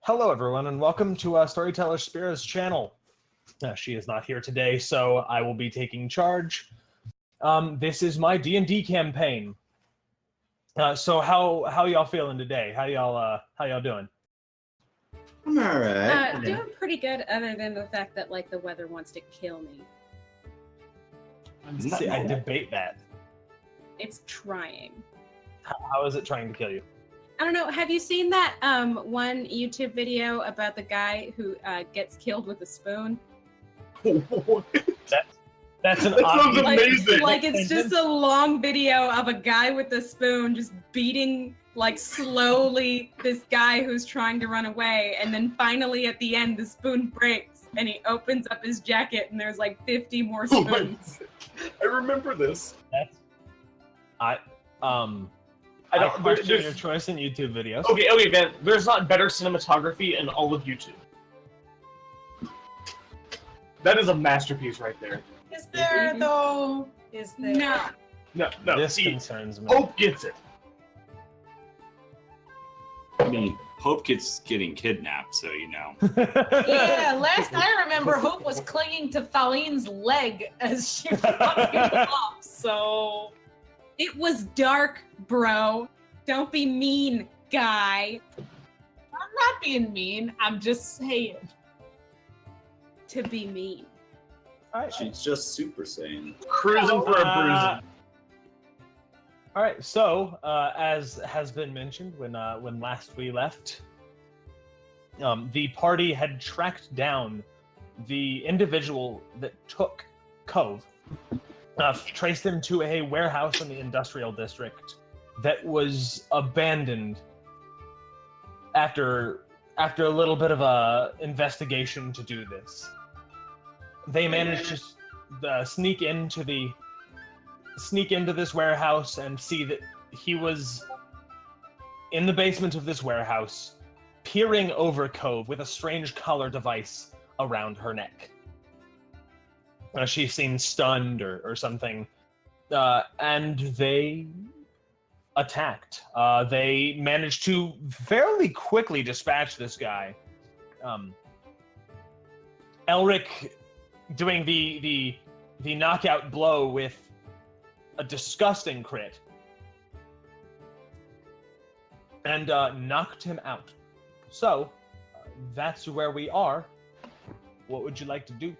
Hello, everyone, and welcome to StorytellerSpira's channel. She is not here today, so I will be taking charge. This is my D&D campaign. So how y'all feeling today? How y'all doing? I'm alright. Doing pretty good, other than the fact that the weather wants to kill me. See, I debate that. It's trying. How is it trying to kill you? I don't know. Have you seen that one YouTube video about the guy who gets killed with a spoon? That's an sounds amazing. Like it's just a long video of a guy with a spoon just beating slowly this guy who's trying to run away, and then finally at the end the spoon breaks and he opens up his jacket and there's 50 more spoons. I remember this. I question your choice in YouTube videos. Okay, man. There's not better cinematography in all of YouTube. That is a masterpiece right there. Is there though? Is there? No. No. This See, concerns me. Hope gets it. I mean, Hope gets getting kidnapped, so you know. Yeah, last I remember, Hope was clinging to Thaline's leg as she fought people off, so... It was dark, bro. Don't be mean, guy. I'm not being mean, I'm just saying. To be mean. She's just Super Saiyan. Cruising for a bruising. All right, so as has been mentioned when last we left, the party had tracked down the individual that took Cove, traced him to a warehouse in the industrial district that was abandoned after a little bit of a investigation to do this. They managed to sneak into this warehouse and see that he was in the basement of this warehouse, peering over Cove with a strange collar device around her neck. She seemed stunned or something, and they attacked. They managed to fairly quickly dispatch this guy. Elric doing the knockout blow with a disgusting crit, and knocked him out. So, that's where we are. What would you like to do?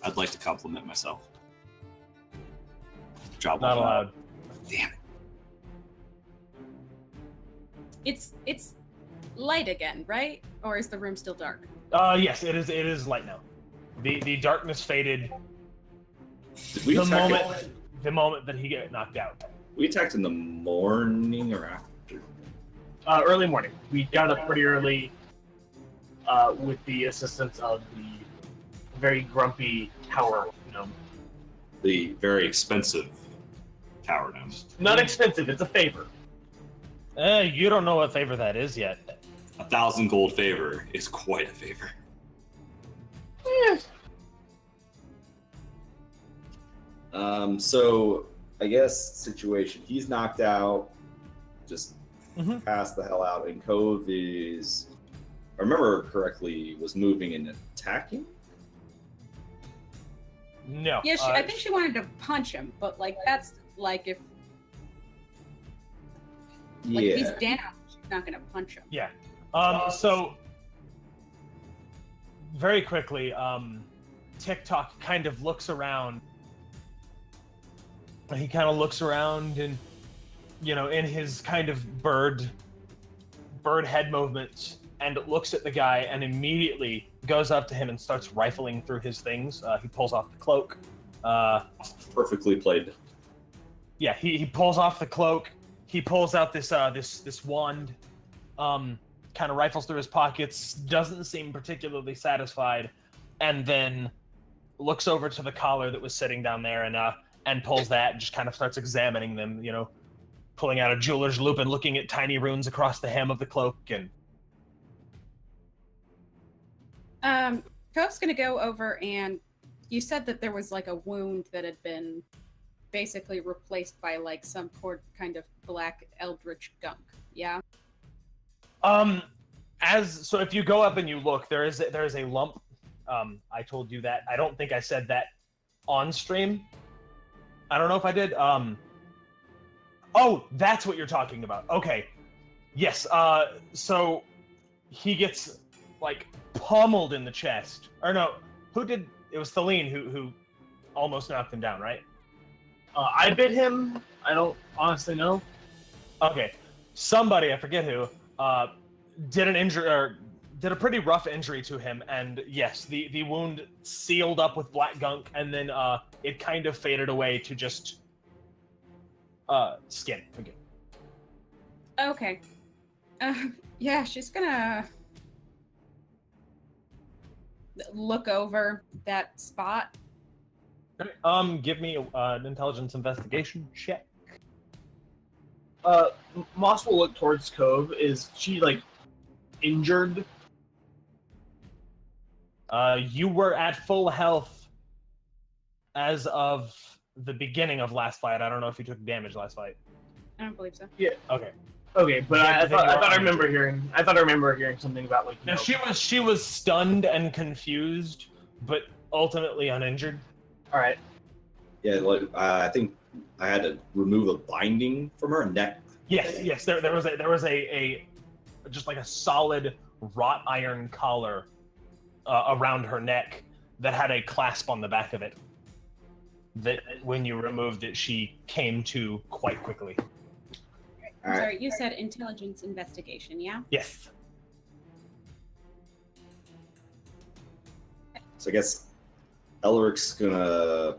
I'd like to compliment myself. Job Not well done. allowed. Damn it. It's light again, right? Or is the room still dark? Yes, it is light now. The darkness faded Did we attack the moment that he got knocked out. We attacked in the morning or after? Early morning. We got up pretty early with the assistance of the very grumpy tower gnome. The very expensive tower gnome. Not expensive, it's a favor. You don't know what favor that is yet. 1,000 gold favor is quite a favor. So I guess situation. He's knocked out, just passed the hell out, and Cove is, if I remember correctly, was moving and attacking? No. Yeah, I think she wanted to punch him, but that's if if he's down, she's not gonna punch him. Yeah. So very quickly, TikTok kind of looks around. He kind of looks around and, in his kind of bird head movements, and looks at the guy and immediately goes up to him and starts rifling through his things. He pulls off the cloak. Perfectly played. Yeah, he pulls off the cloak. He pulls out this wand. Kind of rifles through his pockets. Doesn't seem particularly satisfied, and then looks over to the collar that was sitting down there and pulls that and just kind of starts examining them. Pulling out a jeweler's loupe and looking at tiny runes across the hem of the cloak. And Cove's gonna go over, and you said that there was a wound that had been basically replaced by some kind of black eldritch gunk. Yeah. So if you go up and you look, there is a lump. I told you that. I don't think I said that on stream. I don't know if I did. Oh, that's what you're talking about. Okay. Yes. So he gets like pummeled in the chest. Or no, who did? It was Thaleen who almost knocked him down, right? I bit him. I don't honestly know. Okay. Somebody, I forget who, did a pretty rough injury to him, and yes, the wound sealed up with black gunk, and then it kind of faded away to just skin again. Okay. Yeah, she's gonna look over that spot. Okay. Give me an intelligence investigation check. Moss will look towards Cove. Is she like injured? You were at full health as of the beginning of last fight. I don't know if you took damage last fight. I don't believe so. Yeah. Okay. Okay, but Yeah, I thought I remember hearing. I thought I remember hearing something about like. No, she was stunned and confused, but ultimately uninjured. All right. Yeah, like I think I had to remove a binding from her neck. Yes. There was a just like a solid wrought iron collar around her neck that had a clasp on the back of it. That when you removed it, she came to quite quickly. All right. Sorry, you said intelligence investigation, yeah? Yes. So I guess Elric's gonna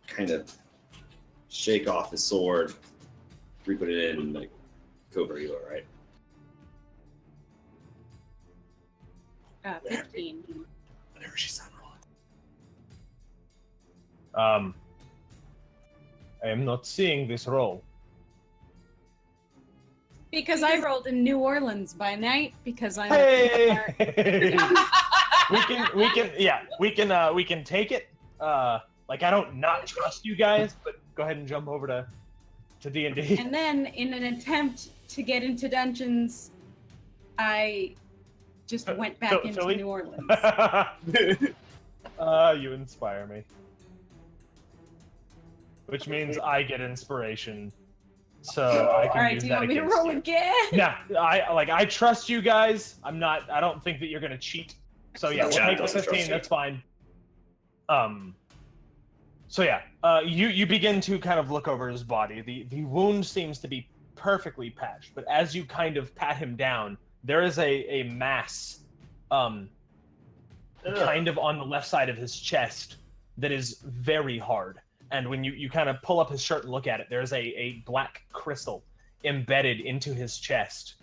kind of shake off his sword, re-put it in, like, Cove, are you alright? 15. Whatever she's on rolling. I am not seeing this roll. Because I rolled in New Orleans by night because I'm Hey! we can take it. Like I don't not trust you guys, but go ahead and jump over to D&D. And then in an attempt to get into dungeons, I just went back into Philly? New Orleans. You inspire me. Which means I get inspiration. So I can Alright, use do you that want me to against roll you. again? Nah, I trust you guys. I don't think that you're gonna cheat. So yeah, we'll Chat take the doesn't 15, trust you. that's fine. So yeah, you begin to kind of look over his body. The wound seems to be perfectly patched, but as you kind of pat him down, there is a mass kind of on the left side of his chest that is very hard. And when you kind of pull up his shirt and look at it, there's a black crystal embedded into his chest.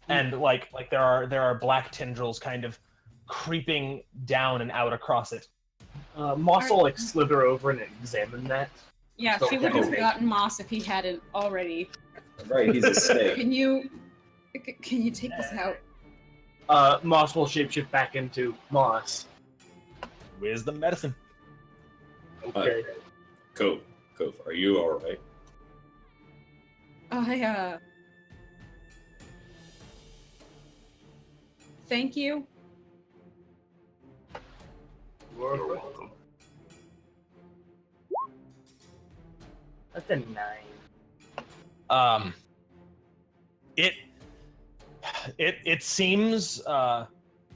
And like there are black tendrils kind of creeping down and out across it. Moss will like slither over and examine that. Yeah, So- she would have gotten Moss if he hadn't already. Right, he's a snake. Can you take this out? Moss will shapeshift back into Moss. Wisdom medicine. Okay. Cove, are you alright? Thank you. You're welcome. That's a 9. It seems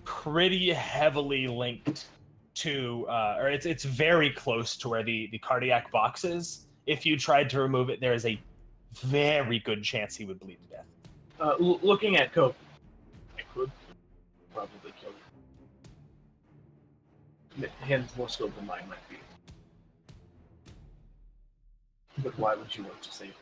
pretty heavily linked to, or it's very close to where the cardiac box is. If you tried to remove it, there is a very good chance he would bleed to death. Looking at Cope, I could probably kill him. His more skilled than mine might be. But why would you want to save him?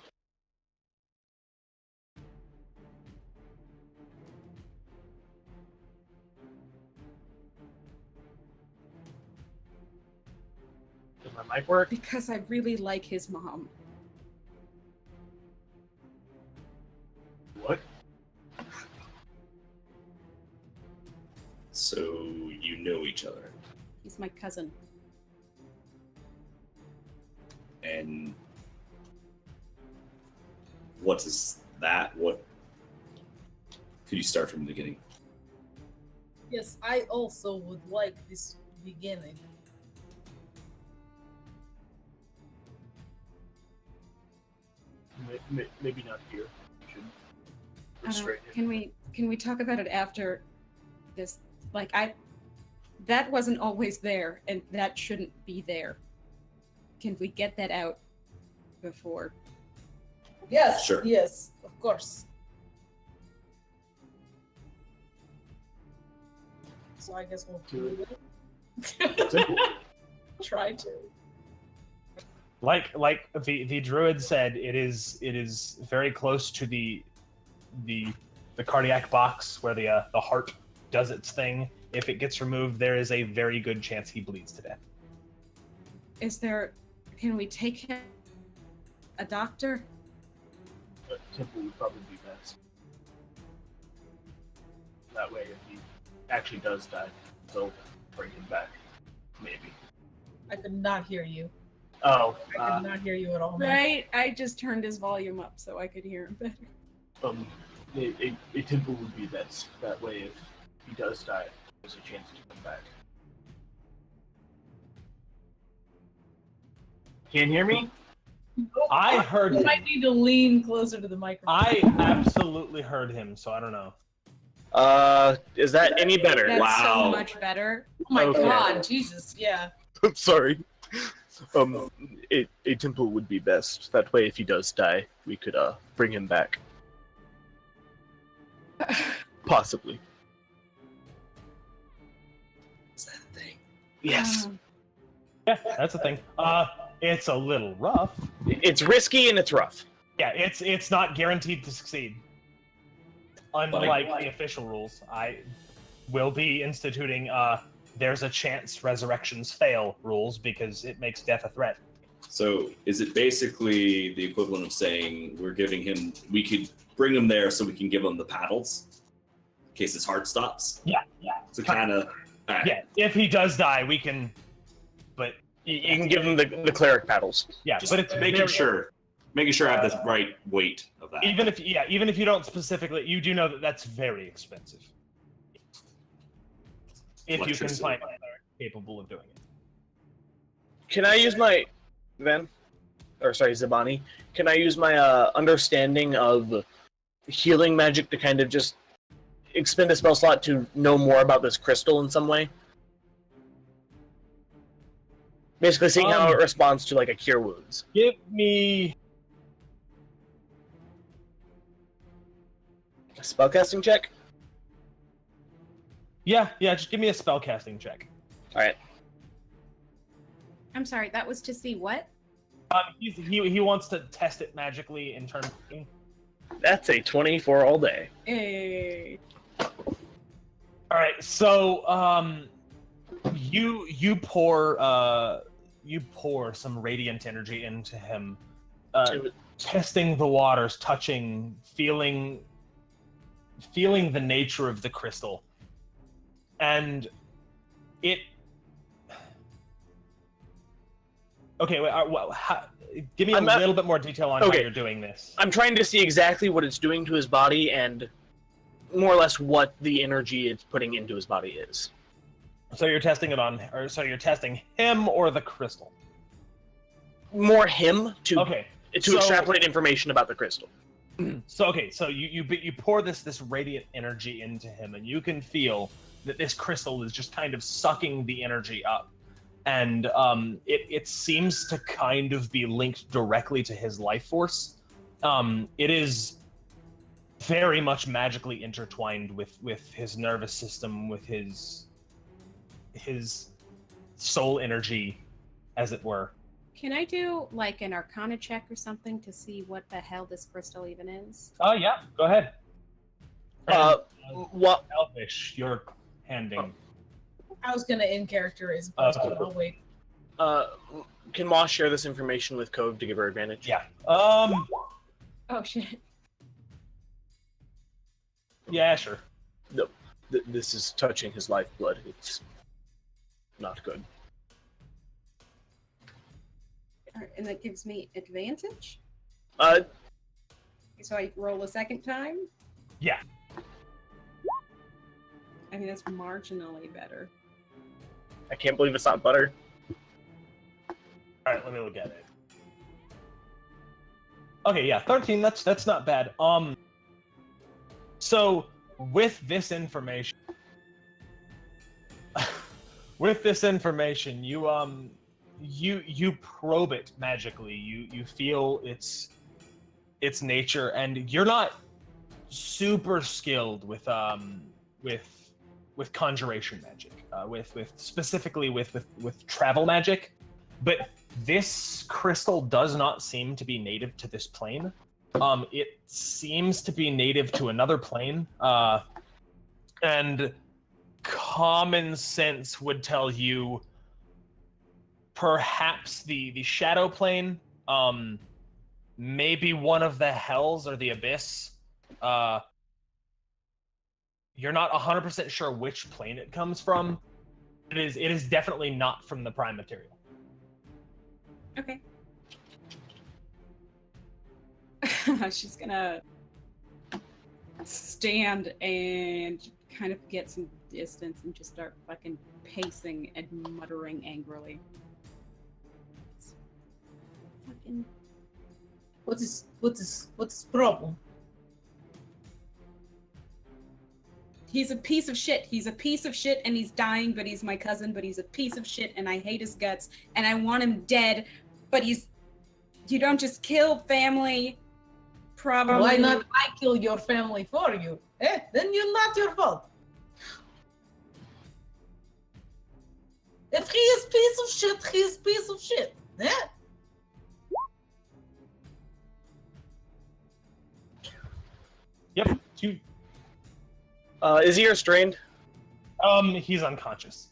Does my mic work? Because I really like his mom. What? So you know each other, He's my cousin. and what is that? What Could you start from the beginning? Yes, I also would like this beginning. Maybe not here. We should restrain him. Can we talk about it after this? Like that wasn't always there, and that shouldn't be there. Can we get that out before? Yes, Sure. yes, of course. So I guess we'll do it. Try to. Like the druid said, it is very close to the cardiac box where the heart does its thing. If it gets removed, there is a very good chance he bleeds to death. Can we take him a doctor? Temple would probably be best. That way, if he actually does die, they'll bring him back. Maybe. I could not hear you. Oh, I could not hear you at all. man. Right. I just turned his volume up so I could hear him better. a temple would be best. That way, if he does die, there's a chance to come back. Can't hear me? I heard You him. might need to lean closer to the microphone. I absolutely heard him, so I don't know. Is that any better? That's Wow. so much better. Oh my Okay. god, Jesus, yeah. I'm sorry. A temple would be best. That way, if he does die, we could bring him back. Possibly. Is that a thing? Yes. Yeah, that's the thing. It's a little rough. It's risky and it's rough. Yeah, it's not guaranteed to succeed. Unlike the official rules, I will be instituting there's a chance resurrections fail rules because it makes death a threat. So is it basically the equivalent of saying we could bring him there so we can give him the paddles in case his heart stops? Yeah. So kind of. Yeah, if he does die, we can. But You can give him the cleric paddles. yeah, Just but it's making sure I have the right weight of that. even if you don't specifically, you do know that that's very expensive. If you can Electricity. find a cleric capable of doing it. Can I use my Zabani? Can I use my understanding of healing magic to kind of just expend a spell slot to know more about this crystal in some way? Basically, seeing how it responds to like a cure wounds. Give me A spellcasting check. yeah, just give me a spellcasting check. All right. I'm sorry, that was to see what? He wants to test it magically in terms of... That's a 24 all day. Hey. All right, so you pour some radiant energy into him, testing the waters, touching, feeling the nature of the crystal, and it. Okay, wait, give me a little bit more detail on how you're doing this. I'm trying to see exactly what it's doing to his body and more or less what the energy it's putting into his body is. So you're testing you're testing him or the crystal? More him to So- extrapolate information about the crystal. So you pour this radiant energy into him, and you can feel that this crystal is just kind of sucking the energy up, and it seems to kind of be linked directly to his life force. It is very much magically intertwined with his nervous system, with his soul energy, as it were. Can I do like an Arcana check or something to see what the hell this crystal even is? Oh yeah, go ahead. What? Elvish, you're handing. I was gonna in character as opposed to I'll wait. Can Moss share this information with Cove to give her advantage? Yeah. Oh shit. Yeah, sure. No, this is touching his lifeblood. It's not good. Alright, and that gives me advantage? Uh, So I roll a second time? Yeah. I think that's marginally better. I can't believe it's not butter. All right, let me look at it. Okay, yeah, 13. That's not bad. So with this information, you probe it magically. You feel its nature, and you're not super skilled with conjuration magic, with specifically with travel magic, but this crystal does not seem to be native to this plane. It seems to be native to another plane, and common sense would tell you perhaps the shadow plane, maybe one of the hells or the abyss. You're not 100% sure which plane it comes from. It is definitely not from the prime material. Okay. She's gonna stand and kind of get some distance and just start fucking pacing and muttering angrily. Fucking. What is the problem? He's a piece of shit. He's a piece of shit and he's dying, but he's my cousin, but he's a piece of shit and I hate his guts and I want him dead, but you don't just kill family. Probably. Why not I kill your family for you? Then you're not your fault. If he is piece of shit, he is piece of shit. Yep. Is he restrained? He's unconscious.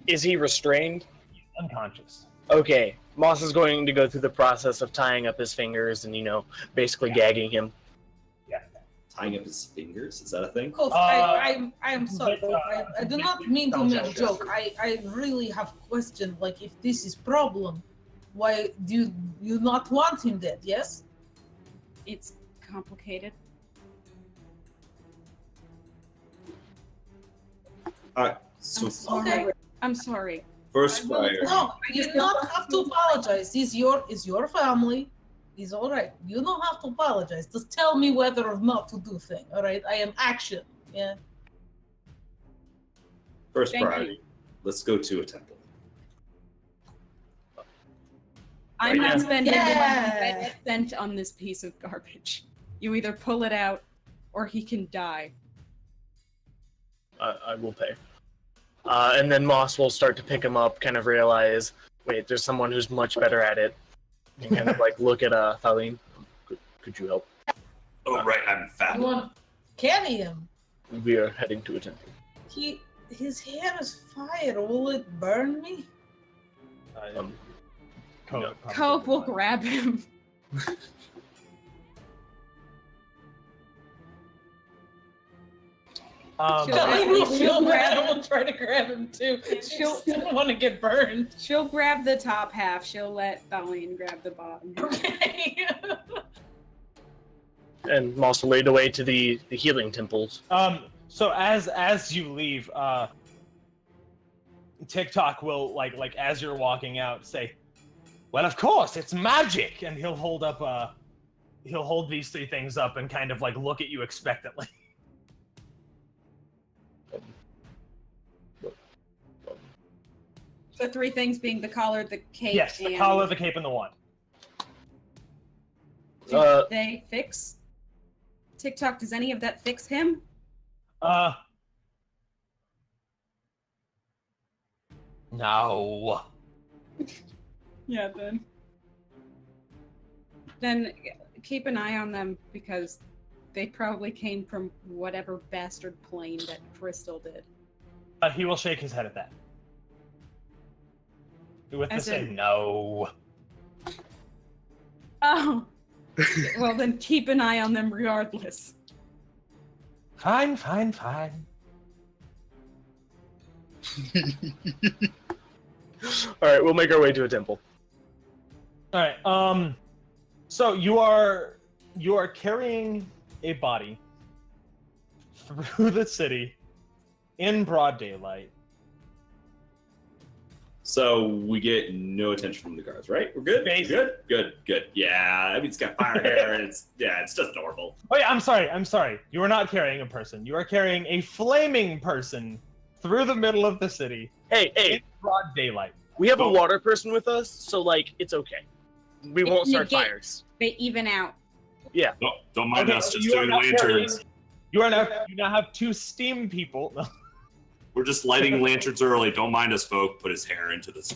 Is he restrained? He's unconscious. Okay. Moss is going to go through the process of tying up his fingers and, basically gagging him. Yeah. Tying up his fingers? Is that a thing? Coach, I am sorry. I do not mean to make a joke. I really have questioned, like, if this is problem, why do you not want him dead, yes? It's complicated. So Okay. I'm sorry. first priority. No, you do not have to apologize. It's your family. It's all right. You don't have to apologize. Just tell me whether or not to do thing. All right. I am action. Yeah. First Thank priority. you. Let's go to a temple. I'm Right not now. spending Yeah. one cent on this piece of garbage. You either pull it out or he can die. I will pay. And then Moss will start to pick him up, kind of realize, wait, there's someone who's much better at it. And kind of look at Thaleen. Could you help? Oh, right, I'm fat. You want carry him? We are heading to a temple. His hair is fire. Will it burn me? Cove will grab him. She'll grab him and try to grab him too. She doesn't want to get burned. She'll grab the top half. She'll let Thaleen grab the bottom. Okay. And Moss will lead away to the healing temples. So as you leave, TikTok will like as you're walking out say, "Well, of course, it's magic," and he'll hold these three things up and kind of look at you expectantly. The three things being the collar, the cape, Yes, the and collar, the cape, and the wand. do they fix TikTok? Does any of that fix him? No. Yeah, then keep an eye on them because they probably came from whatever bastard plane that Crystal did. He will shake his head at that. With the As same in- no. Oh. Well, then keep an eye on them regardless. Fine. Alright, we'll make our way to a temple. Alright, so you are carrying a body through the city in broad daylight. So we get no attention from the guards, right? We're good? Good. Yeah, I mean, it's got fire hair, and it's just normal. Oh yeah, I'm sorry. You are not carrying a person. You are carrying a flaming person through the middle of the city. Hey, in broad daylight. we have a water person with us, so, like, it's okay. We won't start fires. They even out. Yeah. Don't mind us just you doing lanterns. You now have 2 steam people. We're just lighting lanterns early. Don't mind us, folk. Put his hair into this.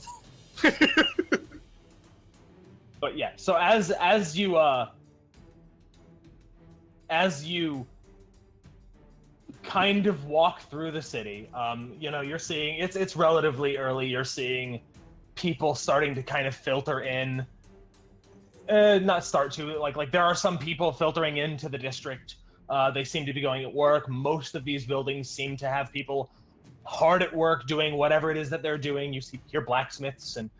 But yeah, so as you kind of walk through the city, you're seeing it's relatively early. You're seeing people starting to kind of filter in. Not start to like there are some people filtering into the district. They seem to be going at work. Most of these buildings seem to have people hard at work doing whatever it is that they're doing. You see here blacksmiths and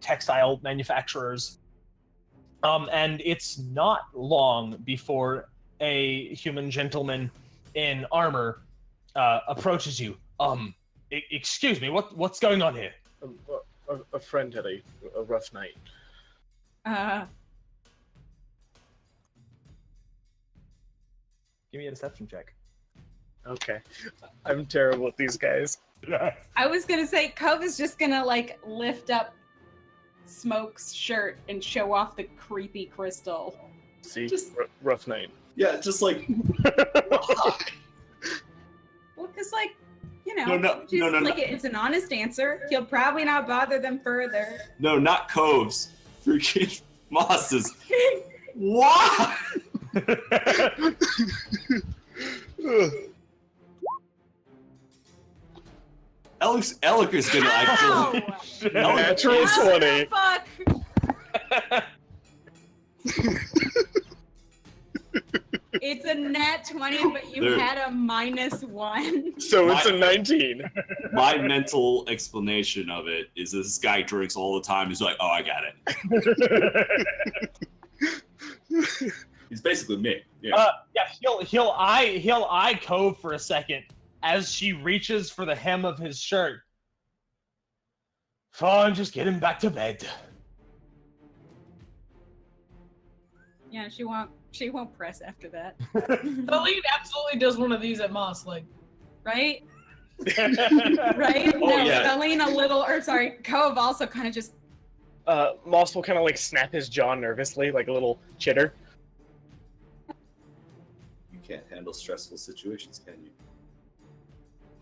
textile manufacturers. And it's not long before a human gentleman in armor approaches you. Excuse me, what's going on here? A friend had a rough night. Give me a deception check. Okay. I'm terrible at these guys. I was gonna say, Cove is just gonna like lift up Smoke's shirt and show off the creepy crystal. See, just rough night. Yeah, just like. Well, because like, No, it's an honest answer. He'll probably not bother them further. No, not Coves. Freaking Mosses. What? Alec is gonna actually. Natural 20. Fuck. It's a nat 20, but you had a -1. So it's a 19. My mental explanation of it is this guy drinks all the time. He's like, oh, I got it. He's basically me. Yeah. He'll eye Cove for a second as she reaches for the hem of his shirt. Fine, just get him back to bed. Yeah, she won't press after that. Colleen absolutely does one of these at Moss, like, right? Right? Oh, yeah. Colleen Cove also kind of just. Moss will kind of like snap his jaw nervously, like a little chitter. You can't handle stressful situations, can you?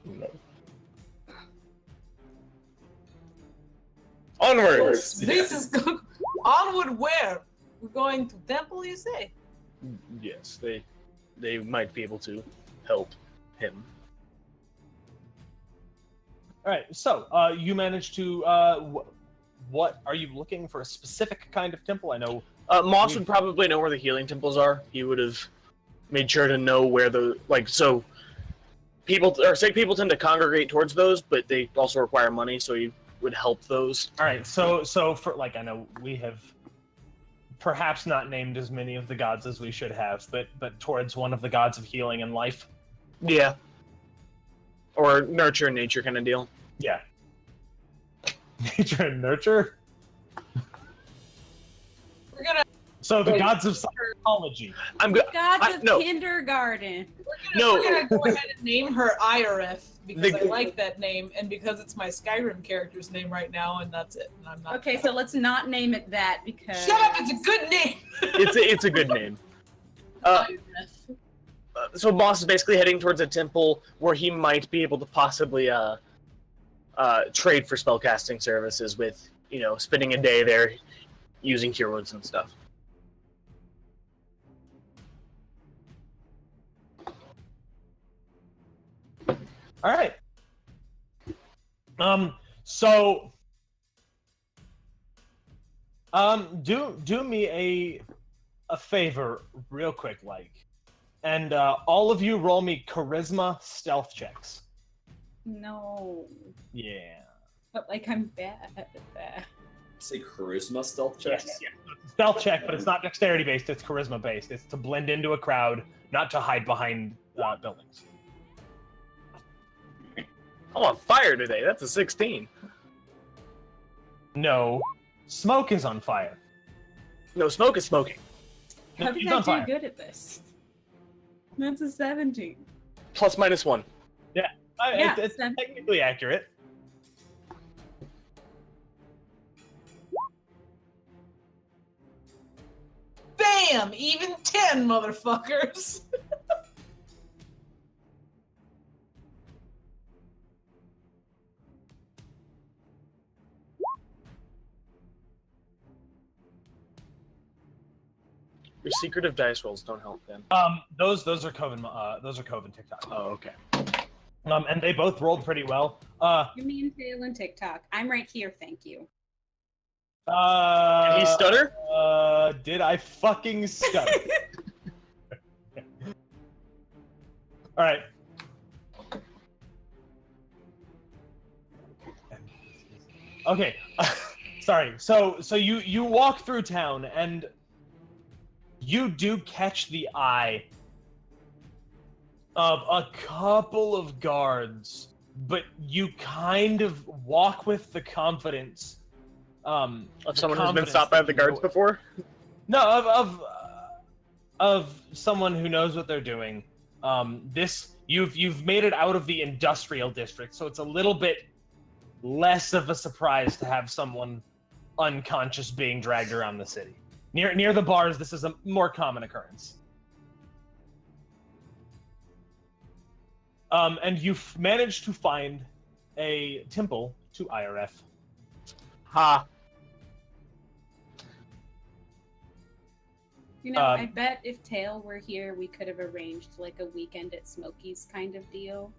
No. Onwards! this is good. Onward where? We're going to temple, you say? Yes, they might be able to help him. All right, so you managed to. What are you looking for? A specific kind of temple? I know. Moss would probably know where the healing temples are. He would have made sure to know where sick people tend to congregate towards those, but they also require money, so he would help those. All right, so for I know we have perhaps not named as many of the gods as we should have, but towards one of the gods of healing and life. Yeah. Or nurture and nature kind of deal. Yeah. Nature and nurture? We're gonna. So the gods of psychology. Gods of kindergarten. We're gonna go ahead and name her Iref because I like that name and because it's my Skyrim character's name right now, and that's it. And I'm not. Okay, so let's not name it that because. Shut up! It's a good name. It's a good name. So Moss is basically heading towards a temple where he might be able to possibly trade for spellcasting services with, spending a day there using cure wounds and stuff. All right. So do me a favor real quick, and all of you roll me charisma stealth checks. No. Yeah. But I'm bad at that. Say charisma stealth check? Yes. Stealth check, but it's not dexterity based, it's charisma based. It's to blend into a crowd, not to hide behind buildings. I'm on fire today. That's a 16. No, smoke is on fire. No, smoke is smoking. How did He's I on do fire. good at this? That's a 17. Plus minus 1. Yeah, It's seven. technically accurate. Bam! Even 10, motherfuckers. Your secretive dice rolls don't help then. Those are Coven TikTok. Oh, okay. And they both rolled pretty well. You mean Tail and TikTok. I'm right here, thank you. Did he stutter? Did I fucking stutter? All right. Okay. Sorry. So you walk through town and you do catch the eye of a couple of guards, but you kind of walk with the confidence Of someone who's been stopped by the guards before? No, of someone who knows what they're doing. You've made it out of the industrial district, so it's a little bit less of a surprise to have someone unconscious being dragged around the city. Near the bars, this is a more common occurrence. And you've managed to find a temple to IRF. Ha. You know, I bet if Tail were here, we could have arranged like a weekend at Smokey's kind of deal.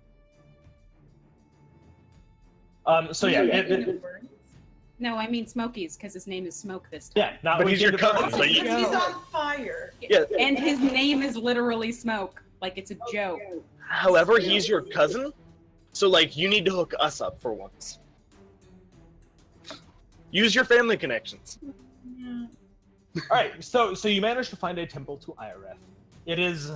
So yeah, No, I mean Smokey's because his name is Smoke this time. yeah, not But he's your weekend at cousin, so Smokey's. you- Because he's on fire. Yeah. And his name is literally Smoke. Like it's a joke. However, he's your cousin, so like you need to hook us up for once. Use your family connections. All right, so you managed to find a temple to IRF. It is,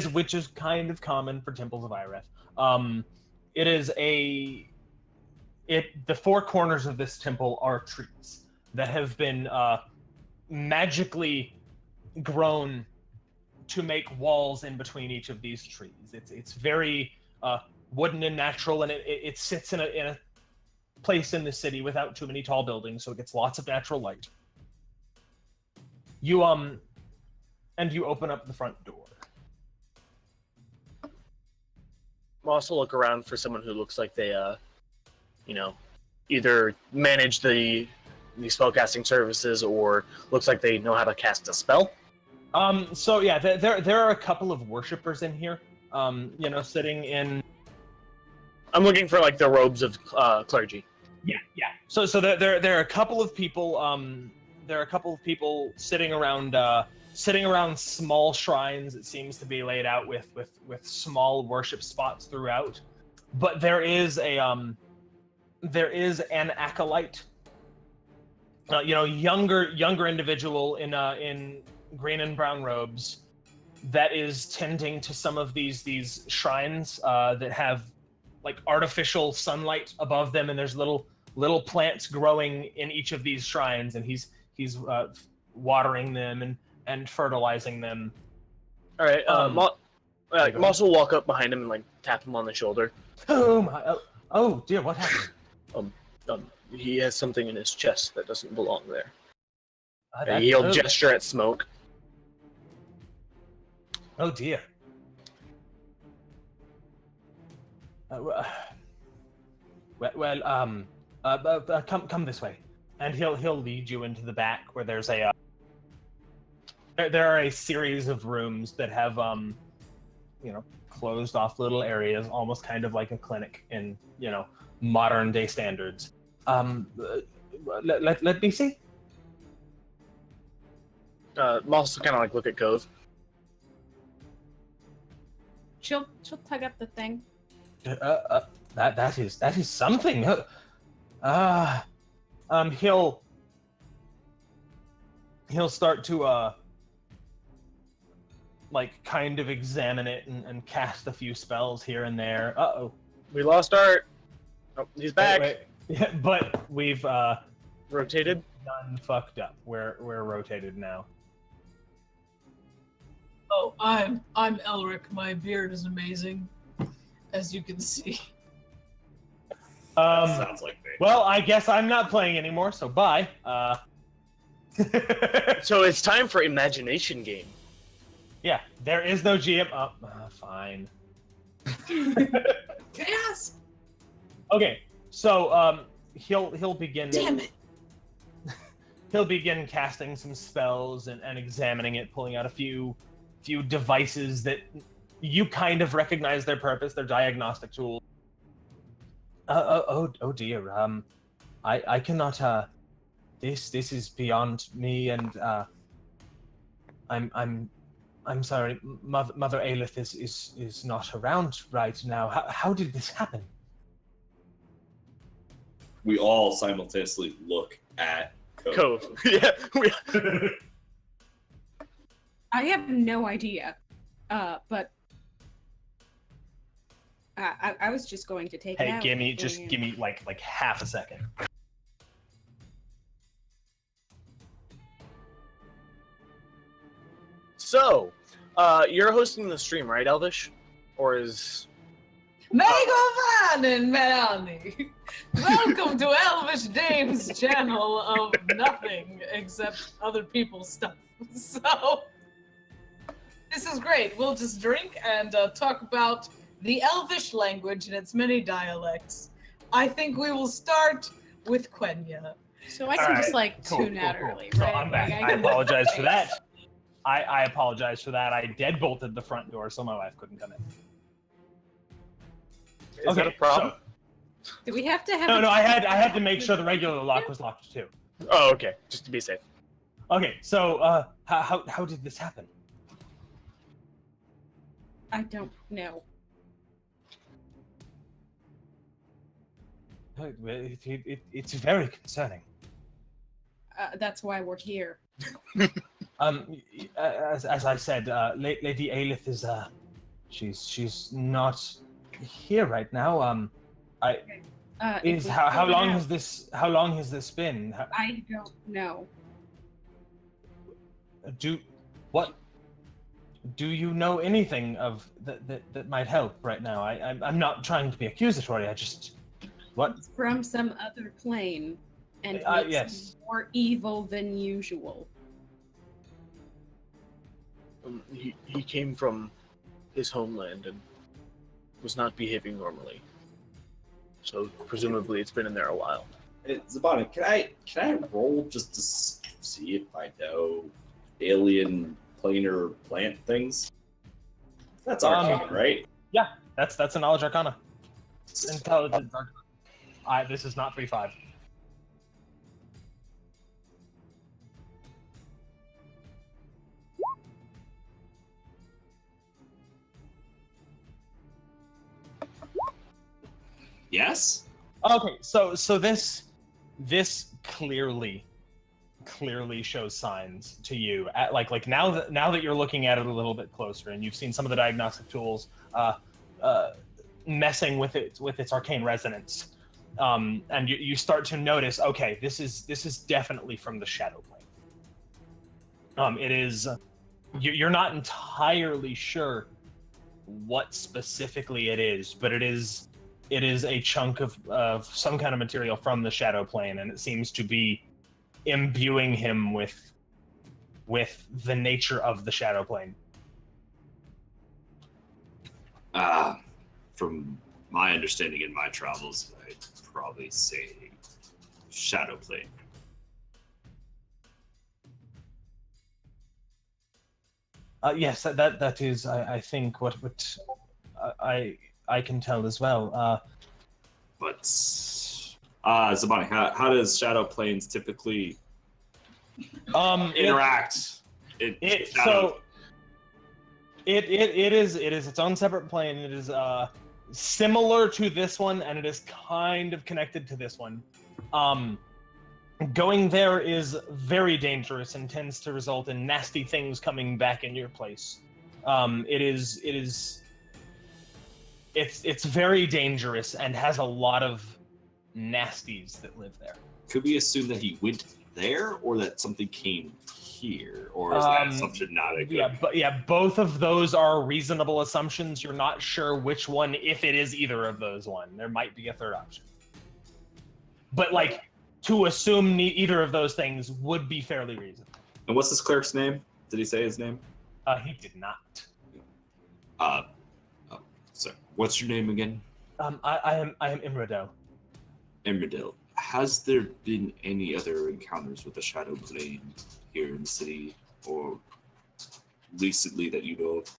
which is kind of common for temples of IRF. The four corners of this temple are trees that have been magically grown to make walls in between each of these trees. It's very wooden and natural, and it sits in a place in the city without too many tall buildings, so it gets lots of natural light. You open up the front door. I'll also look around for someone who looks like they, either manage the spellcasting services or looks like they know how to cast a spell. So yeah, there are a couple of worshippers in here. Sitting in. I'm looking for like the robes of clergy. Yeah. So there are a couple of people. There are a couple of people sitting around small shrines. It seems to be laid out with small worship spots throughout. But there is an acolyte. Younger individual in green and brown robes that is tending to some of these shrines that have like artificial sunlight above them, and there's little plants growing in each of these shrines, and he's watering them and fertilizing them. All right, Moss will walk up behind him and like tap him on the shoulder. Oh my! Oh dear, what happened? He has something in his chest that doesn't belong there. That- He'll oh, gesture at Smoke. oh dear. Come this way, and he'll lead you into the back where there's there are a series of rooms that have closed off little areas, almost kind of like a clinic in modern day standards. Let me see. Moss will kind of like look at Cove. She'll tug up the thing. That is something. He'll start to like kind of examine it and cast a few spells here and there. Uh-oh. We lost Art. Oh, he's back. Wait. Yeah, but we've Rotated. done fucked up. We're rotated now. Oh, I'm Elric. My beard is amazing, as you can see. Sounds like me. Well, I guess I'm not playing anymore, so bye. So it's time for imagination game. Yeah, there is no GM. Fine. Chaos! Okay, so he'll begin. Damn it! He'll begin casting some spells and examining it, pulling out a few devices that you kind of recognize their purpose. They're diagnostic tools. Oh dear. I cannot. This is beyond me, and I'm sorry. Mother Aelith is not around right now. How did this happen? We all simultaneously look at Cove. Yeah. I have no idea, but I was just going to take it Hey, out. give me like half a second. So, you're hosting the stream, right, Elvish? Or is... Megavan and Melanie! Welcome to Elvish Dame's channel of nothing except other people's stuff. So, this is great. We'll just drink and talk about the Elvish language and its many dialects. I think we will start with Quenya. So I can just like Cool, tune cool, out cool. early, So right? I'm back. Like, I can- apologize for that. I apologize for that. I deadbolted the front door so my wife couldn't come in. Is that a problem? Do we have to have? No, I had to make sure the regular lock was locked too. Oh, okay. Just to be safe. Okay, so how did this happen? I don't know. It's very concerning. That's why we're here. As I said, Lady Aelith is she's not here right now. If we How figure long out- has this been? I don't know. Do you know anything of that might help right now? I'm not trying to be accusatory. I just what? It's from some other plane, and it's yes. more evil than usual. He came from his homeland and was not behaving normally. So presumably it's been in there a while. Hey, Zabana, can I roll just to see if I know alien planar plant things? That's arcane, right? That's a knowledge arcana. Intelligence arcana. This is not 3-5. Yes? Okay, so this clearly shows signs to you. Like now that you're looking at it a little bit closer, and you've seen some of the diagnostic tools messing with its arcane resonance, and you start to notice, okay, this is definitely from the shadow plane. It is. You're not entirely sure what specifically it is, but it is a chunk of some kind of material from the shadow plane, and it seems to be imbuing him with the nature of the shadow plane. From my understanding in my travels, I'd probably say shadow plane. Yes, that is, I think, what I can tell as well. But Zabani, how does shadow planes typically interact? It is its own separate plane. It is similar to this one, and it is kind of connected to this one. Going there is very dangerous and tends to result in nasty things coming back in your place. It's very dangerous and has a lot of nasties that live there. Could we assume that he went there, or that something came here, or is that assumption not a good? Both of those are reasonable assumptions. You're not sure which one, if it is either of those one. There might be a third option. But like to assume either of those things would be fairly reasonable. And what's this cleric's name? Did he say his name? He did not. Sorry. What's your name again? I am Imradel. Imradel. Has there been any other encounters with the Shadow Plane here in the city, or recently that you know of?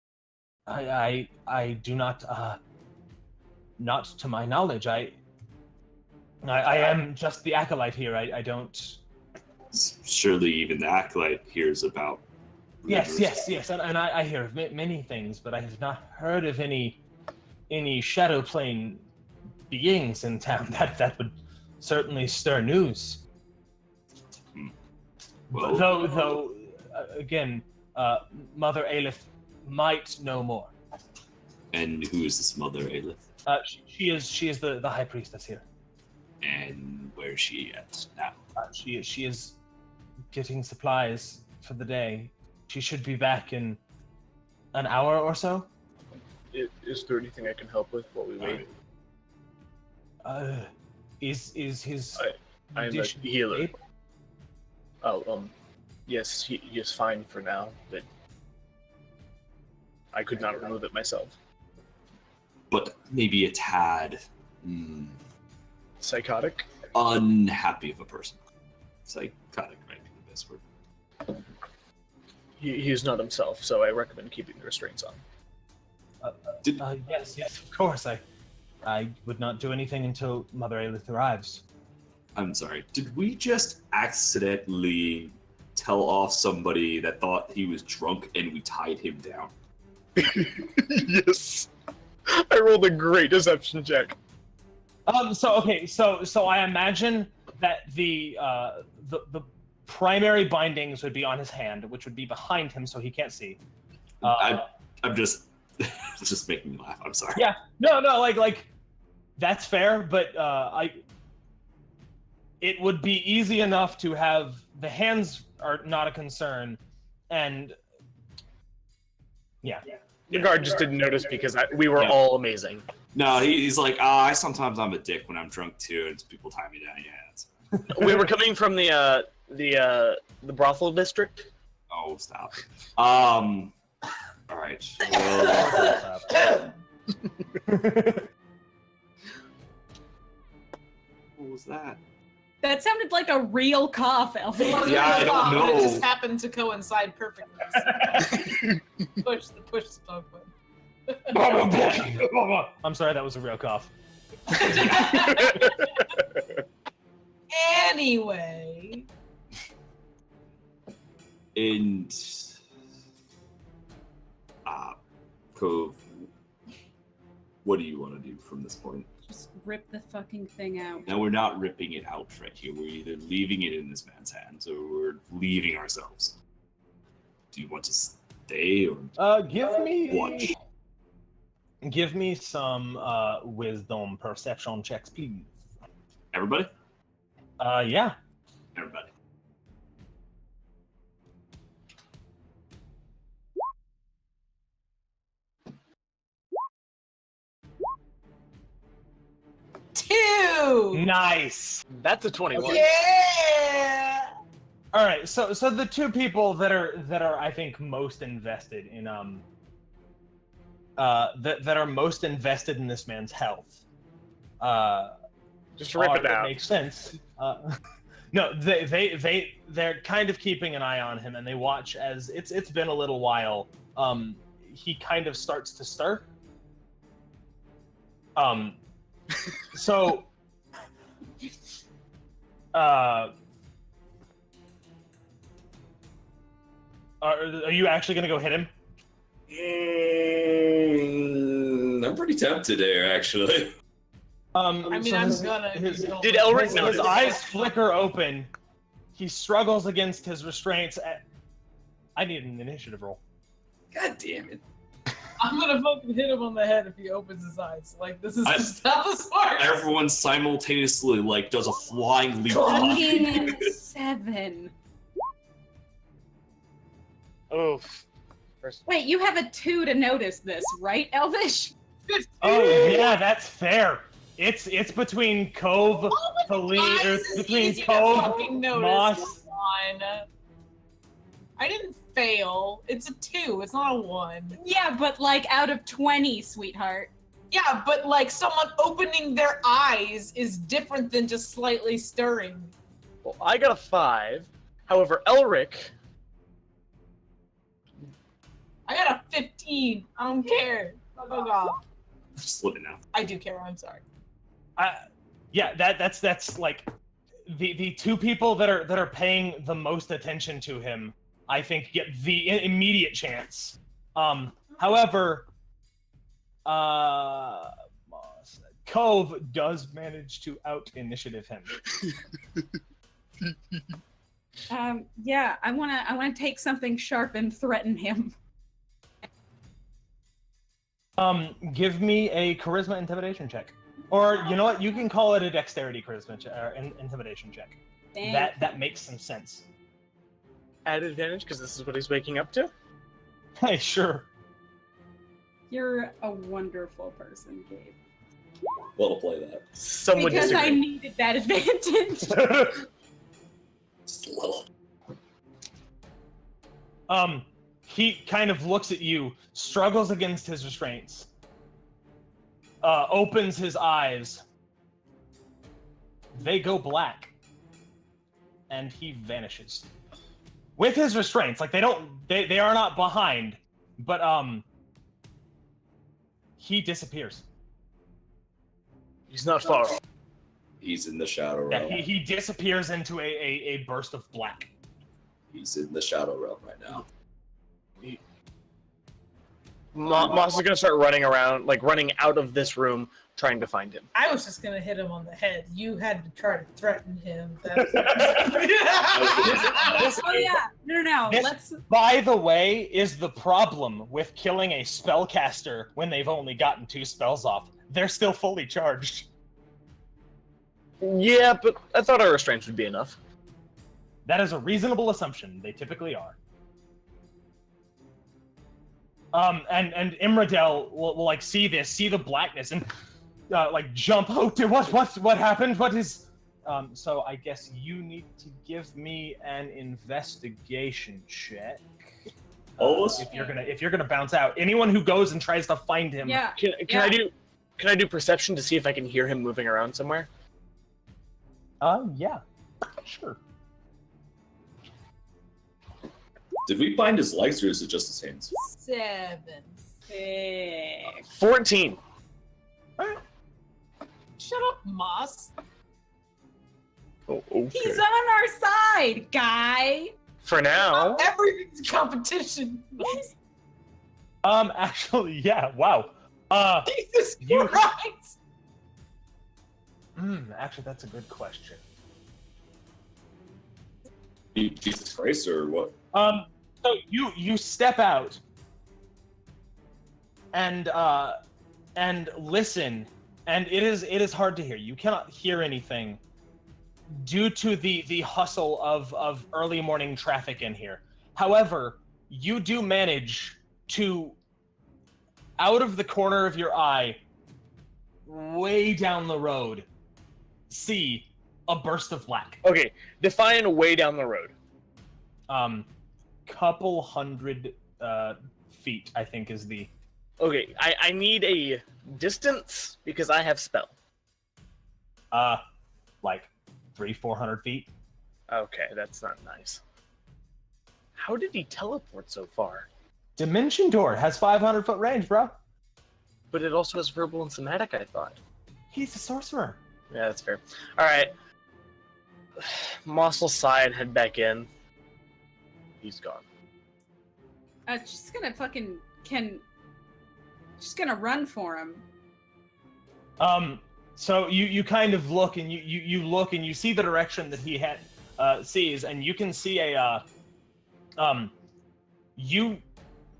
I do not. Not to my knowledge. I am just the acolyte here. I don't. Surely even the acolyte hears about. Yes, and I hear of many things, but I have not heard of any Shadow Plane beings in town. That would certainly stir news. Well, Though, again, Mother Aelith might know more. And who is this Mother Aelith? She is the high priestess here. And where is she at now? She is getting supplies for the day. She should be back in an hour or so. Is there anything I can help with while we wait? Is his? I am a healer. Oh, yes, he is fine for now, but I could not remove it myself. But maybe a tad Psychotic? unhappy of a person. Psychotic might be the best word. He is not himself, so I recommend keeping the restraints on. Yes, of course. I would not do anything until Mother Aelith arrives. I'm sorry. Did we just accidentally tell off somebody that thought he was drunk and we tied him down? Yes. I rolled a great deception check. So I imagine that the primary bindings would be on his hand, which would be behind him, so he can't see. I'm just it's just making me laugh. I'm sorry. Yeah, no, like that's fair, but it would be easy enough to have the hands are not a concern, and yeah. The guard just didn't notice because we were all amazing. No, he's like, sometimes I'm a dick when I'm drunk too, and people tie me down. Yeah. We were coming from the brothel district. Oh, stop. All right. Well, what was that? That sounded like a real cough, Elfie. Yeah, I don't know. It just happened to coincide perfectly. push the smoke button. I'm sorry, that was a real cough. Anyway. And Cove, what do you want to do from this point? Just rip the fucking thing out. Now we're not ripping it out right here. We're either leaving it in this man's hands or we're leaving ourselves. Do you want to stay or watch? Give me some wisdom perception checks, please. Everybody? Yeah. Everybody. Two. Nice. That's a 21. Yeah. All right. So the two people that are I think most invested in that are most invested in this man's health. Just rip it out. Makes sense. No, they're kind of keeping an eye on him, and they watch as it's been a little while. He kind of starts to stir. So, are you actually gonna go hit him? I'm pretty tempted there, actually. I mean, so I'm his- gonna. Did Elric his notice? eyes flicker open. He struggles against his restraints. I need an initiative roll. God damn it. I'm gonna fucking hit him on the head if he opens his eyes. Like, this is just how this works. Everyone simultaneously like does a flying leap. Fucking 7. Oof. First. Wait, you have a 2 to notice this, right, Elvish? 15. Oh yeah, that's fair. It's between Cove, Eyes is between easy to Cove, fucking notice. Moss. Come on. I didn't fail. It's a 2. It's not a 1. Yeah, but like out of 20, sweetheart. Yeah, but like someone opening their eyes is different than just slightly stirring. Well, I got a 5. However, Elric. I got a 15. I don't care. Fuck off. Just let it know. I do care. I'm sorry. Yeah, that's like the two people that are paying the most attention to him, I think, get the immediate chance. However, Cove does manage to out initiative him. Yeah, I wanna take something sharp and threaten him. Give me a charisma intimidation check. Or, you know what, you can call it a dexterity charisma intimidation check. Thanks. That makes some sense. At advantage, because this is what he's waking up to? Hey, sure. You're a wonderful person, Gabe. Well play that. Someone Because I disagree. needed that advantage. Just a little. He kind of looks at you, struggles against his restraints, opens his eyes. They go black, and he vanishes. With his restraints, like they are not behind, but he disappears. He's not far off. He's in the shadow Yeah, realm. he disappears into a burst of black. He's in the shadow realm right now. Moss is gonna start running around, like running out of this room, trying to find him. I was just gonna hit him on the head. You had to try to threaten him. That's Oh yeah, no. This, Let's. by the way, is the problem with killing a spellcaster when they've only gotten 2 spells off. They're still fully charged. Yeah, but I thought our restraints would be enough. That is a reasonable assumption. They typically are. And Imradel will like see the blackness and like jump. Oh, what happened? What is? So I guess you need to give me an investigation check. If you're gonna bounce out, anyone who goes and tries to find him. Yeah. Can I do perception to see if I can hear him moving around somewhere? Yeah. Sure. Did we find his legs or is it just his hands? 7. 6. 14. Shut up, Moss. Oh, okay. He's on our side, guy. For now. Everything's competition. Actually, yeah. Wow. Jesus You- Christ. Actually, that's a good question. Jesus Christ or what? So you step out and listen, and it is hard to hear. You cannot hear anything due to the hustle of early morning traffic in here. However, you do manage to, out of the corner of your eye, way down the road, see a burst of black. Okay, define way down the road. Couple hundred feet, I think, is the. Okay, I need a distance because I have spell. Like 300-400 feet. Okay, that's not nice. How did he teleport so far? Dimension Door has 500-foot range, bro. But it also has verbal and somatic, I thought. He's a sorcerer. Yeah, that's fair. Alright. Moss will sigh and head back in. He's gone. She's gonna fucking She's gonna run for him. So you kind of look and you look and you see the direction that he sees, and you can see a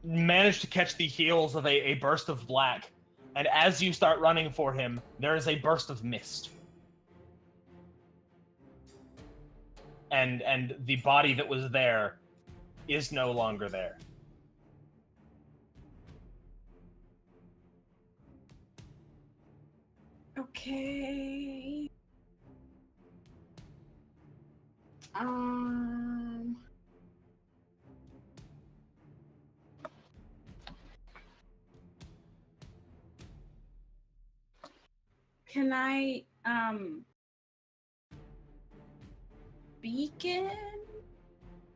manage to catch the heels of a burst of black, and as you start running for him, there is a burst of mist. And the body that was there is no longer there. Okay. Can I beacon?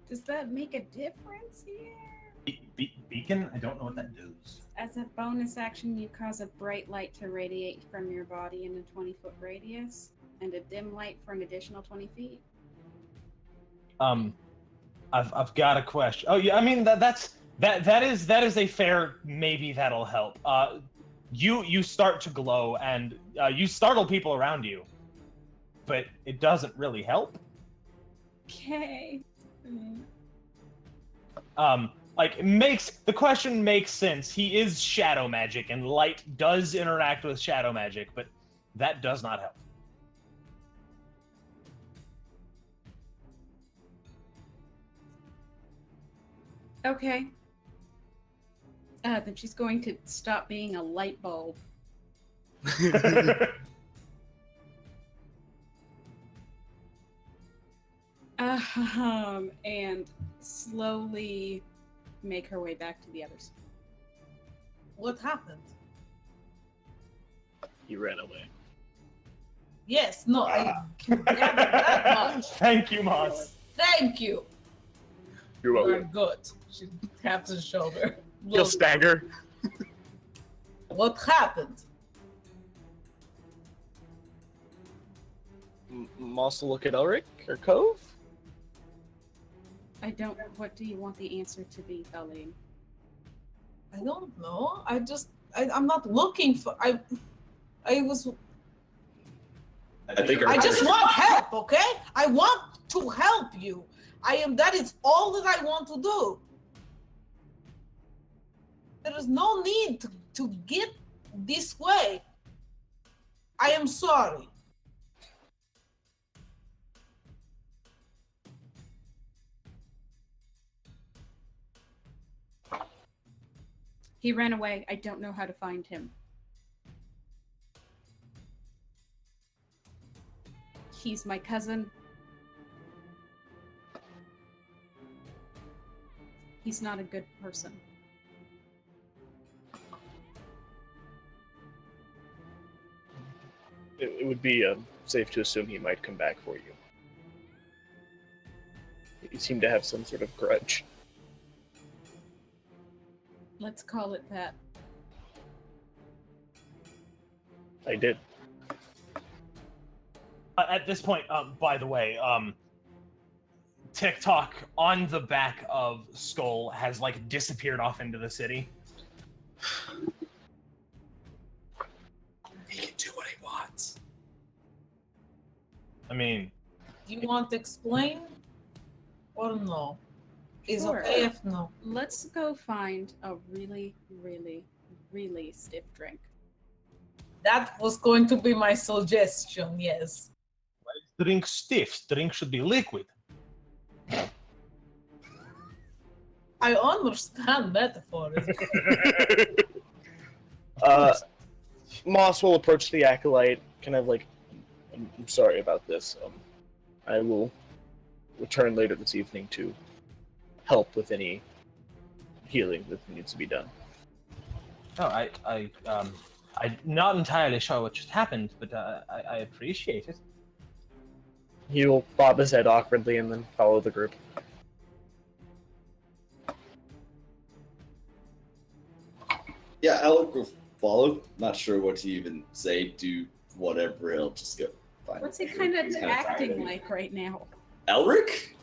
Does that make a difference here? Beacon? I don't know what that does. As a bonus action, you cause a bright light to radiate from your body in a 20-foot radius, and a dim light for an additional 20 feet. I've got a question. Oh yeah, I mean that is a fair, maybe that'll help. You start to glow and you startle people around you, but it doesn't really help. Okay. The question makes sense. He is shadow magic, and light does interact with shadow magic, but that does not help. Okay. Then she's going to stop being a light bulb. And slowly make her way back to the others. What happened? He ran away. Yes, no, I can gather that much. Thank you, Moss. Thank you. You're Very welcome. good. She taps his shoulder. He'll stagger. What happened? Moss will look at Elric or Cove. I don't. What do you want the answer to be, Thaleen? I don't know. I'm not looking for. I was. I think I just want help, okay? I want to help you. That is all that I want to do. There is no need to get this way. I am sorry. He ran away. I don't know how to find him. He's my cousin. He's not a good person. It would be safe to assume he might come back for you. You seem to have some sort of grudge. Let's call it that. I did. At this point, by the way, TikTok on the back of Skull has disappeared off into the city. He can do what he wants. I mean, Do you want to explain or no? Is Sure. okay if no. Let's go find a really, really, really stiff drink. That was going to be my suggestion, yes. drink stiff. Drink should be liquid. I understand metaphors. Moss will approach the acolyte, kind of I'm sorry about this. I will return later this evening to help with any healing that needs to be done. Oh, I'm not entirely sure what just happened, but I appreciate it. He will bob his head awkwardly and then follow the group. Yeah, Alec will follow. Not sure what to even say. Do whatever. He'll just go find. What's he kind of He's kinda acting tired. like right now? Elric?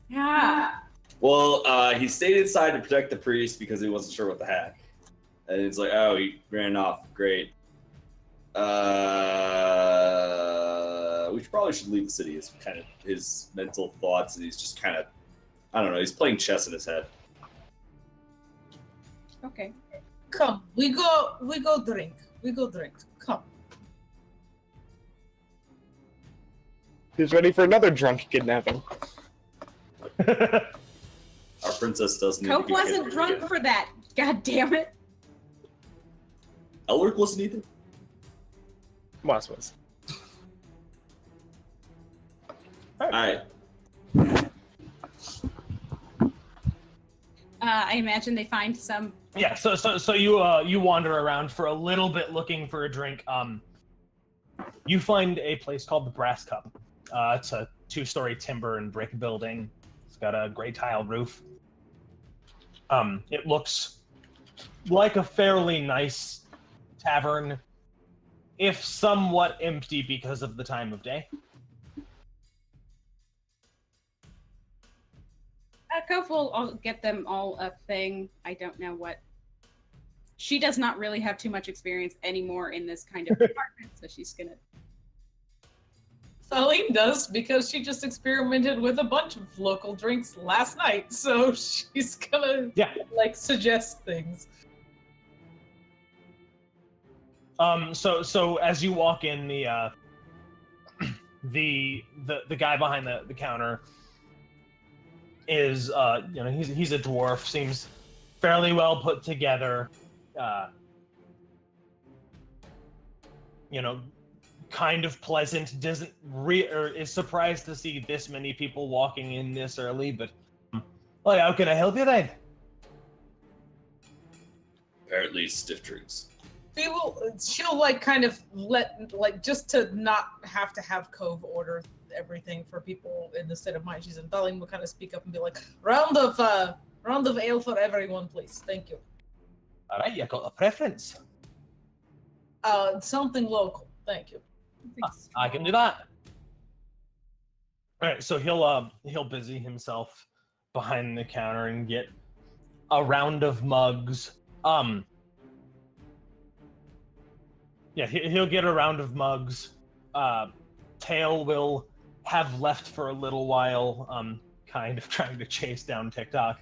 Yeah. Well, he stayed inside to protect the priest because he wasn't sure what the heck. And it's like, oh, he ran off. Great. We probably should leave the city. Is kind of his mental thoughts, and he's just kind of, I don't know. He's playing chess in his head. Okay. Come, we go drink. We go drink. Come. Who's ready for another drunk kidnapping? Our princess doesn't need to Cope be wasn't kidnapped drunk again. for that. God damn it. Elric wasn't either. Moss was. Alright. I imagine they find some. Yeah, so you wander around for a little bit looking for a drink. You find a place called the Brass Cup. It's a 2-story timber and brick building. It's got a gray tile roof. It looks like a fairly nice tavern, if somewhat empty because of the time of day. Kof will get them all a thing. I don't know what. She does not really have too much experience anymore in this kind of department, so she's gonna. Thaleen does because she just experimented with a bunch of local drinks last night, so she's gonna suggest things. So as you walk in, the guy behind the counter is he's a dwarf, seems fairly well put together, kind of pleasant, doesn't or is surprised to see this many people walking in this early, but how can I help you then? Apparently stiff drinks. She'll kind of just to not have to have Cove order everything for people in the state of mind she's in. Thaleen will kind of speak up and be like, round of ale for everyone, please. Thank you. All right, you got a preference? Something local. Thank you. I can do that. All right, so he'll busy himself behind the counter and get a round of mugs. He'll get a round of mugs. Tail will have left for a little while, kind of trying to chase down TikTok.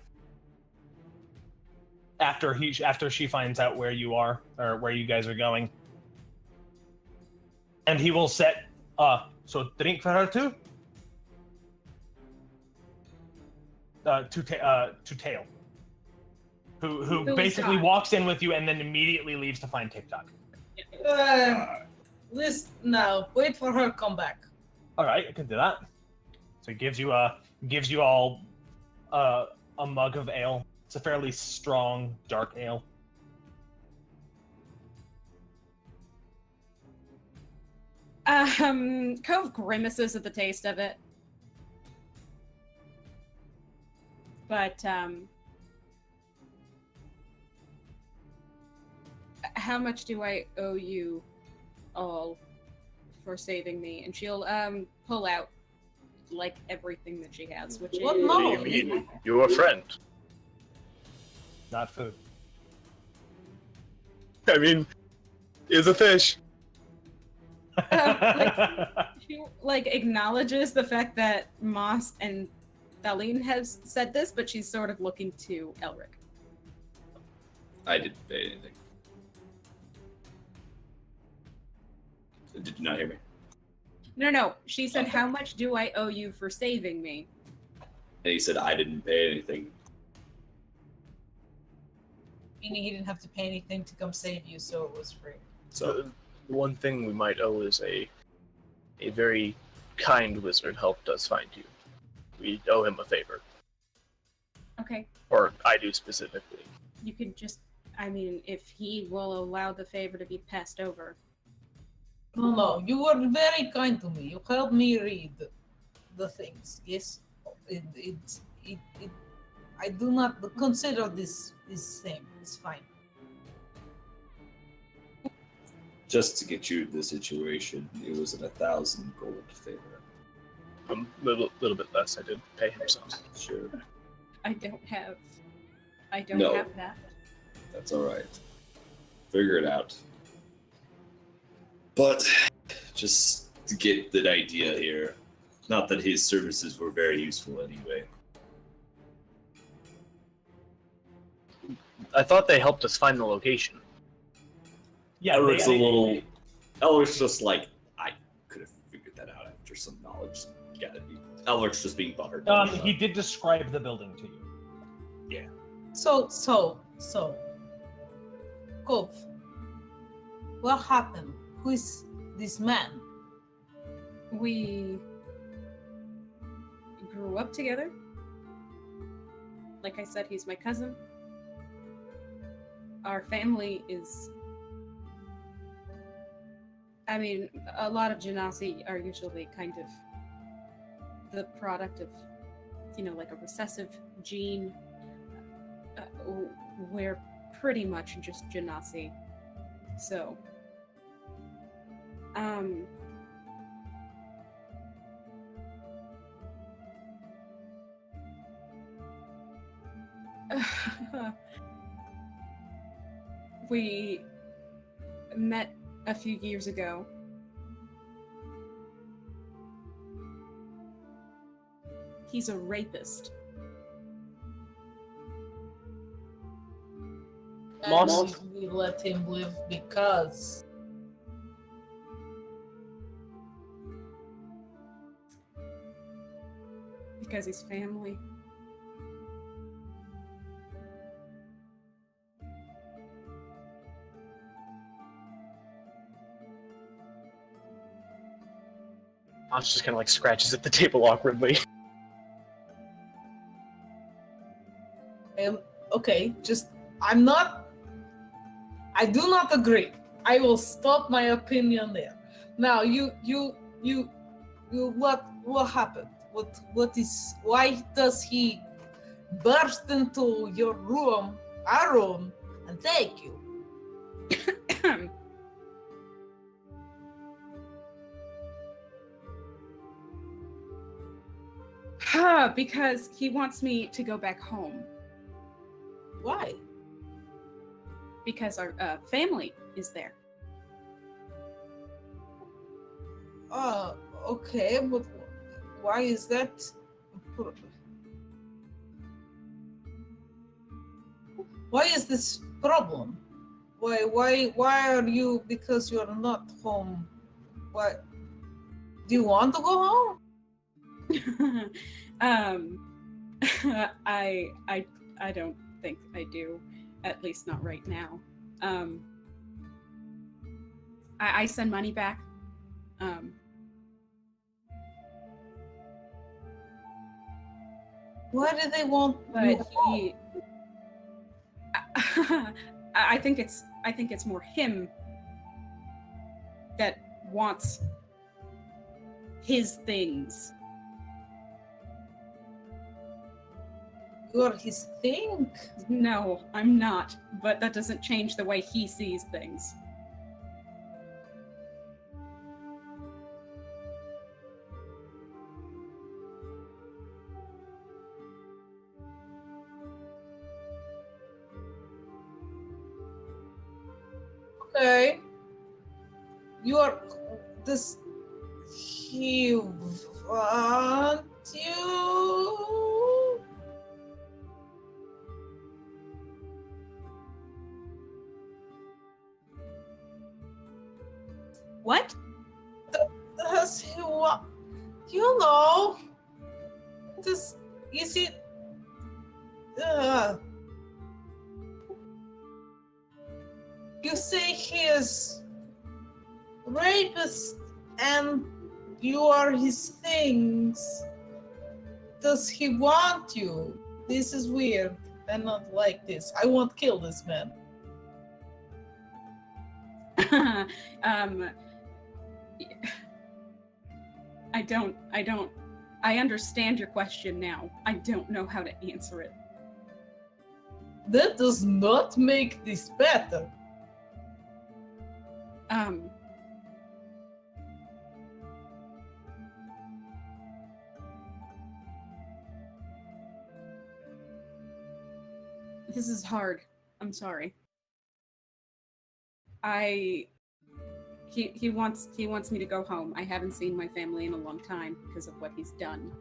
After she finds out where you are or where you guys are going. And he will set so drink for her too? To Tail. Who basically walks in with you and then immediately leaves to find TikTok. Wait for her to come back. All right, I can do that. So he gives you all a mug of ale. It's a fairly strong, dark ale. Cove grimaces at the taste of it. But, how much do I owe you all for saving me? And she'll, pull out, everything that she has, which What? is... No. You're a friend. Not food. I mean, is a fish. She acknowledges the fact that Moss and Thaleen has said this, but she's sort of looking to Elric. I didn't pay anything. Did you not hear me? No. She said, how much do I owe you for saving me? And he said I didn't pay anything. Meaning he didn't have to pay anything to come save you, so it was free. So One thing we might owe is a very kind wizard helped us find you. We owe him a favor. Okay. Or I do specifically. You could just, if he will allow the favor to be passed over. No, you were very kind to me. You helped me read the things. Yes, I do not consider this is same. It's fine. just to get you the situation, it was at 1,000 gold favor. Little bit less. I did pay him some. Sure. I don't have that. That's all right. Figure it out. But just to get the idea here, not that his services were very useful anyway. I thought they helped us find the location. Yeah, Elric's a little. Elric's just like, I could have figured that out after some knowledge. Elric's just being buttered. He did describe the building to you. So, Cove, what happened? Who is this man? We grew up together. Like I said, he's my cousin. Our family is... I mean, a lot of Genasi are usually kind of the product of, like a recessive gene. We're pretty much just Genasi. So, we met a few years ago. He's a rapist. And we let him live because... Because he's family. Moss just kind of like scratches at the table awkwardly. Okay, I do not agree. I will stop my opinion there. Now, what happened? Why does he burst into your room, our room, and take you? Because he wants me to go back home. Why? Because our family is there. Okay, but why is that? Why is this problem? Why are you? Because you are not home. Why? Do you want to go home? I don't think I do. At least not right now. I send money back. Why do they want But you home? I think it's more him that wants his things. You're his thing? No, I'm not. But that doesn't change the way he sees things. Okay. You are this. He want you. What? Does he want? You know. This. You see. You say he is rapist and you are his things. Does he want you? This is weird. I not like this. I won't kill this man. I understand your question now. I don't know how to answer it. That does not make this better. This is hard. I'm sorry. He wants me to go home. I haven't seen my family in a long time because of what he's done.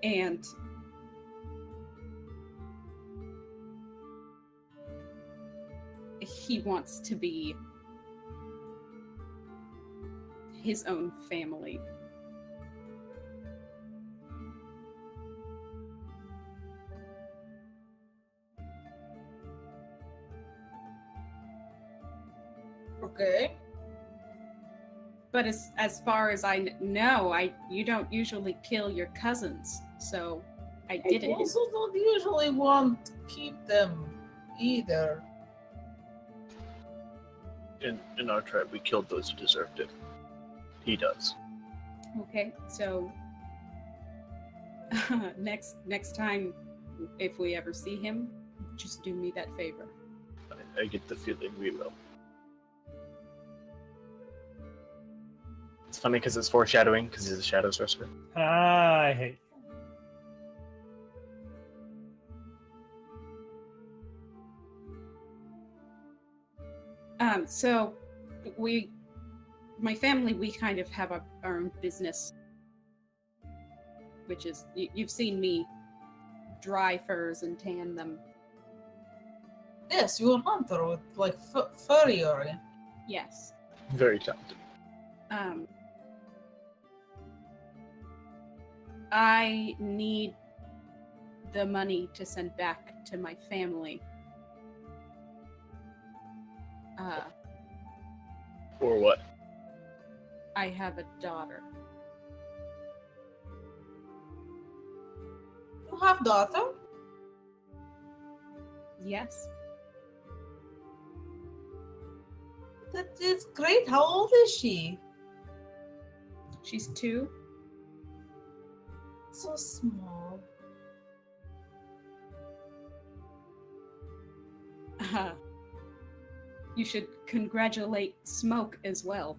And he wants to be his own family. Okay. But as far as I know, you don't usually kill your cousins, so I I didn't. also don't usually want to keep them either. In our tribe, we killed those who deserved it. He does. Okay, so next time, if we ever see him, just do me that favor. I get the feeling we will. It's funny because it's foreshadowing, because he's a shadow sorcerer. I hate. So my family, we kind of have our own business, which is, you've seen me dry furs and tan them. Yes, you're a hunter with like furry. Yes. Very talented. I need the money to send back to my family. Or what? I have a daughter. You have daughter? Yes. That is great. How old is she? She's 2. So small. You should congratulate Smoke as well.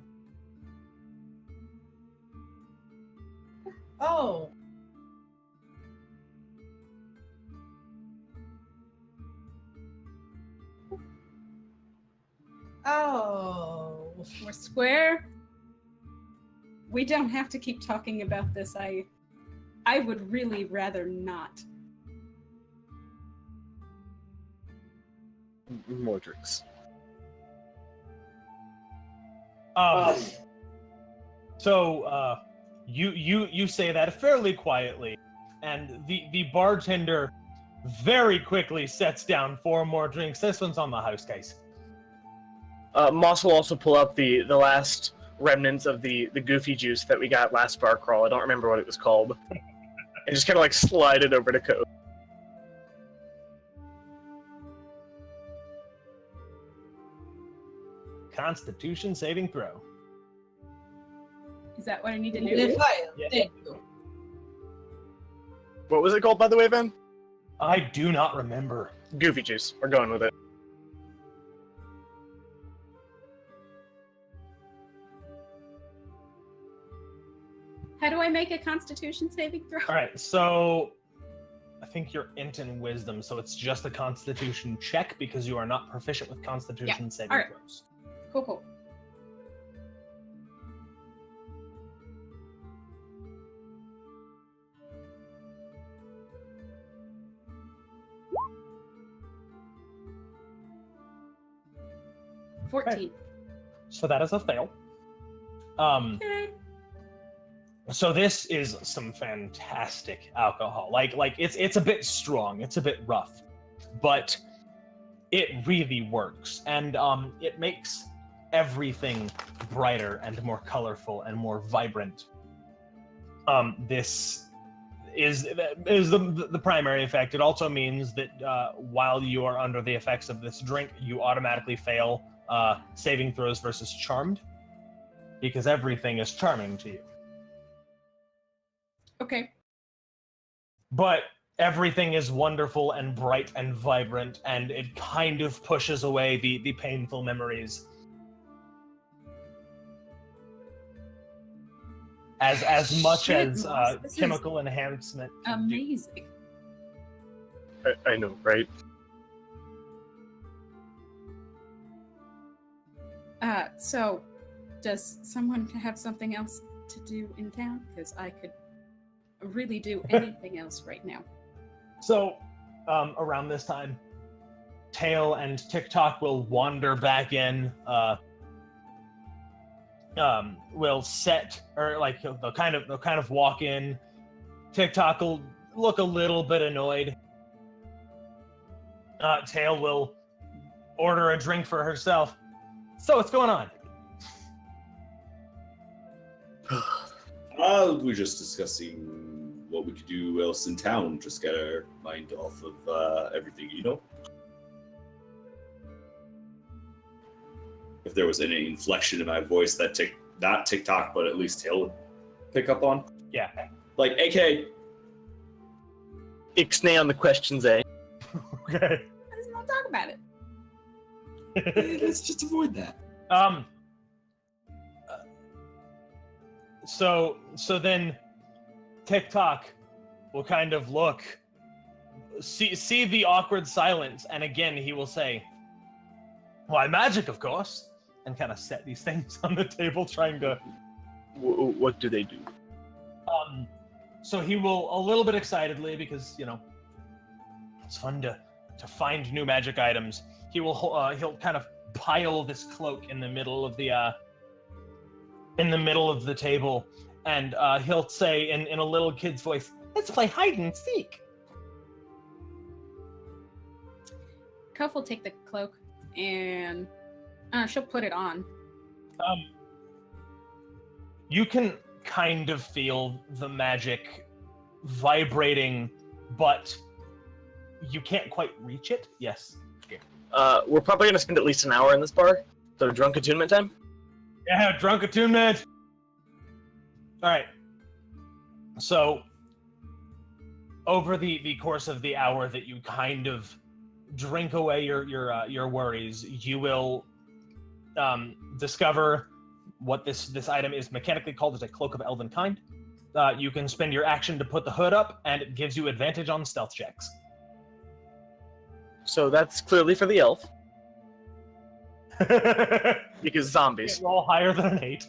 Oh. Oh. We're square. We don't have to keep talking about this. I would really rather not. More drinks. So you say that fairly quietly, and the bartender very quickly sets down 4 more drinks. This one's on the house, guys. Moss will also pull up the last remnants of the goofy juice that we got last bar crawl. I don't remember what it was called. And just kind of like slide it over to Code. Constitution saving throw. Is that what I need to They do? fail. Yeah. Thank you. What was it called, by the way, Van? I do not remember. Goofy juice. We're going with it. How do I make a Constitution saving throw? All right, so I think you're int in wisdom, so it's just a Constitution check because you are not proficient with Constitution saving all right. throws. Cool. 14. Okay. So that is a fail. Okay. So this is some fantastic alcohol. Like it's a bit strong, it's a bit rough, but it really works, and it makes everything brighter and more colorful and more vibrant. This is the primary effect. It also means that while you are under the effects of this drink, you automatically fail saving throws versus charmed, because everything is charming to you. Okay. But everything is wonderful and bright and vibrant, and it kind of pushes away the painful memories. As much Shit, as Moss, this chemical enhancement can do. Amazing. I know, right? So, does someone have something else to do in town? Because I could really do anything else right now. So, around this time, Tail and TikTok will wander back in. Will set, or like they'll kind of walk in. TikTok will look a little bit annoyed. Tail will order a drink for herself. So what's going on? We're just discussing what we could do else in town. Just get our mind off of everything, you know? If there was any inflection in my voice that not TikTok, but at least Tail would pick up on. Yeah. Like, AK. Ixnay on the questions, eh? Okay. Let's not talk about it. Let's just avoid that. So then TikTok will kind of look, see the awkward silence, and again he will say, "Why, magic, of course," and kind of set these things on the table, trying to. What do they do? So he will, a little bit excitedly, because it's fun to find new magic items. He'll kind of pile this cloak in the middle of the table, and he'll say in a little kid's voice, "Let's play hide and seek." Kof will take the cloak and she'll put it on. You can kind of feel the magic vibrating, but you can't quite reach it. Yes. We're probably gonna spend at least an hour in this bar. So drunk attunement time. Yeah, drunk attunement. All right. So, over the course of the hour that you kind of drink away your worries, you will discover what this item is mechanically called as a Cloak of Elven Kind. You can spend your action to put the hood up, and it gives you advantage on stealth checks. So that's clearly for the elf. Because zombies. Roll higher than an 8.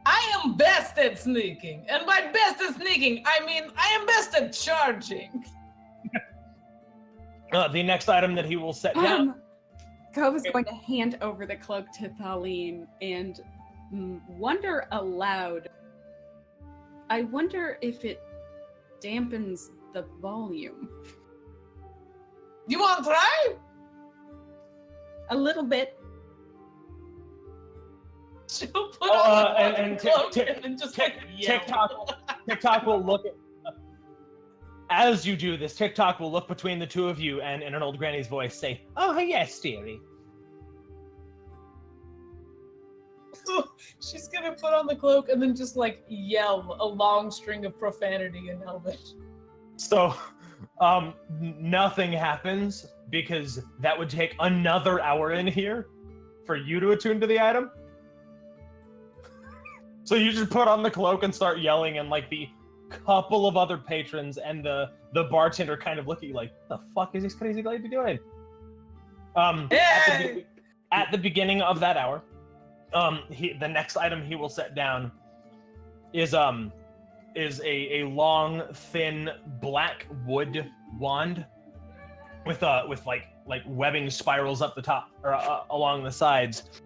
I am best at sneaking, and by best at sneaking, I mean I am best at charging. The next item that he will set down. Kof is going to hand over the cloak to Thaleen and wonder aloud. I wonder if it dampens the volume. You want to try? A little bit. She'll put on the and cloak and then just like yell. TikTok will look at. As you do this, TikTok will look between the two of you and in an old granny's voice say, "Oh, yes, dearie." She's gonna put on the cloak and then just like yell a long string of profanity in Elvish. So, nothing happens because that would take another hour in here for you to attune to the item. So you just put on the cloak and start yelling, and like the couple of other patrons and the bartender kind of look at you like, "The fuck is this crazy lady doing?" At the beginning of that hour, the next item he will set down is a long, thin black wood wand with like webbing spirals up the top or along the sides,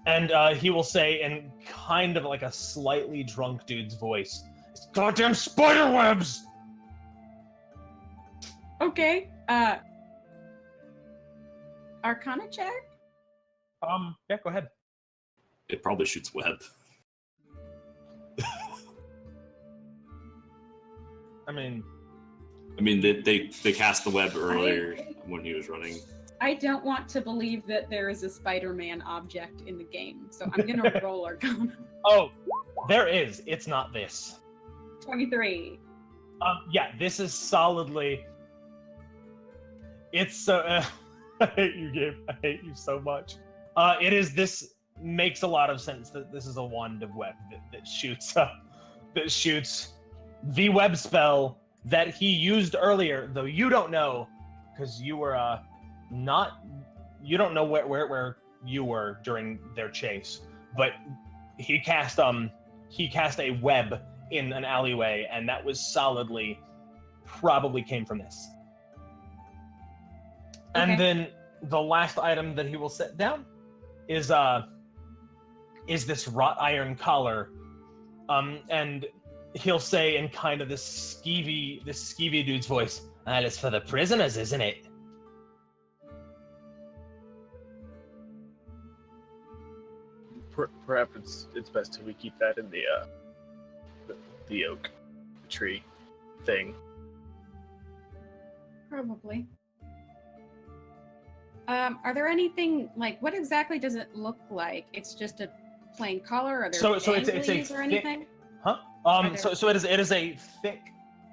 and he will say in kind of like a slightly drunk dude's voice, "It's goddamn spider webs!" Okay. Arcana check? Yeah, go ahead. It probably shoots web. I mean, they cast the web earlier when he was running. I don't want to believe that there is a Spider-Man object in the game, so I'm gonna roll Arcana. Oh, there is. It's not this. 23. Yeah, this is solidly. It's so. I hate you, Gabe. I hate you so much. It is. This makes a lot of sense that this is a wand of web that shoots the web spell that he used earlier. Though you don't know, because you were not. You don't know where you were during their chase, but he cast a web in an alleyway, and that was solidly probably came from this. And Okay. then the last item that he will set down is this wrought iron collar. And he'll say in kind of this skeevy dude's voice, "That is for the prisoners, isn't it?" Perhaps it's best if we keep that in the oak tree thing. Probably. Are there anything like what exactly does it look like? It's just a plain collar, or are there So it's a danglies or thick- anything? Huh? Are So it is a thick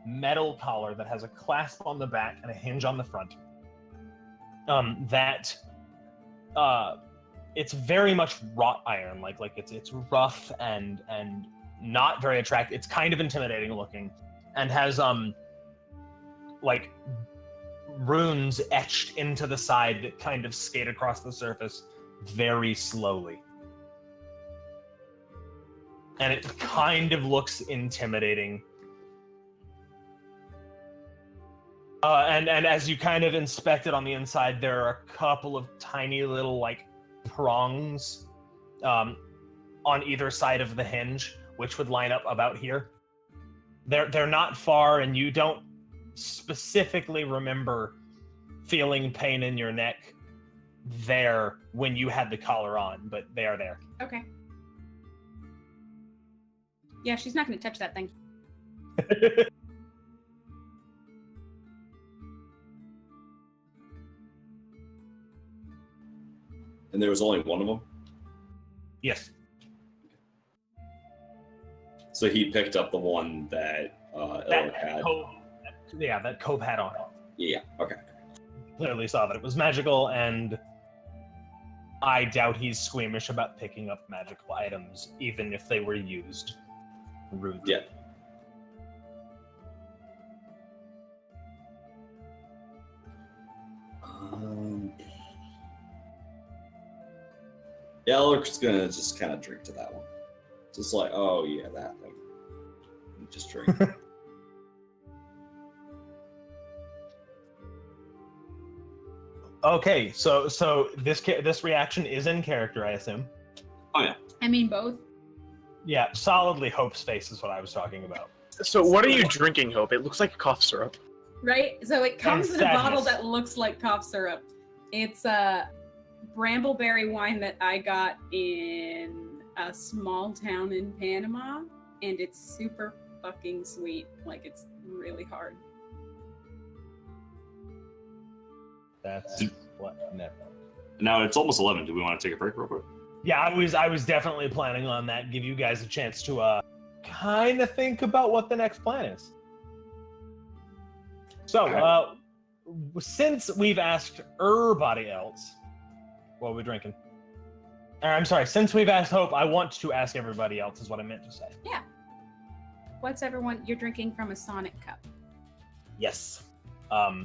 metal collar that has a clasp on the back and a hinge on the front. It's very much wrought iron, like it's rough and not very attractive. It's kind of intimidating looking, and has like runes etched into the side that kind of skate across the surface very slowly. And it kind of looks intimidating. And as you kind of inspect it on the inside, there are a couple of tiny little like prongs on either side of the hinge, which would line up about here. They're not far, and you don't specifically remember feeling pain in your neck there when you had the collar on, but they are there. Okay. Yeah, she's not going to touch that thing. And there was only one of them? Yes. So he picked up the one that Elric had. That Cove had on. Yeah, okay. Clearly saw that it was magical, and I doubt he's squeamish about picking up magical items, even if they were used rudely. Yeah. Yeah, Elric's gonna just kind of drink to that one. Just like, oh yeah, that thing. Just drink. Okay, so this reaction is in character, I assume. Oh yeah. I mean, both. Yeah, solidly Hope's face is what I was talking about. So what are you drinking, Hope? It looks like cough syrup. Right? So it comes And in a bottle sadness. that looks like cough syrup. It's a brambleberry wine that I got in a small town in Panama, and it's super fucking sweet. Like, it's really hard. That's what never. Now it's almost 11. Do we want to take a break real quick? Yeah, I was definitely planning on that. Give you guys a chance to kind of think about what the next plan is. So, since we've asked everybody else, what are we drinking? I'm sorry, since we've asked Hope, I want to ask everybody else, is what I meant to say. Yeah. What's everyone? You're drinking from a Sonic cup. Yes.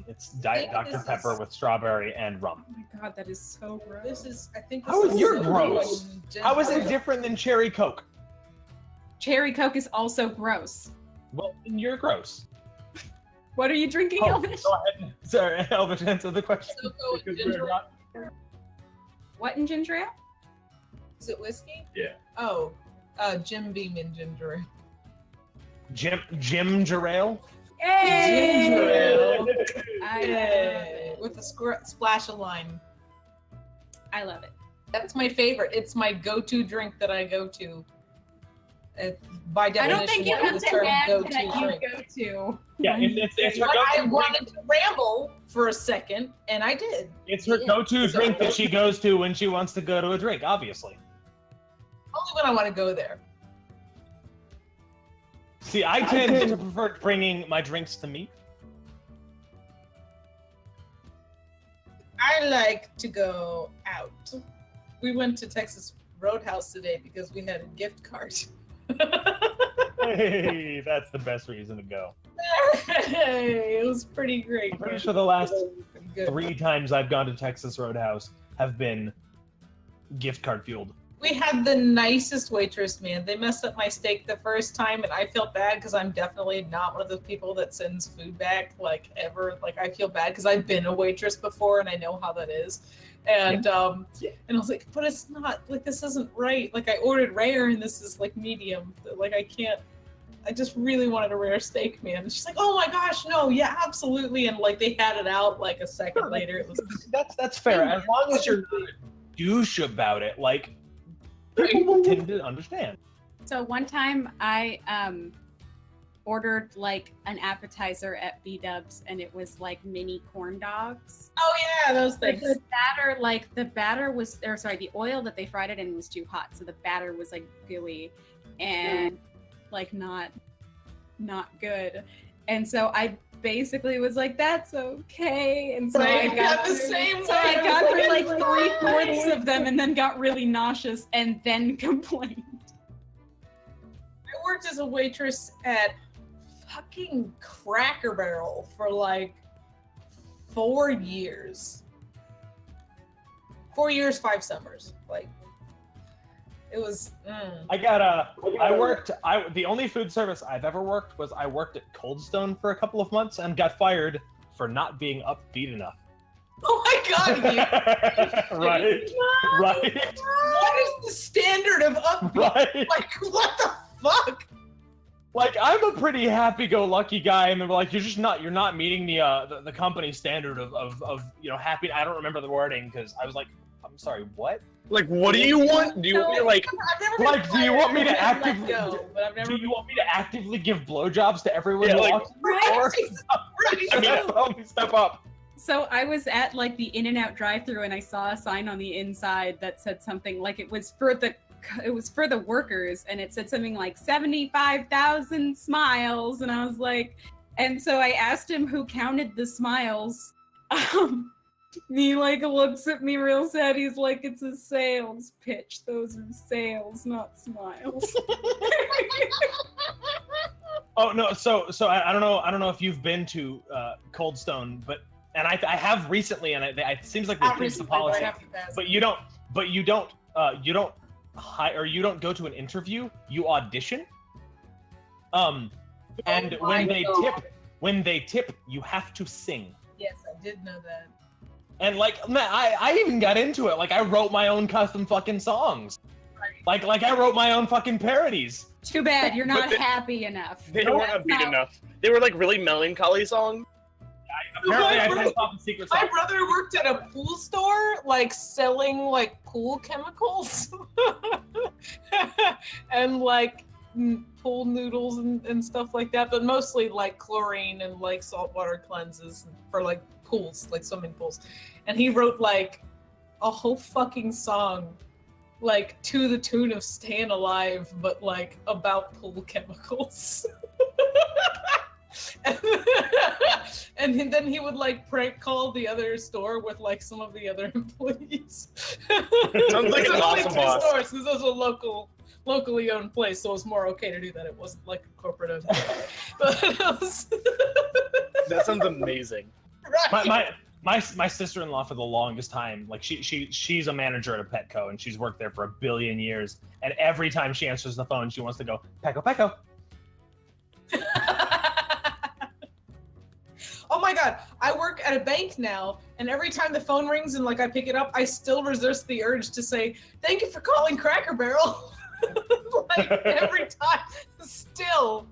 It's Diet think Dr. this Pepper is- with strawberry and rum. Oh my god, that is so gross. This is, I think. How this is your so gross? good. How is it different than Cherry Coke? Cherry Coke is also gross. Well, then you're gross. What are you drinking, Oh, Elvish? go ahead. Sorry, Elvish, answer the question. So go with Because ginger we're not- What in ginger ale? Is it whiskey? Yeah. Oh, Jim Beam and ginger ale. Jim Jarrell? Ginger ale. I With a splash of lime. love it. That's my favorite. It's my go-to drink that I go to. By I definition, don't think you that have is to the term add go-to that you drink. go to. Yeah, it's her But I go-to drink. wanted to ramble for a second, and I did. It's her go-to So- drink that she goes to when she wants to go to a drink, obviously. Only when I want to go there. See, I tend to prefer bringing my drinks to me. I like to go out. We went to Texas Roadhouse today because we had a gift card. Hey, that's the best reason to go. Hey, it was pretty great. I'm pretty sure the last Good. 3 times I've gone to Texas Roadhouse have been gift card fueled. We had the nicest waitress, man. They messed up my steak the first time, and I felt bad because I'm definitely not one of those people that sends food back, like, ever. Like, I feel bad because I've been a waitress before, and I know how that is. And and I was like, but it's not, like, this isn't right. Like, I ordered rare, and this is, like, medium. Like, I can't. I just really wanted a rare steak, man. And she's like, oh my gosh, no, yeah, absolutely. And, like, they had it out, like, a second later. It was That's fair. As long as you're not a douche about it, like, people tend to understand. So one time I ordered like an appetizer at B-Dubs, and it was like mini corn dogs. oh yeah, those things. The batter was, or sorry, the oil that they fried it in was too hot, so the batter was like gooey and like not good. And so I basically was like, that's okay. And so I got the same so way. I got through like 3/4 of them and then got really nauseous and then complained. I worked as a waitress at fucking Cracker Barrel for like 4 years. 4 years, 5 summers. Like, it was. The only food service I've ever worked was I worked at Cold Stone for a couple of months and got fired for not being upbeat enough. Oh my god, Right. What is the standard of upbeat? Right. Like, what the fuck? Like, I'm a pretty happy-go-lucky guy, and they're like, you're not meeting the company standard of happy. I don't remember the wording because I was like, I'm sorry, what? Like, what do you want? Do you want me to, like, do you want me to let actively? go, but I've never Do you want me to actively give blowjobs to everyone Yeah, who like- walks in the door? I mean, help me step up. So I was at like the In-N-Out drive-thru and I saw a sign on the inside that said something like it was for the workers, and it said something like 75,000 smiles, and I was like, and so I asked him who counted the smiles. He like looks at me real sad. He's like, it's a sales pitch. Those are sales, not smiles. Oh no, so I don't know if you've been to Cold Stone, but I have recently, and it seems like they changed the policy. But you don't hire, or you don't go to an interview. You audition. And when they tip, you have to sing. Yes, I did know that. And like, man, I even got into it. Like, I wrote my own custom fucking songs. Like I wrote my own fucking parodies. Too bad you're not happy enough. they weren't upbeat enough. They were like really melancholy songs. Apparently, I couldn't stop the secret My song. brother worked at a pool store, like selling like pool chemicals and like pool noodles and stuff like that, but mostly like chlorine and like saltwater cleanses for like pools, like swimming pools. And he wrote like a whole fucking song, like to the tune of Staying Alive, but like about pool chemicals. And then he would like prank call the other store with like some of the other employees. Sounds like an awesome boss. Stores, because it was a locally owned place, so it was more okay to do that. It wasn't like a corporate owned place. But it was... That sounds amazing. Right. My sister-in-law for the longest time, like she's a manager at a Petco, and she's worked there for 1 billion years. And every time she answers the phone, she wants to go, Petco, Petco. Oh my god, I work at a bank now, and every time the phone rings and like I pick it up, I still resist the urge to say, thank you for calling Cracker Barrel. Like every time, still.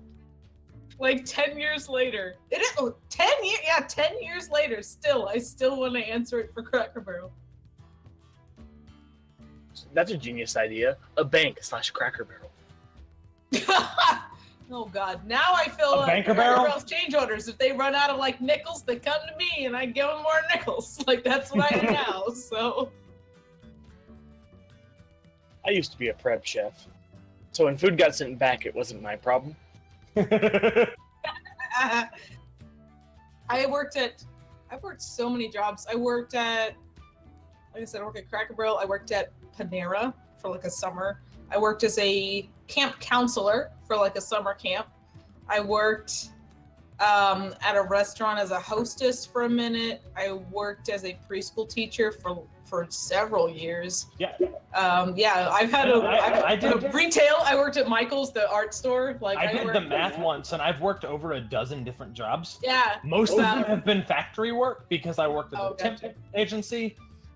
Like 10 years later. It is 10 years, yeah, 10 years later, still, I still want to answer it for Cracker Barrel. That's a genius idea. A bank / Cracker Barrel. Oh god, now I feel like Banker Cracker Barrel? Barrel's change orders. If they run out of like nickels, they come to me and I give them more nickels. Like that's what I am now, so. I used to be a prep chef. So when food got sent back, it wasn't my problem. I've worked so many jobs. I worked at, like I said, I worked at Cracker Barrel. I worked at Panera for like a summer. I worked as a camp counselor for like a summer camp. I worked at a restaurant as a hostess for a minute. I worked as a preschool teacher for several years. Yeah. Yeah, I've had I did retail. I worked at Michael's, the art store. Like I did the worked- math once, and I've worked over a dozen different jobs. Yeah. Most of them have been factory work because I worked at a temp agency,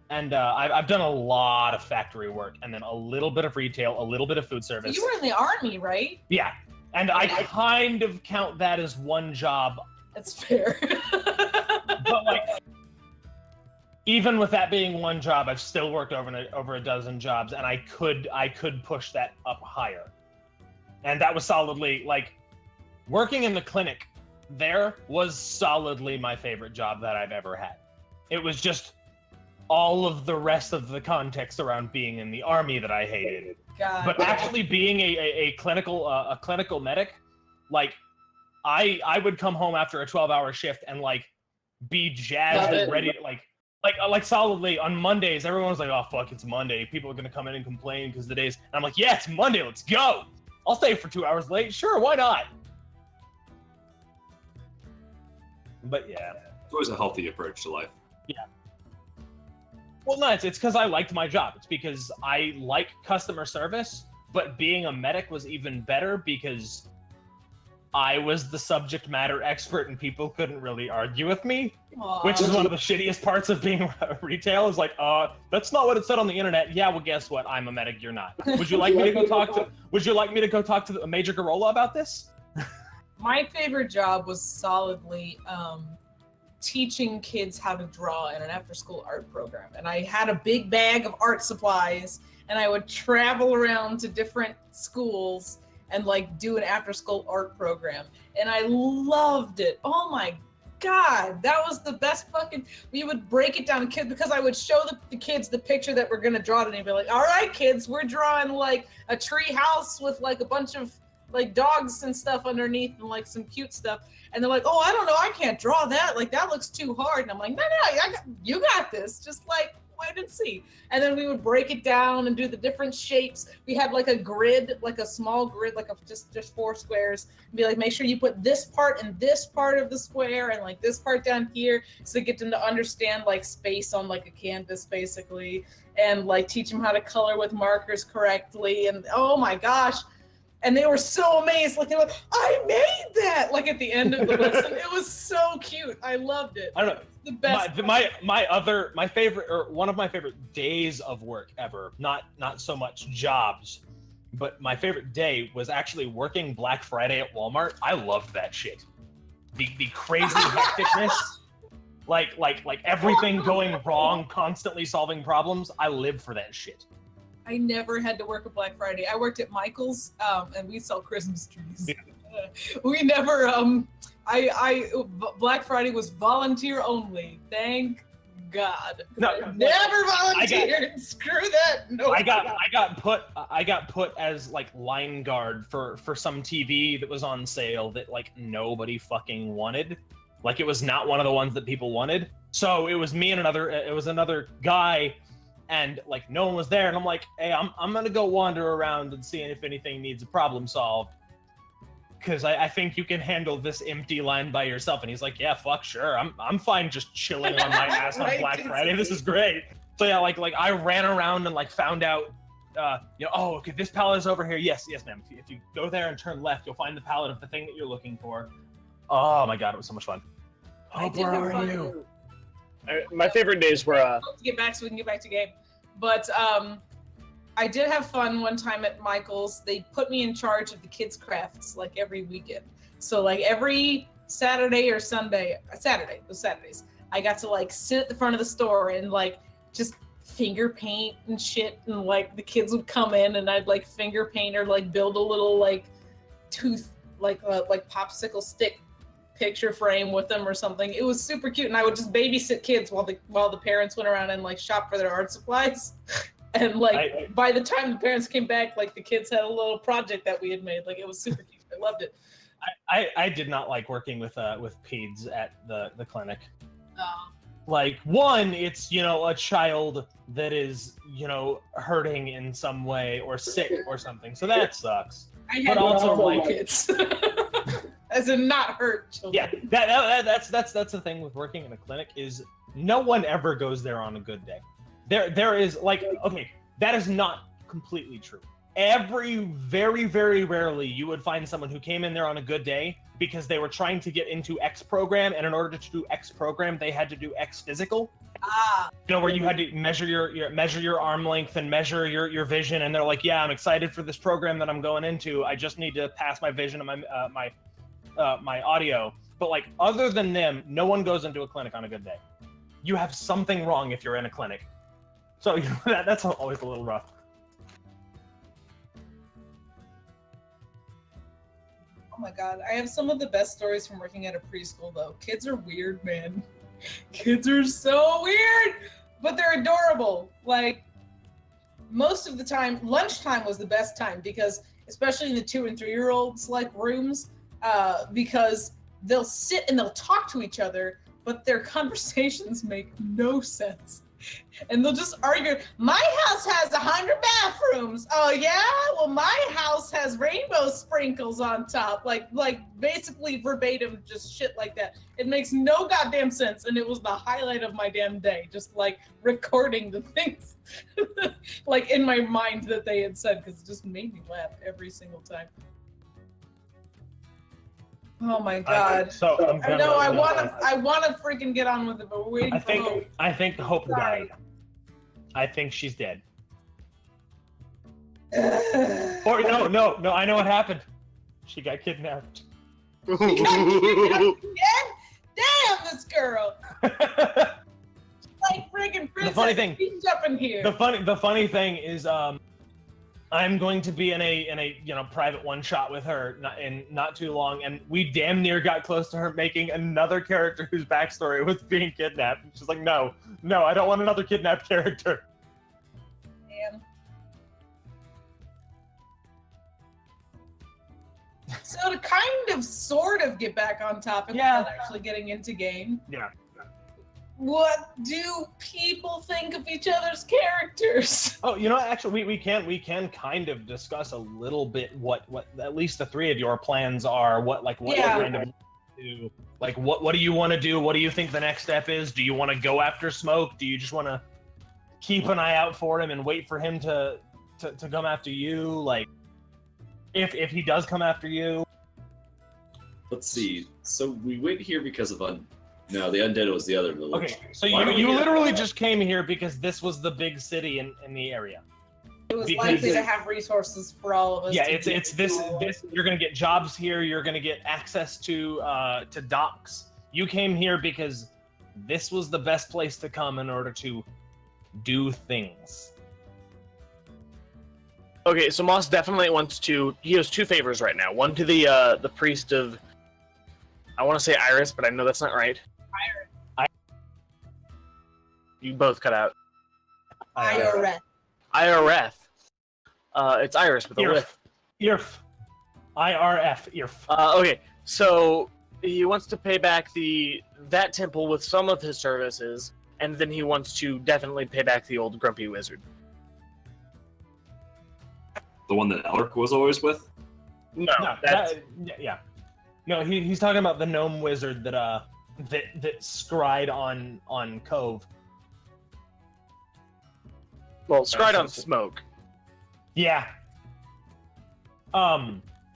and I've done a lot of factory work, and then a little bit of retail, a little bit of food service. You were in the army, right? Yeah, and I kind of count that as one job. That's fair. But like, even with that being one job, I've still worked over a dozen jobs, and I could push that up higher. And that was solidly like working in the clinic. There was solidly my favorite job that I've ever had. It was just all of the rest of the context around being in the army that I hated. God. But actually being a clinical medic, like I would come home after a 12-hour shift and like be jazzed and ready to like solidly on Mondays. Everyone's like, oh fuck, it's Monday. People are gonna come in and complain because the days. And I'm like, yeah, it's Monday. Let's go. I'll stay for 2 hours late. Sure, why not? But yeah, It's always a healthy approach to life. yeah. Well, no, it's because I liked my job. It's because I like customer service, but being a medic was even better because I was the subject matter expert and people couldn't really argue with me, which is one of the shittiest parts of being retail is like, that's not what it said on the internet. Yeah, well, guess what? I'm a medic. You're not. Would you like me to go talk to Major Garola about this? My favorite job was solidly teaching kids how to draw in an after-school art program. And I had a big bag of art supplies, and I would travel around to different schools and like do an after-school art program. And I loved it. Oh my God, that was the best fucking, we would break it down to kids because I would show the kids the picture that we're gonna draw and they'd be like, all right, kids, we're drawing like a tree house with like a bunch of like dogs and stuff underneath and like some cute stuff. And they're like, oh, I don't know, I can't draw that. Like that looks too hard. And I'm like, no, you got this. Just like wait and see. And then we would break it down and do the different shapes. We had like a grid, like a small grid, like just 4 squares. And be like, make sure you put this part in this part of the square and like this part down here. So get them to understand like space on like a canvas basically. And like teach them how to color with markers correctly. And oh my gosh. And they were so amazed. Like they were like, I made that. Like at the end of the lesson, it was so cute. I loved it. I don't know. The best. My favorite, or one of my favorite days of work ever, not so much jobs, but my favorite day was actually working Black Friday at Walmart. I loved that shit. The crazy hecticness, like everything going wrong, constantly solving problems. I live for that shit. I never had to work a Black Friday. I worked at Michael's, and we sell Christmas trees. Yeah. We never, Black Friday was volunteer only. Thank God. No, I never volunteered. Screw that. No. I got put as like line guard for some TV that was on sale that like nobody fucking wanted. Like it was not one of the ones that people wanted. So it was me and another guy. And like no one was there, and I'm like, hey, I'm gonna go wander around and see if anything needs a problem solved, because I think you can handle this empty line by yourself. And he's like, yeah, fuck, sure, I'm fine, just chilling on my ass on Black Friday. This is great. So yeah, like I ran around and like found out, oh, okay, this pallet is over here. Yes, ma'am. If you go there and turn left, you'll find the pallet of the thing that you're looking for. Oh my God, it was so much fun. Oh, where are you? My favorite days were to get back so we can get back to game. But I did have fun one time at Michael's. They put me in charge of the kids' crafts like every weekend. So like every Saturday or Sunday, it was Saturdays, I got to like sit at the front of the store and like just finger paint and shit. And like the kids would come in and I'd like finger paint or like build a little like tooth, like popsicle stick picture frame with them or something. It was super cute, and I would just babysit kids while the parents went around and like shop for their art supplies. And like by the time the parents came back, like the kids had a little project that we had made. Like it was super cute. I loved it. I did not like working with peds at the clinic. Like one, it's a child that is hurting in some way or sick or something, so that sucks. I had multiple kids. As in not hurt children. Yeah, that's the thing with working in a clinic is no one ever goes there on a good day. There is like, okay, That is not completely true. Very, very rarely you would find someone who came in there on a good day because they were trying to get into X program, and in order to do X program, they had to do X physical. You know, where you had to measure your arm length and measure your vision, and they're like, yeah, I'm excited for this program that I'm going into. I just need to pass my vision and my audio. But like, other than them, no one goes into a clinic on a good day. You have something wrong if you're in a clinic. So you know, that's always a little rough. Oh my god, I have some of the best stories from working at a preschool though. Kids are weird, man. Kids are so weird, but they're adorable. Like, most of the time, lunchtime was the best time because, especially in the 2 and 3 year olds like rooms, because they'll sit and they'll talk to each other, but their conversations make no sense. And they'll just argue, my house has 100 bathrooms. Oh yeah? Well, my house has rainbow sprinkles on top. Like basically verbatim, just shit like that. It makes no goddamn sense. And it was the highlight of my damn day. Just like recording the things like in my mind that they had said, because it just made me laugh every single time. Oh my god! I know I want to freaking get on with it, but we're waiting for Hope. I think Hope died. I think she's dead. Or no! I know what happened. She got kidnapped. She got kidnapped again? Damn, this girl! She's like freaking princess. The funny thing. She's up in here. The funny thing is, I'm going to be in a private one shot with her in not too long, and we damn near got close to her making another character whose backstory was being kidnapped. And she's like, no, I don't want another kidnapped character. Man. So to kind of sort of get back on topic without actually getting into game. Yeah. What do people think of each other's characters? Oh, actually, we can kind of discuss a little bit what at least the 3 of your plans are. What kind of do? Like, what do you want to do? What do you think the next step is? Do you want to go after Smoke? Do you just want to keep an eye out for him and wait for him to come after you? Like, if he does come after you. Let's see. So we went here because of No, the undead was the other village. Okay, so you literally just came here because this was the big city in the area. It was likely to have resources for all of us. Yeah, it's this. You're gonna get jobs here. You're gonna get access to docks. You came here because this was the best place to come in order to do things. Okay, so Moss definitely wants to. He has 2 favors right now. One to the priest of. I want to say Iris, but I know that's not right. You both cut out. IRF. IRF. It's Iris with a lift. IRF. IRF. Okay, so he wants to pay back that temple with some of his services, and then he wants to definitely pay back the old grumpy wizard. The one that Elric was always with? No, that's... No, he's talking about the gnome wizard that scried on Cove. Well, scried on Smoke. Yeah.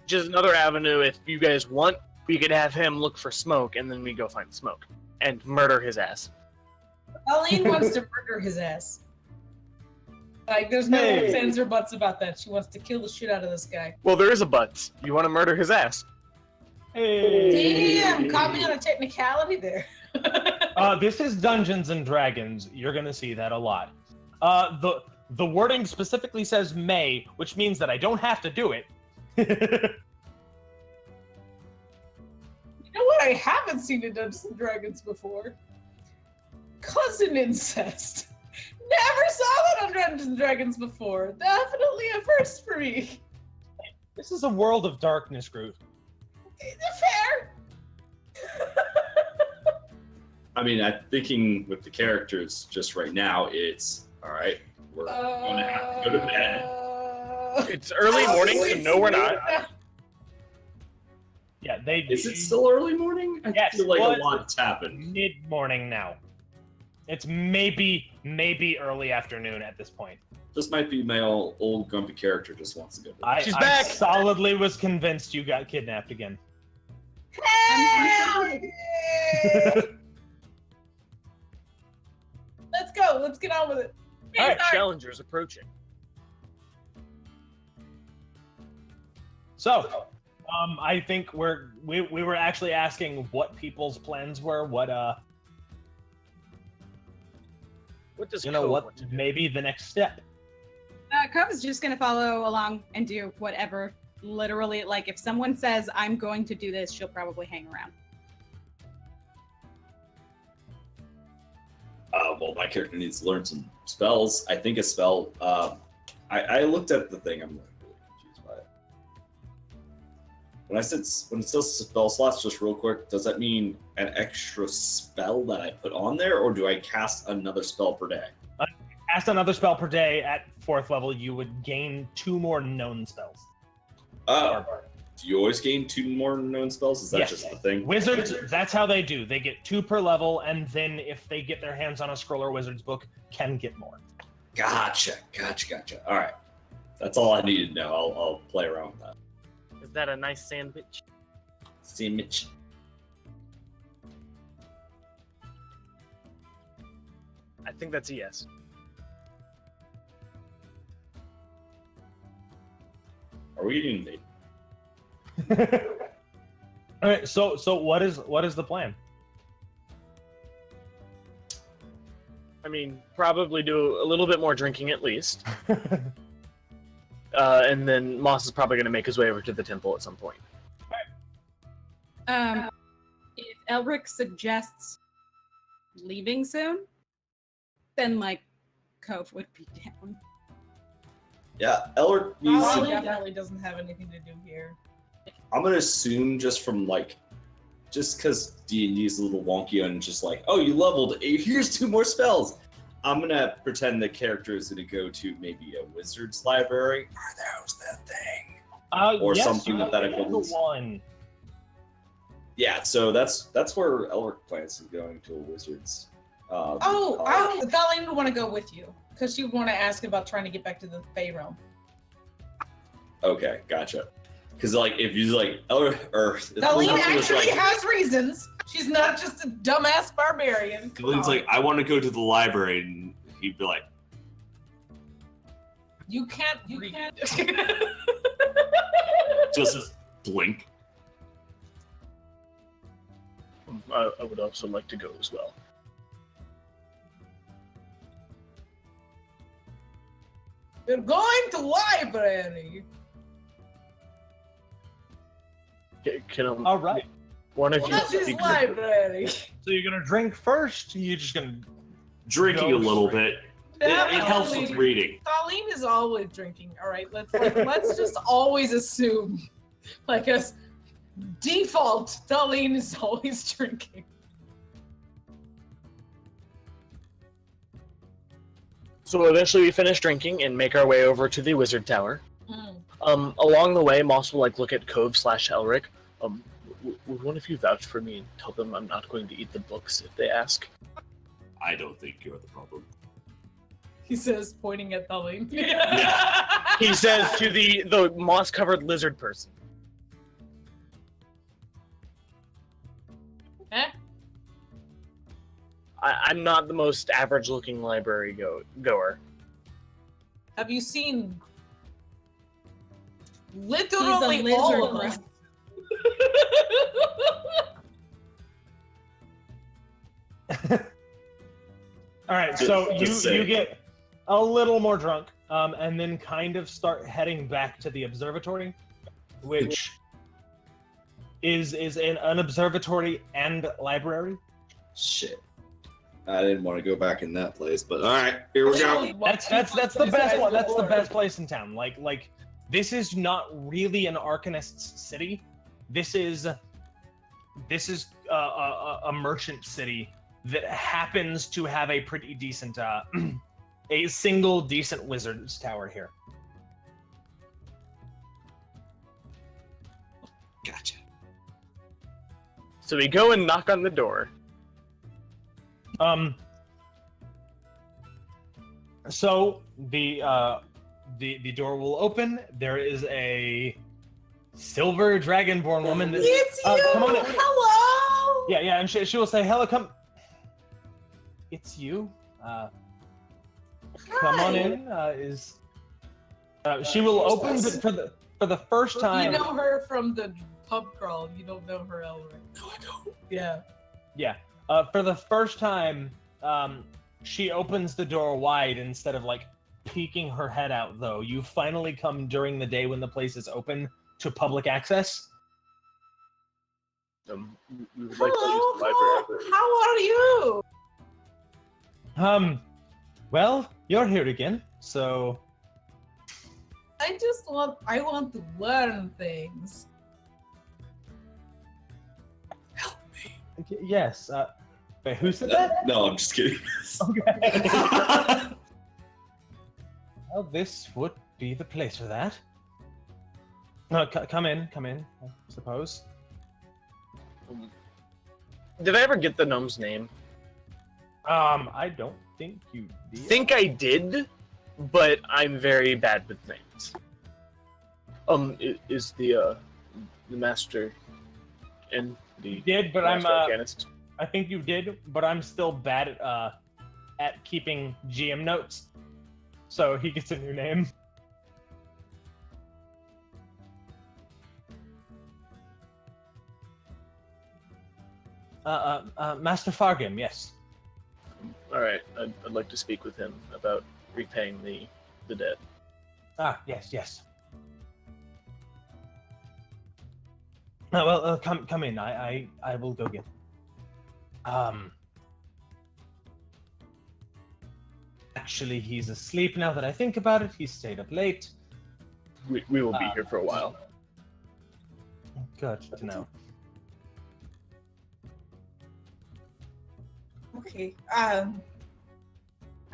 Just another avenue. If you guys want, we could have him look for Smoke, and then we go find Smoke and murder his ass. Colleen wants to murder his ass. Like, there's no ifs, ands, or buts about that. She wants to kill the shit out of this guy. Well, there is a but. You want to murder his ass. Hey. Damn, caught me on a technicality there. This is Dungeons and Dragons. You're gonna see that a lot. The wording specifically says may, which means that I don't have to do it. You know what I haven't seen in Dungeons and Dragons before? Cousin incest. Never saw that on Dungeons and Dragons before. Definitely a first for me. This is a world of darkness, Groot. Fair. I mean, I'm thinking with the characters just right now, it's all right. We're gonna have to go to bed. It's early morning, so no, we're not. Yeah, Is it still early morning? I feel like a lot's happened. Mid-morning now. It's maybe maybe early afternoon at this point. This might be my old grumpy character just wants to go. She's I back! solidly was convinced you got kidnapped again. Let's go. Let's get on with it. All right, challengers approaching. So, I think we were actually asking what people's plans were. What does you know? Cove What want to do? maybe the next step? Cove is just gonna follow along and do whatever. Literally, like if someone says I'm going to do this, she'll probably hang around. Well, my character needs to learn some spells. I think a spell. I looked at the thing. I'm really confused by it. When it says spell slots, just real quick, does that mean an extra spell that I put on there, or do I cast another spell per day? Cast another spell per day at 4th level, you would gain 2 more known spells. Oh, do you always gain 2 more known spells? Is that Yes. just the thing? Wizards, that's how they do. They get 2 per level, and then if they get their hands on a scroll or wizard's book, can get more. Gotcha. All right, that's all I needed to know. I'll play around with that. Is that a nice sandwich? See, Mitch. I think that's a yes. Are we getting late? All right. So what is the plan? I mean, probably do a little bit more drinking at least. And then Moss is probably going to make his way over to the temple at some point. If Elric suggests leaving soon, then like Cove would be down. Yeah, Elric needs Ollie to. definitely doesn't have anything to do here. I'm gonna assume just because D&D is a little wonky and just like, oh, you leveled, here's 2 more spells. I'm gonna pretend the character is gonna go to maybe a wizard's library. Are those the thing? Or yes, something you of that have equivalent. one. Yeah, so that's where Elric plans is going, to a wizard's. College. Darlene would want to go with you because she would want to ask about trying to get back to the Fey realm. Okay, gotcha. Because like if you like Elric, or Darlene actually has reasons. She's not just a dumbass barbarian. Glenn's like, I want to go to the library, and he'd be like, You can't. just blink. I would also like to go as well. You're going to library. Can All right. one of What you is speak library? So you're gonna drink first? You're just gonna Drinking a little bit. It helps with reading. Darlene is always drinking. All right, let's just always assume, like as default, Darlene is always drinking. So eventually we finish drinking and make our way over to the wizard tower. Along the way, Moss will look at Cove/Elric. Would one of you vouch for me and tell them I'm not going to eat the books if they ask? I don't think you're the problem. He says, pointing at Darlene. He says to the moss-covered lizard person. Eh? I'm not the most average-looking library goer. Have you seen He's a literally lizard all of us? person. All right, so you get a little more drunk, and then kind of start heading back to the observatory, which is an observatory and library. Shit. I didn't want to go back in that place, but all right, here we go. That's the best one. That's the best place in town. Like this is not really an Arcanist's city. This is a merchant city that happens to have a pretty decent a single decent wizard's tower here. Gotcha. So we go and knock on the door. So the door will open. There is a silver dragonborn woman. That, It's you! come on in. Hello! Yeah, and she will say, "Hello, come." It's you. Come on Hi. in. She will open for the first time. You know her from the pub crawl. You don't know her, Elric. No, I don't. Yeah. Yeah. For the first time, she opens the door wide instead of like peeking her head out. Though you finally come during the day when the place is open to public access. We would like to use the library. How are you? Well, you're here again, so I want to learn things. yes. Wait, who said that? No, I'm just kidding. Okay. Well, this would be the place for that. No, come in, I suppose. Did I ever get the gnome's name? I don't think you did. Think I did, but I'm very bad with names. Is the master and the You did, but master I'm arcanist? I think you did, but I'm still bad at keeping GM notes. So he gets a new name. Master Fargim, yes. All right, I'd like to speak with him about repaying the debt. Ah, yes. Well, come in. I will go get. Actually, he's asleep now that I think about it. He stayed up late. We will be here for a while. Good to know. Okay. I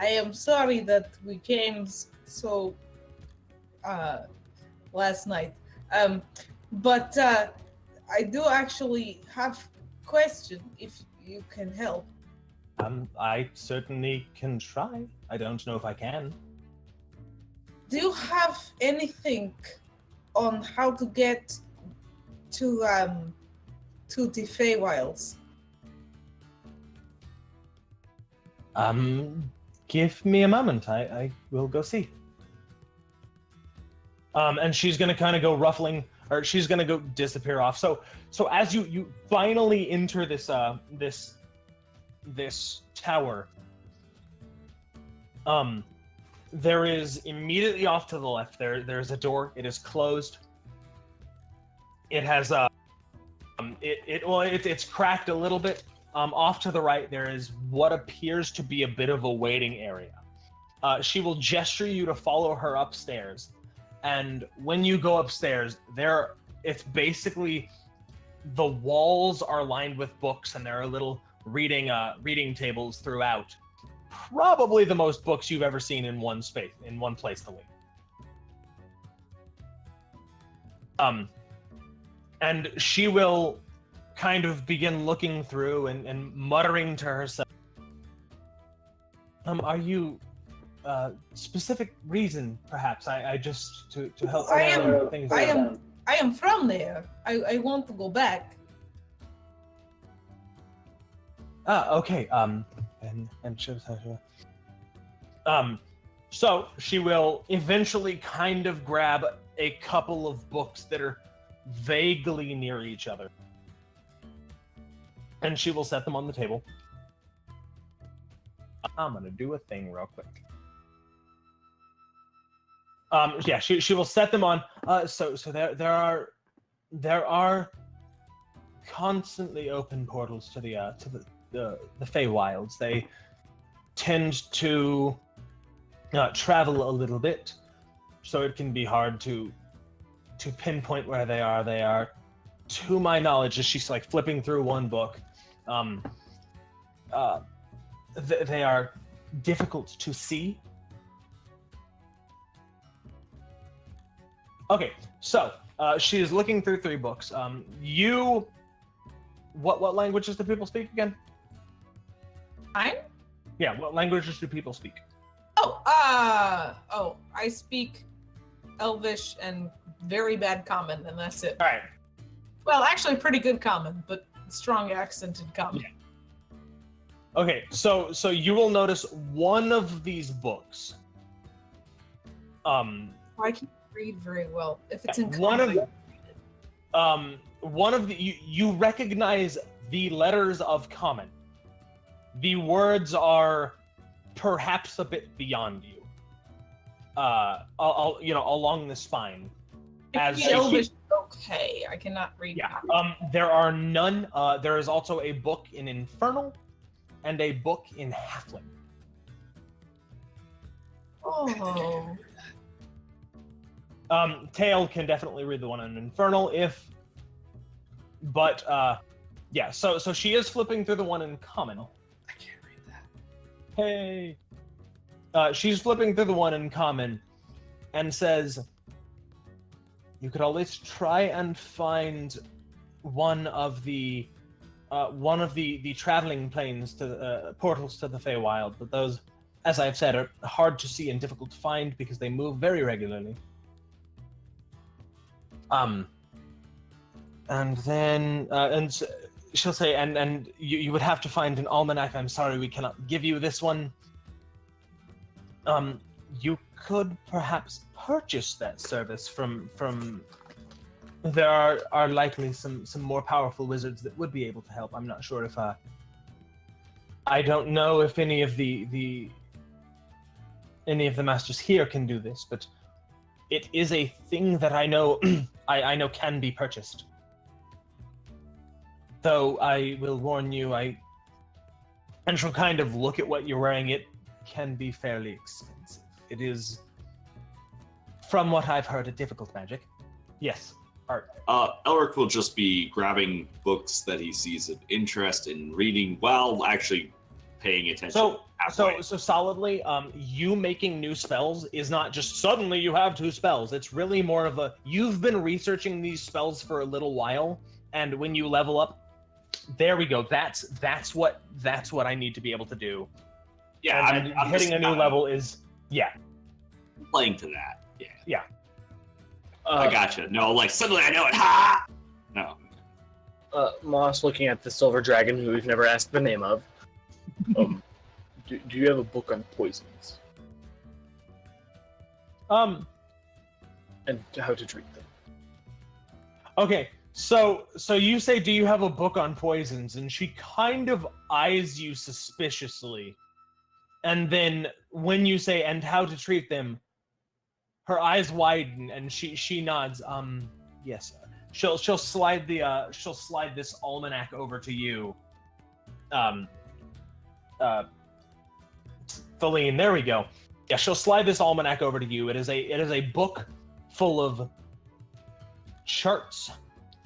am sorry that we came so last night. But I do actually have a question if you can help. I certainly can try. I don't know if I can. Do you have anything on how to get to the Feywilds? Give me a moment. I will go see. And she's gonna kind of go ruffling, or she's gonna go disappear off. So as you finally enter this tower, there is immediately off to the left. There's a door. It is closed. It has it's cracked a little bit. Off to the right, there is what appears to be a bit of a waiting area. She will gesture you to follow her upstairs, and when you go upstairs, it's basically the walls are lined with books, and there are little reading tables throughout. Probably the most books you've ever seen in one place to live. And she will kind of begin looking through and muttering to herself. Are you specific reason perhaps? I just to help narrow things down. I am from there. I want to go back. Okay. And shows her. So she will eventually kind of grab a couple of books that are vaguely near each other, and she will set them on the table. I'm gonna do a thing real quick. Yeah, she will set them on. So there are constantly open portals to the Feywilds. They tend to travel a little bit, so it can be hard to pinpoint where they are. They are, to my knowledge, as she's like flipping through one book, they are difficult to see. Okay, so she is looking through 3 books. What languages do people speak again? Mine? Yeah, what languages do people speak? Oh, I speak Elvish and very bad Common, and that's it. All right. Well, actually, pretty good Common, but strong accented Common. Yeah. Okay, so you will notice one of these books. I can't read very well. If it's in One of Common, you recognize the letters of Common. The words are perhaps a bit beyond you. Along the spine. As the Elvish, okay, I cannot read. yeah. There are none. There is also a book in Infernal, and a book in Halfling. Oh. Tail can definitely read the one in Infernal but yeah, so she is flipping through the one in Common. I can't read that. Hey. She's flipping through the one in Common and says, you could always try and find one of the traveling planes to portals to the Feywild, but those, as I've said, are hard to see and difficult to find because they move very regularly. And then she'll say, and you would have to find an almanac. I'm sorry, we cannot give you this one. You could perhaps purchase that service from. There are likely some more powerful wizards that would be able to help. I'm not sure if I don't know if any of the masters here can do this, but it is a thing that I know I know can be purchased. Though I will warn you, and she'll kind of look at what you're wearing, it can be fairly expensive. It is, from what I've heard, a difficult magic. Yes, art. Elric will just be grabbing books that he sees of interest in reading while actually paying attention. So solidly, you making new spells is not just suddenly you have 2 spells. It's really more of you've been researching these spells for a little while, and when you level up, there we go. That's what I need to be able to do. Yeah, and I'm hitting a new level is playing to that. Yeah. I I gotcha. No, like suddenly I know it. Ha! No. Moss looking at the silver dragon, who we've never asked the name of. Do you have a book on poisons and how to treat them? Okay, so you say, do you have a book on poisons? And she kind of eyes you suspiciously. And then when you say, and how to treat them, her eyes widen and she nods. Yes. She'll slide this almanac over to you. Feline, there we go. Yeah, she'll slide this almanac over to you. It is a book full of charts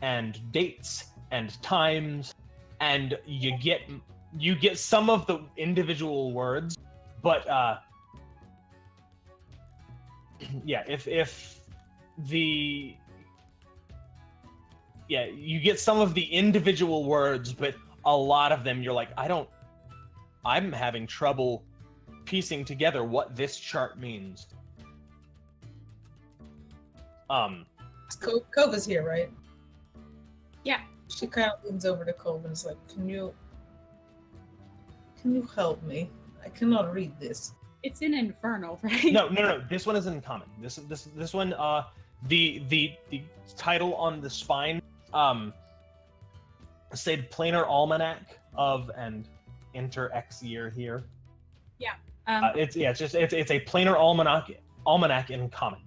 and dates and times, and you get some of the individual words, but yeah, you get some of the individual words, but a lot of them you're like, I'm having trouble piecing together what this chart means. Kova's here, right? Yeah. She kind of leans over to Kova and is like, Can you help me? I cannot read this. It's in Infernal, right? No. This one is in common. This one. The title on the spine said Planar Almanac of and enter X year here. Yeah. It's a Planar Almanac in common.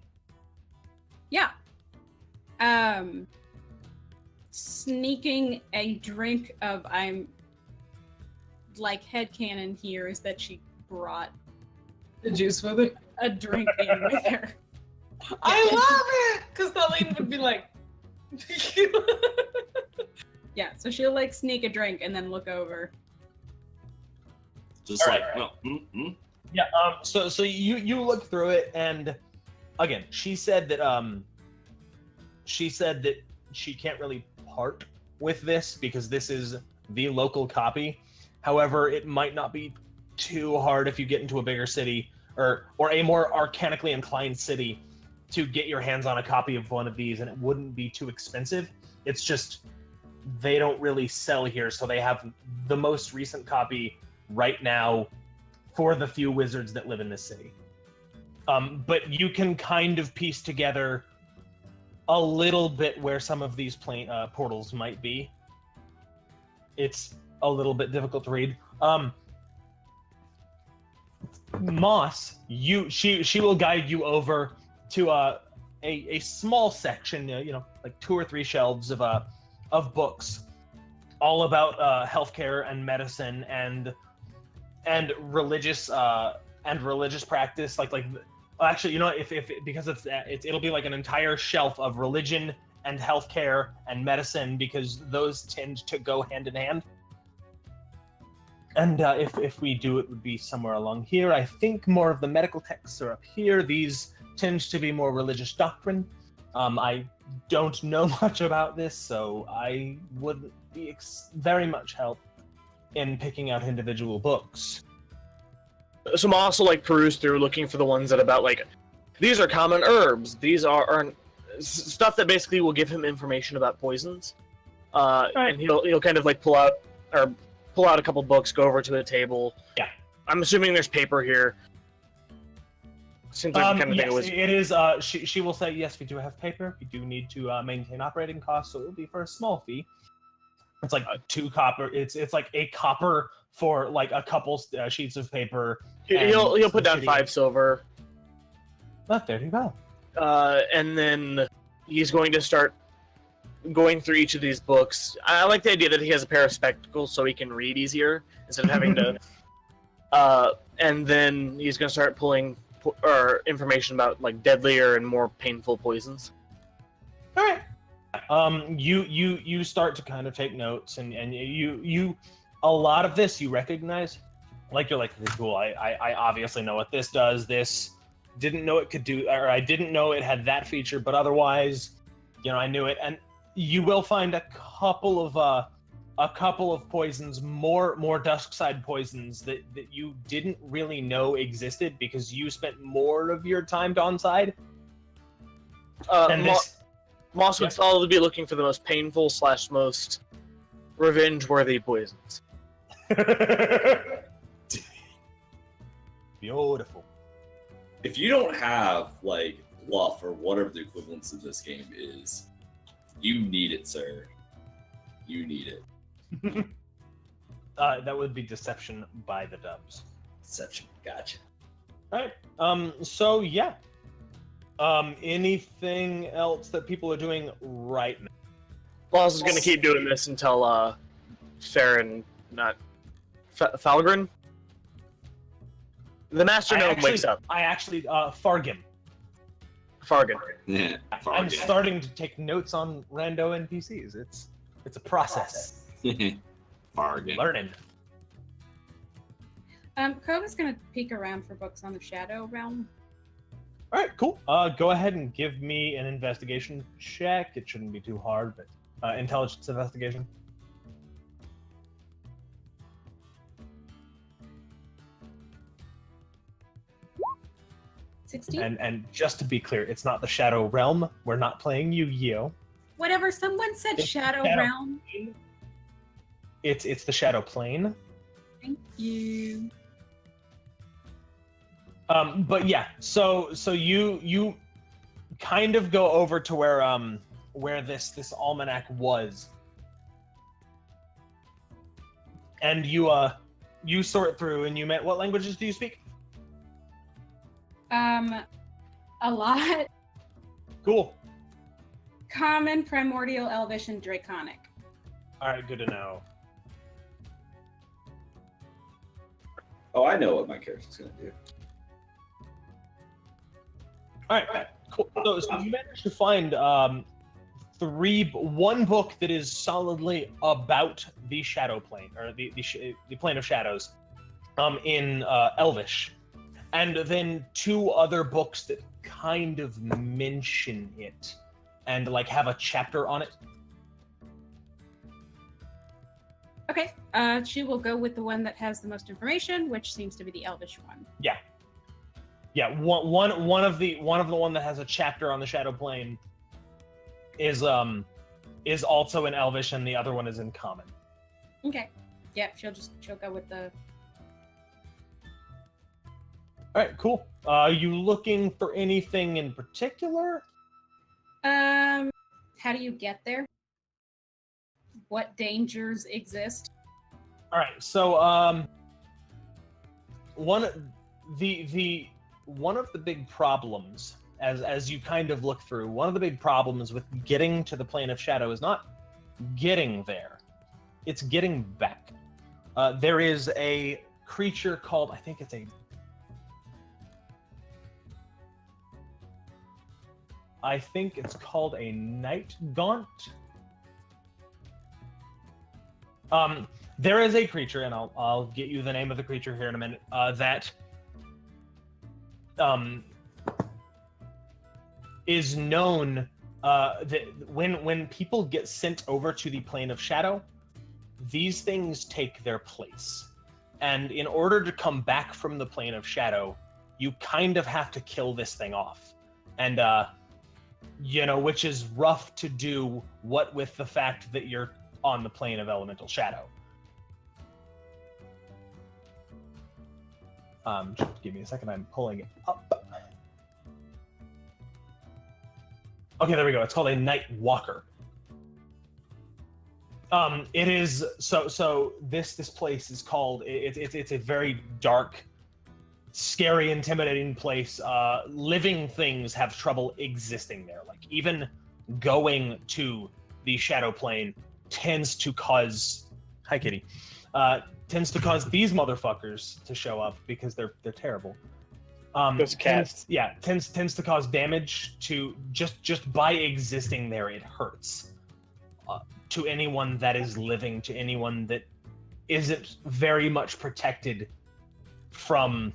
Yeah. Sneaking a drink of I'm like headcanon here is that she brought The juice with it. a drink in with her. I love it! Because Colleen would be like, Yeah, so she'll like sneak a drink and then look over. Just All like, right. no. Yeah. So you look through it, and again, she said that she can't really part with this because this is the local copy. However, it might not be too hard if you get into a bigger city or a more arcanically inclined city to get your hands on a copy of one of these, and it wouldn't be too expensive. It's just they don't really sell here, so they have the most recent copy right now for the few wizards that live in this city. But you can kind of piece together a little bit where some of these portals might be. It's a little bit difficult to read. Moss, she will guide you over to a small section, like 2 or 3 shelves of books, all about healthcare and medicine and religious practice. Actually, if because it'll be like an entire shelf of religion and healthcare and medicine, because those tend to go hand in hand. And if we do, it would be somewhere along here. I think more of the medical texts are up here. These tend to be more religious doctrine. I don't know much about this, so I wouldn't be very much help in picking out individual books. So I'm also peruse through looking for the ones that about these are common herbs. These are stuff that basically will give him information about poisons. And he'll kind of pull out a couple books, go over to a table. Yeah. I'm assuming there's paper here. Seems like the kind of thing it was. It is. She will say, yes, we do have paper. We do need to maintain operating costs, so it will be for a small fee. It's like 2 copper. It's like a copper for a couple sheets of paper. He'll put down 5 silver. Oh, there you go. And then he's going to start going through each of these books. I like the idea that he has a pair of spectacles so he can read easier instead of having to. And then he's going to start pulling information about deadlier and more painful poisons. All right. You start to kind of take notes, and you a lot of this you recognize. You're like, cool. I obviously know what this does. This didn't know it could do, or I didn't know it had that feature, but otherwise, I knew it. And you will find a couple of poisons, more dusk side poisons that you didn't really know existed because you spent more of your time dawnside. Moss would solidly be looking for the most painful / most revenge-worthy poisons. Beautiful. If you don't have bluff or whatever the equivalence of this game is, you need it, sir. You need it. That would be deception by the dubs. Deception. Gotcha. All right. So yeah. Anything else that people are doing right now? Moss is going to keep doing this until Farron, not Falgren. The Master Gnome wakes up. Fargan. Yeah. I'm starting to take notes on rando NPCs. It's a process. Bargain. Learning. Kova's gonna peek around for books on the Shadow Realm. All right, cool. Go ahead and give me an investigation check. It shouldn't be too hard, but intelligence investigation. And just to be clear, it's not the Shadow Realm. We're not playing Yu-Gi-Oh. Whatever. Someone said It's Shadow Shadow Realm. It's the Shadow Plane. Thank you. But yeah, so you kind of go over to where this almanac was, and you sort through, and you met. What languages do you speak? A lot. Cool. Common, Primordial, Elvish, and Draconic. All right, good to know. Oh, I know what my character's gonna do. All right, cool. So you managed to find one book that is solidly about the Shadow Plane, or the Plane of Shadows, in Elvish, and then 2 other books that kind of mention it and have a chapter on it. Okay. She will go with the one that has the most information, which seems to be the Elvish one. Yeah. Yeah, one of the one that has a chapter on the Shadow Plane is also in Elvish, and the other one is in Common. Okay. Yep, she'll go with the. All right, cool. Are you looking for anything in particular? How do you get there? What dangers exist? All right, so one of the big problems, as you kind of look through, one of the big problems with getting to the Plane of Shadow is not getting there; it's getting back. There is a creature called, I think it's called a Night Gaunt. There is a creature, and I'll get you the name of the creature here in a minute, that is known that when people get sent over to the Plane of Shadow, these things take their place. And in order to come back from the Plane of Shadow, you kind of have to kill this thing off. And which is rough to do, what with the fact that you're on the plane of elemental shadow. Just give me a second, I'm pulling it up. Okay, there we go. It's called a Night Walker. It is so this place is called, it's a very dark, scary, intimidating place. Living things have trouble existing there. Like, even going to the Shadow Plane tends to cause these motherfuckers to show up because they're terrible. Those cats. Tends to cause damage to just by existing there. It hurts to anyone that is living, to anyone that isn't very much protected from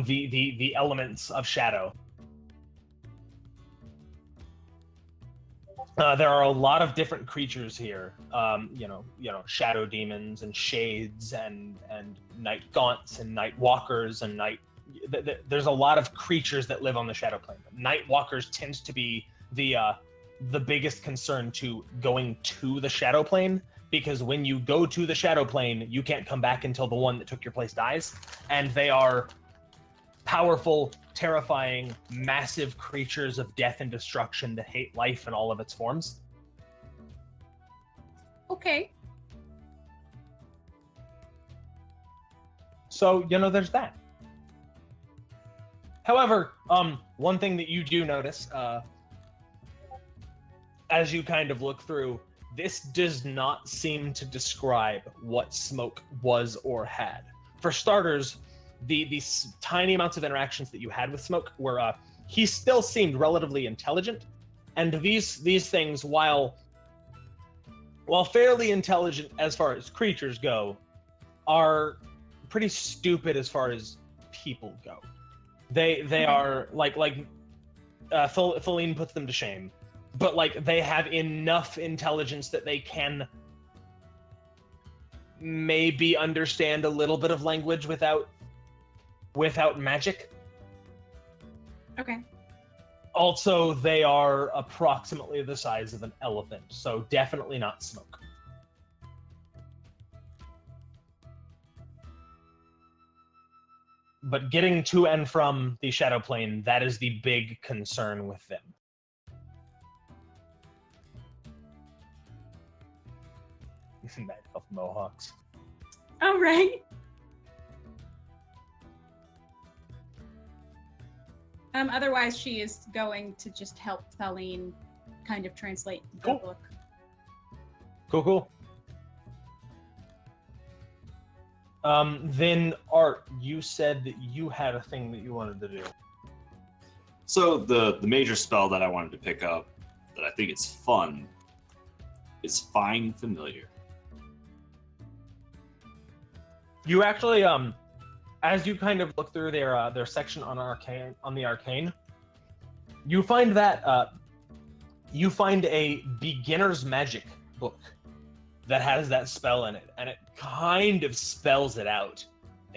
the elements of shadow. There are a lot of different creatures here. Shadow demons and shades and night gaunts and night walkers and there's a lot of creatures that live on the Shadow Plane. Night walkers tends to be the biggest concern to going to the Shadow Plane, because when you go to the Shadow Plane, you can't come back until the one that took your place dies, and they are powerful, terrifying, massive creatures of death and destruction that hate life in all of its forms. Okay. So, there's that. However, one thing that you do notice, as you kind of look through, this does not seem to describe what Smoke was or had. For starters, these tiny amounts of interactions that you had with Smoke were, he still seemed relatively intelligent, and these things, while fairly intelligent as far as creatures go, are pretty stupid as far as people go. They are like Feline puts them to shame, but they have enough intelligence that they can maybe understand a little bit of language without magic. Okay. Also, they are approximately the size of an elephant, so definitely not Smoke. But getting to and from the Shadow Plane, that is the big concern with them. Night Elf Mohawks. All right. Otherwise, she is going to just help Feline kind of translate the book. Cool. Then, Art, you said that you had a thing that you wanted to do. So the major spell that I wanted to pick up, that I think is fun, is Find Familiar. You actually, as you kind of look through their section on the arcane, you find that you find a beginner's magic book that has that spell in it, and it kind of spells it out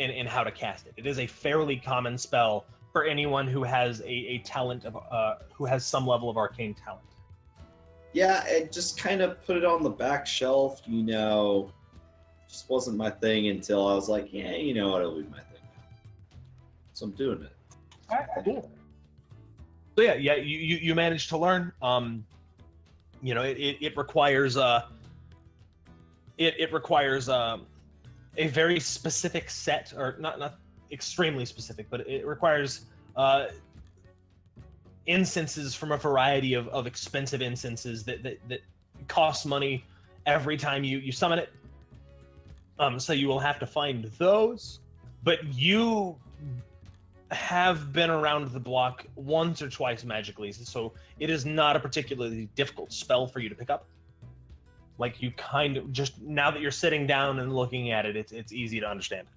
in how to cast it. It is a fairly common spell for anyone who has a talent of who has some level of arcane talent. Yeah, it just kind of put it on the back shelf, just wasn't my thing until I was like, yeah, you know what, it'll be my thing now. So I'm doing it. All right, cool. So yeah, you managed to learn. It requires it requires a very specific set, or not extremely specific, but it requires incenses from a variety of expensive incenses that cost money every time you summon it. So you will have to find those, but you have been around the block once or twice magically, so it is not a particularly difficult spell for you to pick up. Like, you kind of just, now that you're sitting down and looking at it, it's easy to understand.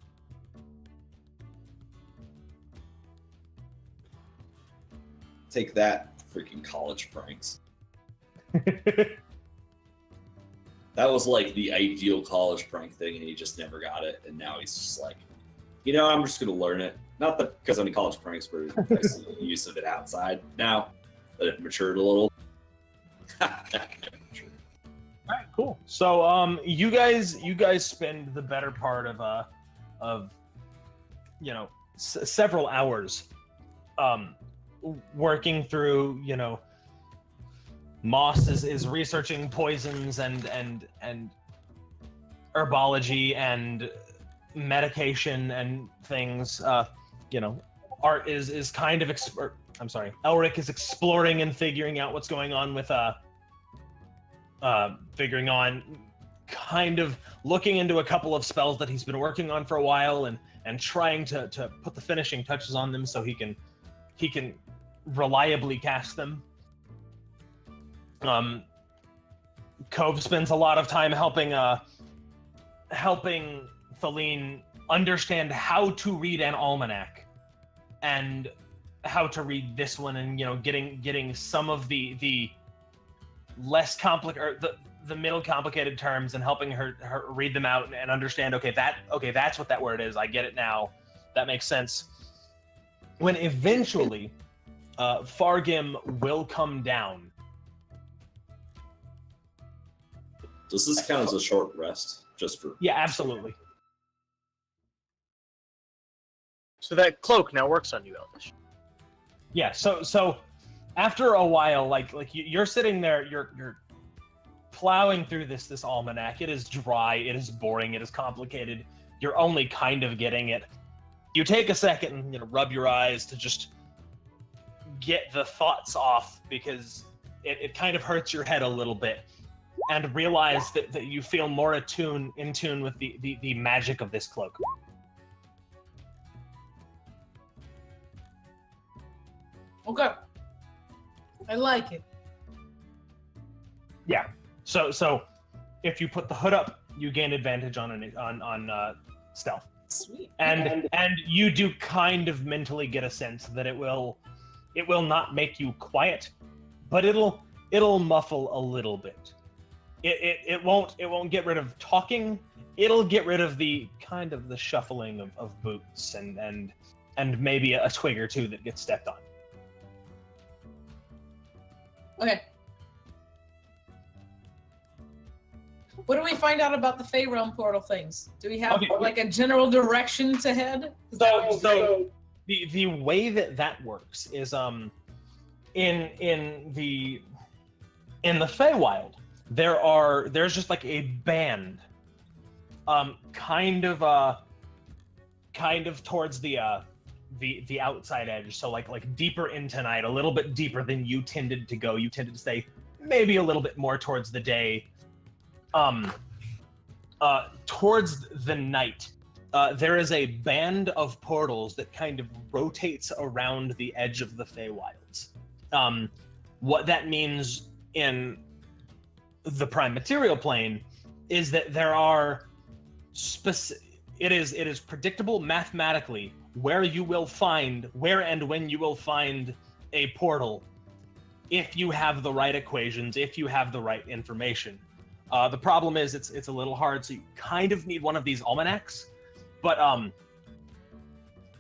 Take that, freaking college pranks. That was like the ideal college prank thing, and he just never got it, and now he's just like, I'm just gonna learn it. Not that because any college pranks, but use of it outside now that it matured a little. All right, cool. So, you guys spend the better part of several hours, working through, Moss is researching poisons and herbology and medication and things. Art is kind of Elric is exploring and figuring out what's going on with kind of looking into a couple of spells that he's been working on for a while and trying to put the finishing touches on them so he can reliably cast them. Cove spends a lot of time helping Feline understand how to read an almanac and how to read this one, and getting some of the less complicated, the middle complicated terms, and helping her read them out and understand. Okay, that's what that word is. I get it now. That makes sense. When eventually, Fargim will come down. Does this count as a short rest? Just for Yeah, absolutely. So that cloak now works on you, Elvish. Yeah. So after a while, like you're sitting there, you're plowing through this almanac. It is dry. It is boring. It is complicated. You're only kind of getting it. You take a second and rub your eyes to just get the thoughts off, because it kind of hurts your head a little bit, and realize that you feel more in tune with the magic of this cloak. Okay. I like it. Yeah. So if you put the hood up, you gain advantage on stealth. Sweet. And you do kind of mentally get a sense that it will not make you quiet, but it'll muffle a little bit. It won't get rid of talking. It'll get rid of the kind of the shuffling of boots and maybe a twig or two that gets stepped on. Okay. What do we find out about the Fey Realm portal things? Do we have like a general direction to head? So the way that works is in the Feywild, there's just like a band, kind of towards the outside edge, so like deeper into night, a little bit deeper than you tended to go. You tended to stay maybe a little bit more towards the day. Towards the night, there is a band of portals that kind of rotates around the edge of the Feywilds. What that means in the prime material plane is that there are it is predictable mathematically where and when you will find a portal, if you have the right equations, if you have the right information. The problem is it's a little hard, so you kind of need one of these almanacs. But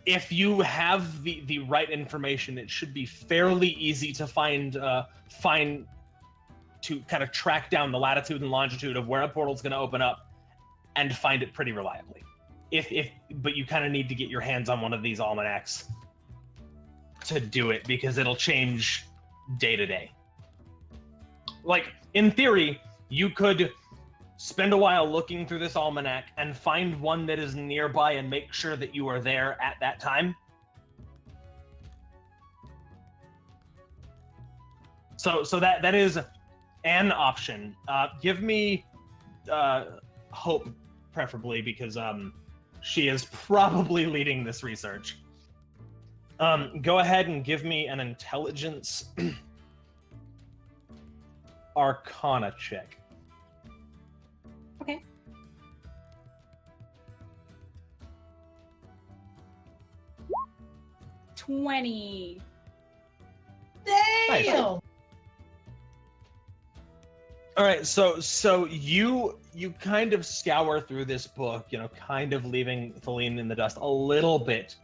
if you have the right information, it should be fairly easy to find to kind of track down the latitude and longitude of where a portal's going to open up and find it pretty reliably. But you kind of need to get your hands on one of these almanacs to do it, because it'll change day to day. Like, in theory, you could spend a while looking through this almanac and find one that is nearby and make sure that you are there at that time. So that is an option. Give me Hope, preferably, because she is probably leading this research. Go ahead and give me an intelligence Arcana check. Okay. $20. Nice. Damn. All right, so you kind of scour through this book, kind of leaving Feline in the dust a little bit.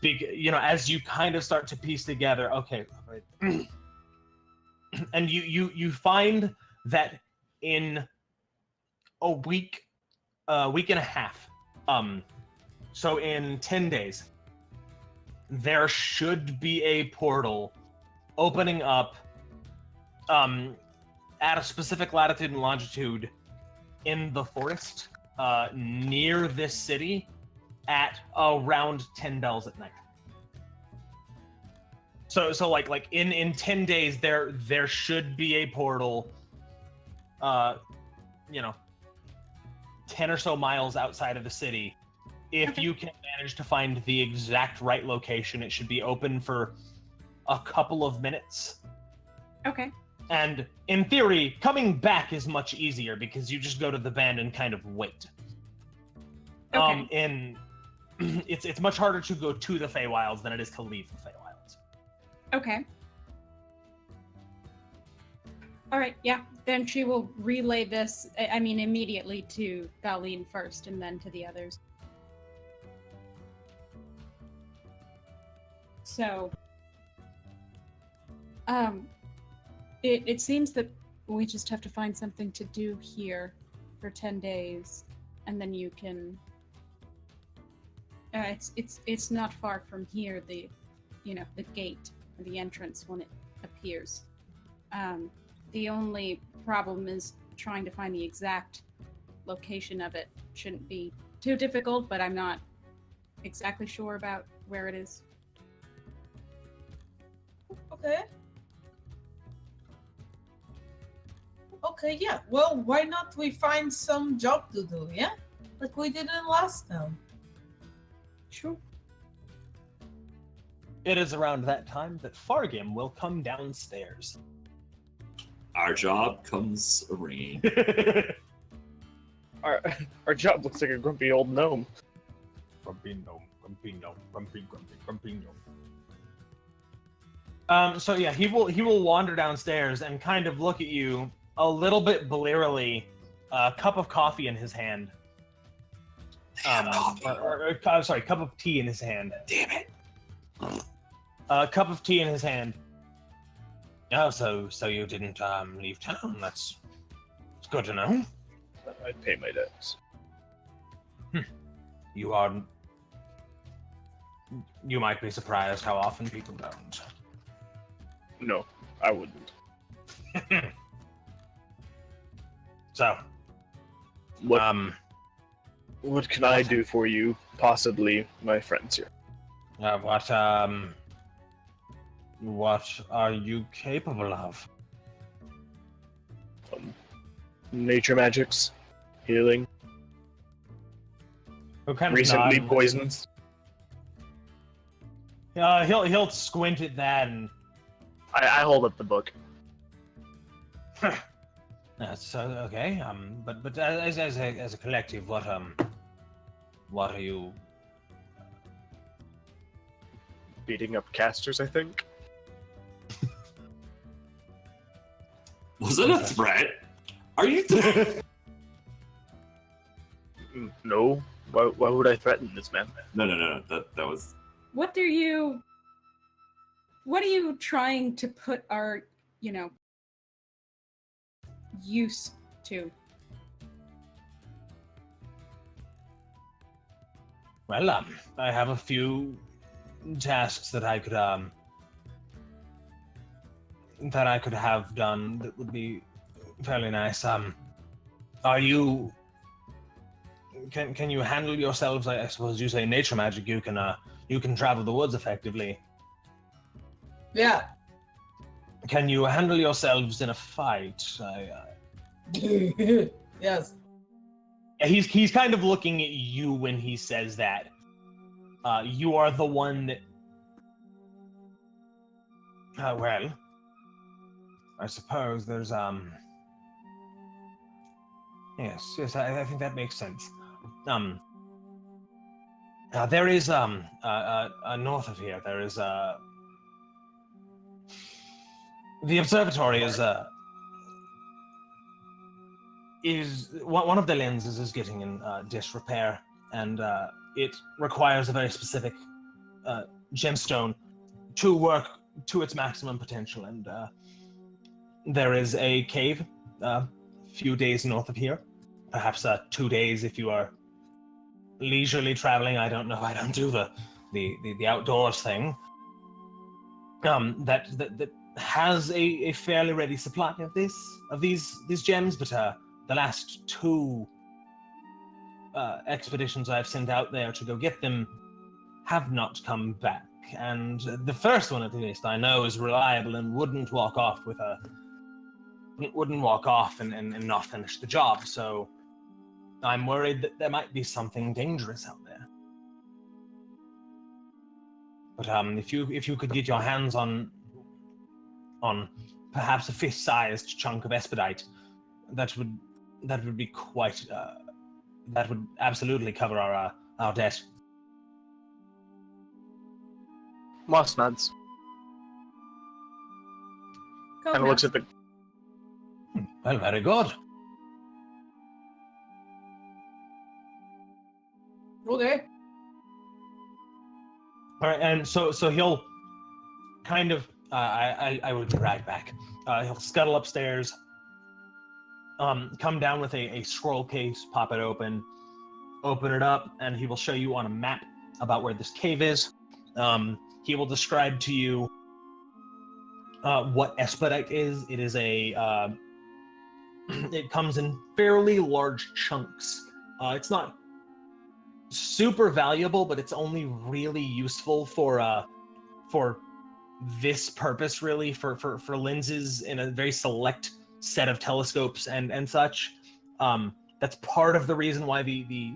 As you kind of start to piece together, okay, right. And you find that in a week and a half, so in 10 days, there should be a portal opening up at a specific latitude and longitude in the forest near this city at around 10 bells at night. So like in 10 days there should be a portal 10 or so miles outside of the city. If you can manage to find the exact right location, it should be open for a couple of minutes. Okay. And in theory, coming back is much easier because you just go to the band and kind of wait. Okay. It's much harder to go to the Feywilds than it is to leave the Feywilds. Okay. All right, yeah. Then she will relay this, immediately to Thaleen first and then to the others. So, it seems that we just have to find something to do here for 10 days, and then you can. It's not far from here. The gate, or the entrance when it appears. The only problem is trying to find the exact location of it. Shouldn't be too difficult, but I'm not exactly sure about where it is. Okay, yeah. Well, why not we find some job to do, yeah? Like we did in last time. Sure. It is around that time that Fargim will come downstairs. Our job comes a ringing. Our job looks like a grumpy old gnome. Grumpy gnome, grumpy gnome, grumpy gnome. So yeah, he will wander downstairs and kind of look at you a little bit blearily, a cup of coffee in his hand. Cup of tea in his hand. Damn it. A cup of tea in his hand. Oh, so you didn't leave town. It's good to know. I pay my debts. You might be surprised how often people don't. No, I wouldn't. So, what can I do for you? Possibly my friends here. What are you capable of? Nature magics, healing, recently poisons. He'll squint at that and. I hold up the book. That's okay. But as a collective, what are you beating up casters? I think. Was it a threat? Are you? No, Why would I threaten this man? No. That was. What are you trying to put our, use to? Well, I have a few tasks that I could have done that would be fairly nice. Are you? Can you handle yourselves? I suppose you say nature magic. You can travel the woods effectively. Yeah. Can you handle yourselves in a fight? Yes. He's kind of looking at you when he says that. You are the one that. Well, I suppose there's Yes, I think that makes sense. There is north of here. There is the observatory is one of the lenses is getting in disrepair, and it requires a very specific gemstone to work to its maximum potential. And there is a cave a few days north of here, perhaps 2 days if you are leisurely traveling. I don't know. I don't do the outdoors thing. That has a fairly ready supply of these gems, but the last 2 expeditions I've sent out there to go get them have not come back. And the first one, at least, I know is reliable and wouldn't walk off and not finish the job. So I'm worried that there might be something dangerous out there. But if you could get your hands on perhaps a fist-sized chunk of Espedite, that would be quite. That would absolutely cover our debt. Moss nods. Go And now. looks at the. Well, very good. Okay. All right, and so he'll kind of. I will be right back. He'll scuttle upstairs. Come down with a scroll case, pop it open it up, and he will show you on a map about where this cave is. He will describe to you what Espedite is. It is it comes in fairly large chunks. It's not super valuable, but it's only really useful for this purpose, really, for lenses in a very select set of telescopes and such. That's part of the reason why the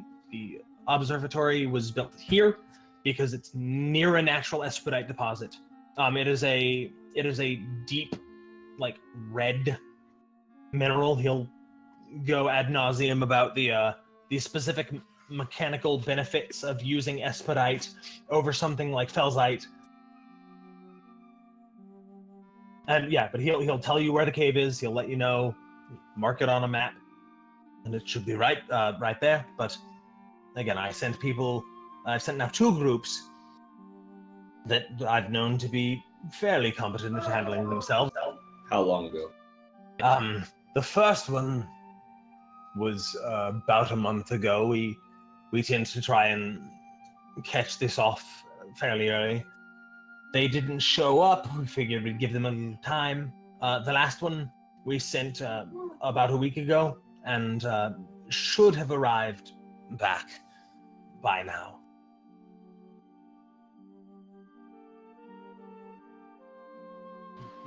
observatory was built here, because it's near a natural Espedite deposit. It is a deep, like, red mineral. He'll go ad nauseum about the specific mechanical benefits of using Espedite over something like Felsite. And yeah, but he'll tell you where the cave is. He'll let you know, mark it on a map, and it should be right there. But again, I've sent now 2 groups that I've known to be fairly competent at handling themselves. How long ago? The first one was about a month ago. We tend to try and catch this off fairly early. They didn't show up. We figured we'd give them a little time. The last one we sent about a week ago, and should have arrived back by now.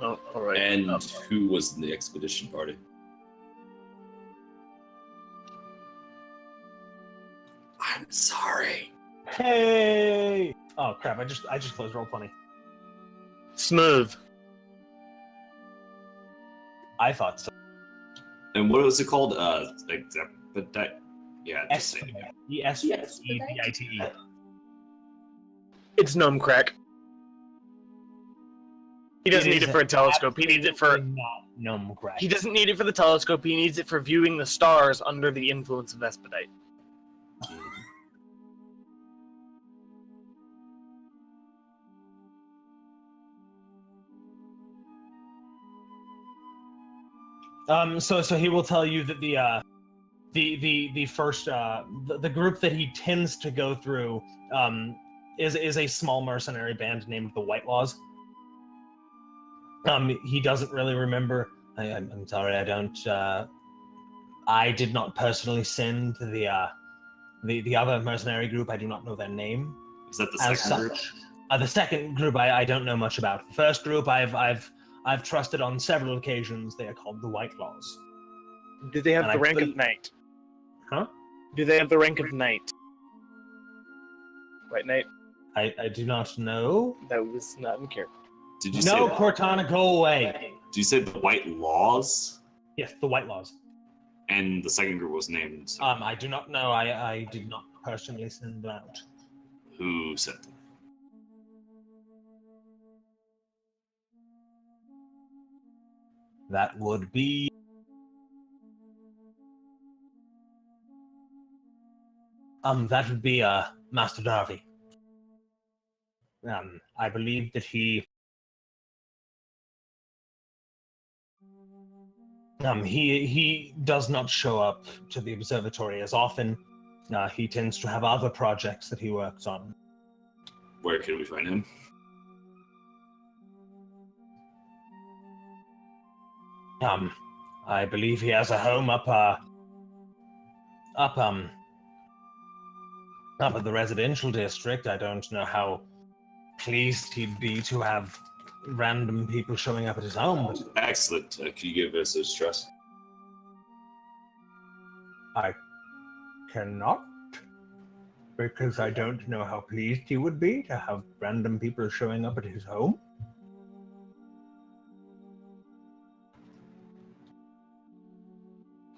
Oh, all right. And who was in the expedition party? I'm sorry. Hey! Oh crap! I just closed Roll20. Smooth. I thought so. And what was it called? Yeah. just say it. Espedite. It's gnome crack. He doesn't need it for a telescope. He needs it for. Not gnome crack. He doesn't need it for the telescope. He needs it for viewing the stars under the influence of Espedite. So he will tell you that the first the group that he tends to go through is a small mercenary band named the Whitelaws. He doesn't really remember. I'm sorry, I don't. I did not personally send the other mercenary group. I do not know their name. Is that the As second group? such, the second group I don't know much about. The first group I've trusted on several occasions. They are called the Whitelaws. Do they have And the I rank bel- of knight? Huh? Do they have the rank of knight? White knight? I do not know. That was not in character. Did you No, say? Cortana, go away. Do you say the White Laws? Yes, the Whitelaws. And the second group was named. I do not know. I did not personally send them out. Who sent them? That would be. That would be Master Darby. I believe that he does not show up to the observatory as often. He tends to have other projects that he works on. Where can we find him? I believe he has a home up at the residential district. I don't know how pleased he'd be to have random people showing up at his home, but Excellent. Can you give us his address? I cannot, because I don't know how pleased he would be to have random people showing up at his home.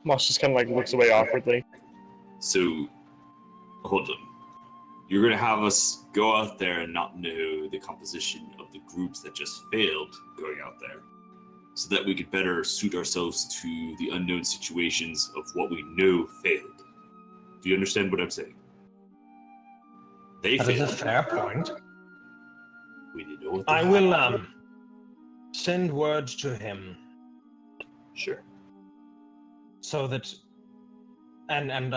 Moss just kind of like looks away awkwardly. So, hold on. You're going to have us go out there and not know the composition of the groups that just failed going out there, so that we could better suit ourselves to the unknown situations of what we know failed. Do you understand what I'm saying? They That is failed. a fair point. We didn't know what I they will had. send word to him Sure. so that and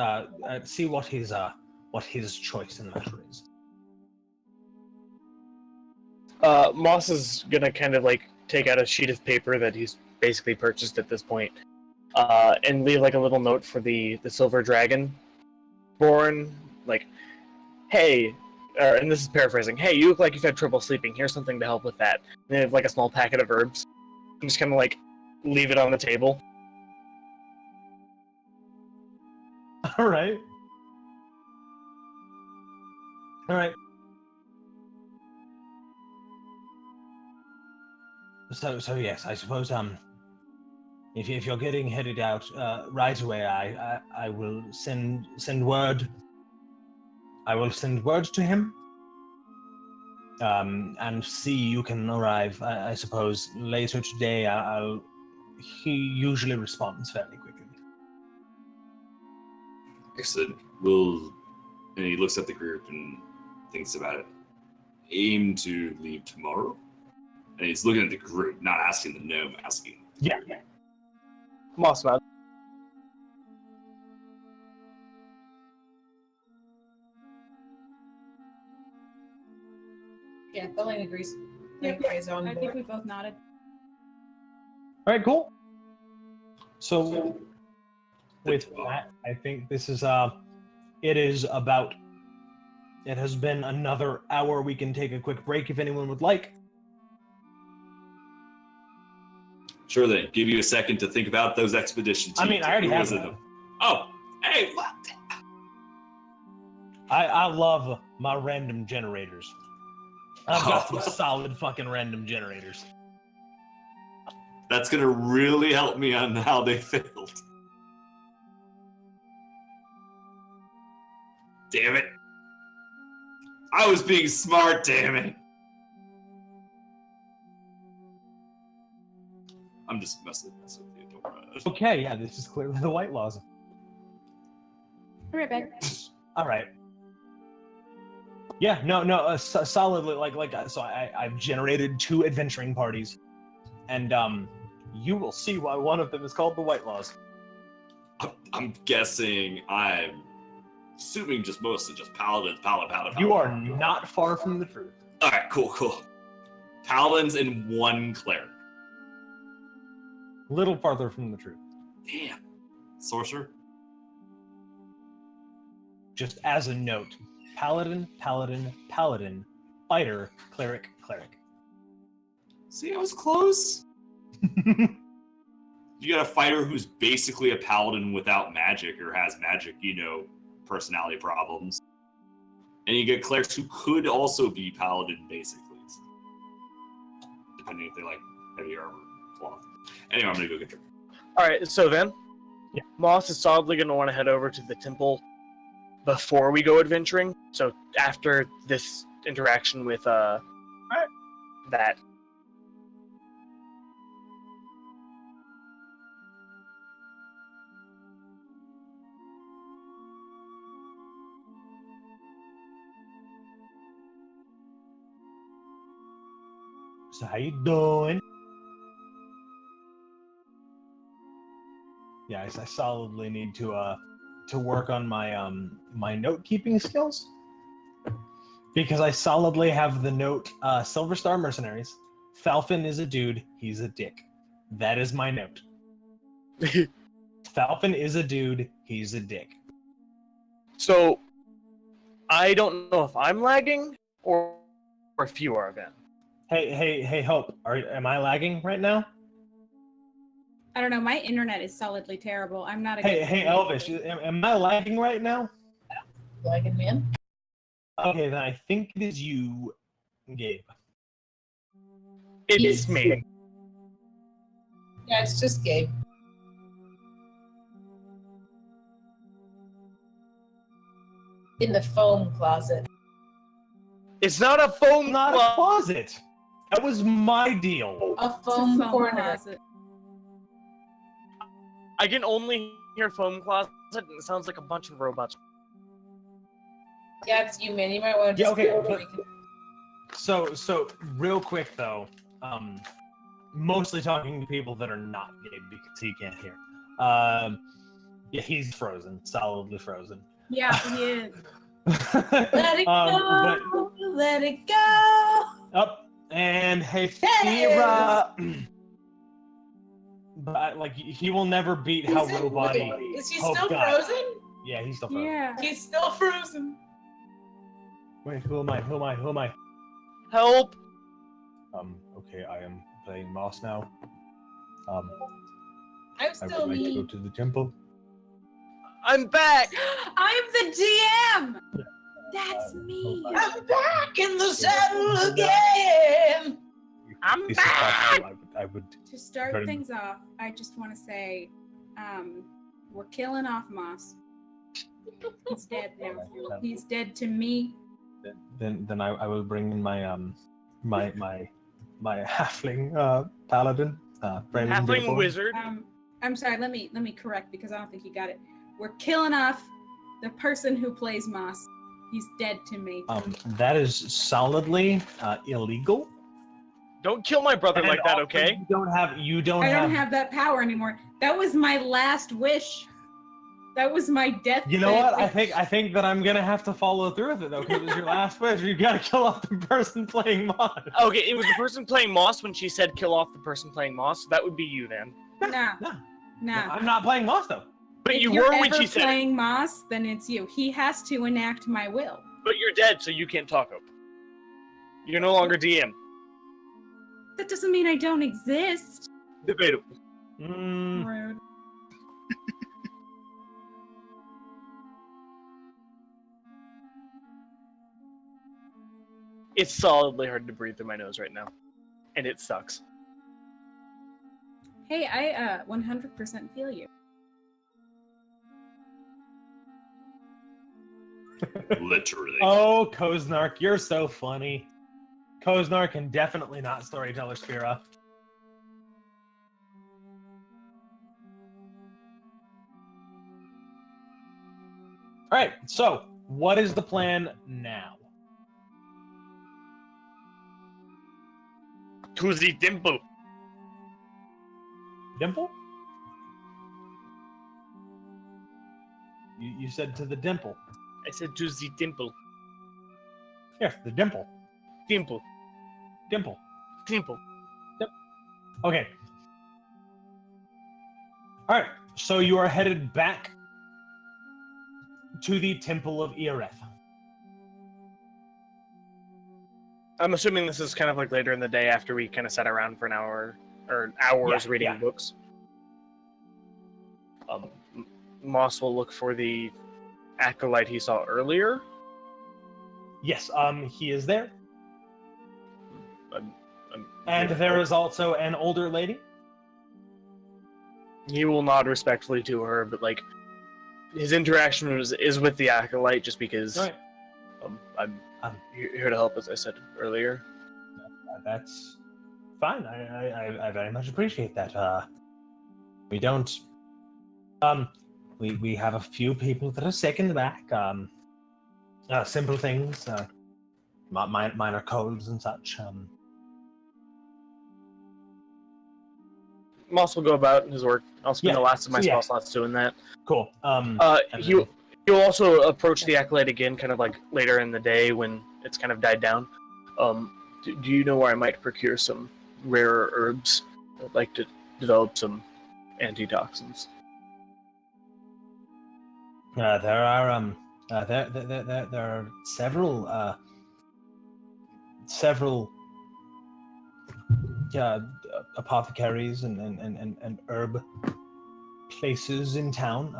see what his choice in the matter is. Moss is gonna kind of like take out a sheet of paper that he's basically purchased at this point, and leave like a little note for the silver dragon born. Like, hey, and this is paraphrasing. Hey, you look like you've had trouble sleeping. Here's something to help with that. And they have like a small packet of herbs, and just kind of like leave it on the table. All right. So yes, I suppose if you're getting headed out right away, I will send word. I will send word to him. And see you can arrive. I suppose later today. He usually responds fairly quickly. Excellent. And he looks at the group and thinks about it. Aim to leave tomorrow? And he's looking at the group, not asking the gnome, asking. Yeah. Moss nod. Yeah, Thilling agrees. Yep. Everybody's on I board. think we both nodded. All right, cool. So with that, I think this is it has been another hour. We can take a quick break if anyone would like. Sure then, give you a second to think about those expeditions. I mean, I already have them. them. Oh, hey, what? I love my random generators. I've got Oh. some solid fucking random generators. That's gonna really help me on how they failed. Damn it. I was being smart, damn it. I'm just messing with you. Don't worry. Okay, yeah, this is clearly the Whitelaws. Be right back. All right. Yeah, no, solidly, so I've generated 2 adventuring parties, and you will see why one of them is called the White Laws. I'm guessing. I'm assuming just mostly just paladins. Paladin. You are not far from the truth. All right, cool. Paladins and one cleric. Little farther from the truth. Damn. Sorcerer. Just as a note, paladin, fighter, cleric. See, I was close. You got a fighter who's basically a paladin without magic or has magic, personality problems. And you get clerics who could also be paladin, basically. Depending if they like heavy armor, cloth. Anyway, I'm gonna go get her. Alright, so then, Yeah. Moss is solidly going to want to head over to the temple before we go adventuring. So after this interaction with that. So how you doing? Yeah, I solidly need to work on my my note keeping skills, because I solidly have the note Silver Star Mercenaries. Falcon is a dude. He's a dick. That is my note. Falcon is a dude. He's a dick. So I don't know if I'm lagging or if you are, Van. Hey, Hope. Am I lagging right now? I don't know. My internet is solidly terrible. I'm not a Hey, Elvish. Am I lagging right now? Lagging man. Okay, then I think it is you, Gabe. It's me. Yeah, it's just Gabe. In the foam closet. It's not a foam Not a closet. That was my deal. A It's a foam foam corner. closet. I can only hear foam closet, and it sounds like a bunch of robots. Yeah, it's you, man. You might want to Yeah, just okay, go but- we can- So real quick though, mostly talking to people that are not Gabe because he can't hear. Yeah, he's frozen, solidly frozen. Yeah, he is. Let it go. Let it go. Up and hey, Hey! Fira. But like he will never beat how Is it- Robody. Is he Hope still died. frozen? Yeah, he's still frozen. Yeah. He's still frozen. Wait, who am I? Help! Okay, I am playing Moss now. I'm I still would like to go me. to the temple. I'm back! I'm the GM. Yeah. That's me. I'm back in the saddle again. I'm This is possible. I would. To start Very- things off, I just want to say, we're killing off Moss. He's dead now. He's dead to me. Then I will bring in my my halfling paladin. Brandon Halfling Dearborn. wizard. I'm sorry. Let me correct because I don't think you got it. We're killing off the person who plays Moss. He's dead to me. That is solidly illegal. Don't kill my brother And like that, also okay? You don't I have. don't have that power anymore. That was my last wish. That was my death. You know what? wish. I think that I'm gonna have to follow through with it though, because it was your last wish. You gotta kill off the person playing Moss. Okay, it was the person playing Moss when she said kill off the person playing Moss. So that would be you then. Nah, No, nah. I'm not playing Moss though. But If you you're were when ever she said it. playing Moss, then it's you. He has to enact my will. But you're dead, so you can't talk up. You're no longer DM. That doesn't mean I don't exist. Debatable. Mm, Rude. It's solidly hard to breathe through my nose right now. And it sucks. Hey, I 100% feel you. Literally. Oh, Koznark, you're so funny. Koznark can definitely not StorytellerSpira. All right, so what is the plan now? To the temple. Dimple? You said to the dimple. I said to the dimple. Yes, the dimple. Dimple. Dimple. Dimple. Okay. All right. So you are headed back to the Temple of Eareth. I'm assuming this is kind of like later in the day after we kind of sat around for an hour or hours reading yeah. books. Moss will look for the acolyte he saw earlier. Yes, he is there. I'm And there is also an older lady. He will nod respectfully to her, but like his interaction is with the acolyte just because Right. I'm here to help, as I said earlier. That's fine. I very much appreciate that. We don't. We have a few people that are sick in the back. Simple things, minor colds and such. Moss will go about his work. I'll spend the last of my so spell slots doing that. Cool. He'll also approach the acolyte again, kind of like later in the day when it's kind of died down. Do you know where I might procure some rarer herbs? I'd like to develop some antitoxins. There are several apothecaries and herb places in town.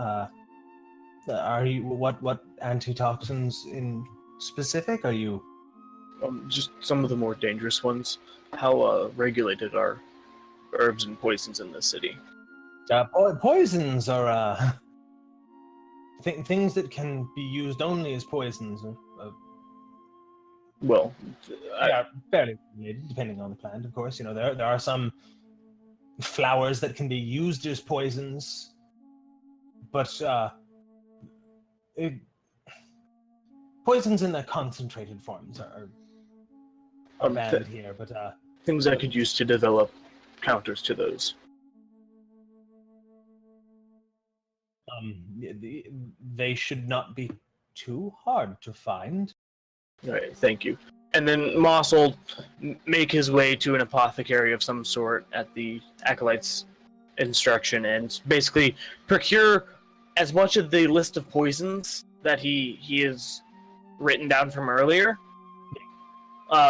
Are you what antitoxins in specific are you? Just some of the more dangerous ones. How regulated are herbs and poisons in this city? Poisons are things that can be used only as poisons. Well, fairly regulated, depending on the plant, of course. You know, there are some flowers that can be used as poisons, but poisons in their concentrated forms are banned here. But things I could use to develop counters to those. They should not be too hard to find. All right, thank you. And then Moss will make his way to an apothecary of some sort at the acolyte's instruction and basically procure as much of the list of poisons that he has written down from earlier,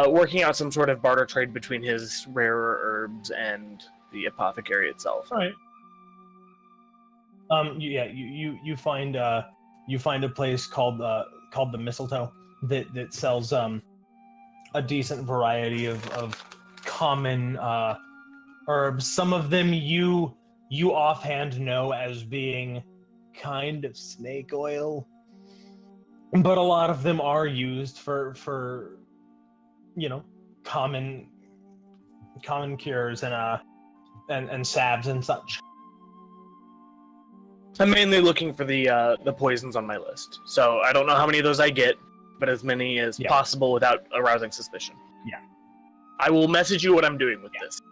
working out some sort of barter trade between his rarer herbs and the apothecary itself. All right. You find a place called the Mistletoe that sells a decent variety of common herbs. Some of them you offhand know as being kind of snake oil, but a lot of them are used for common cures and salves and such. I'm mainly looking for the poisons on my list, so I don't know how many of those I get, but as many as possible without arousing suspicion. Yeah. I will message you what I'm doing with this.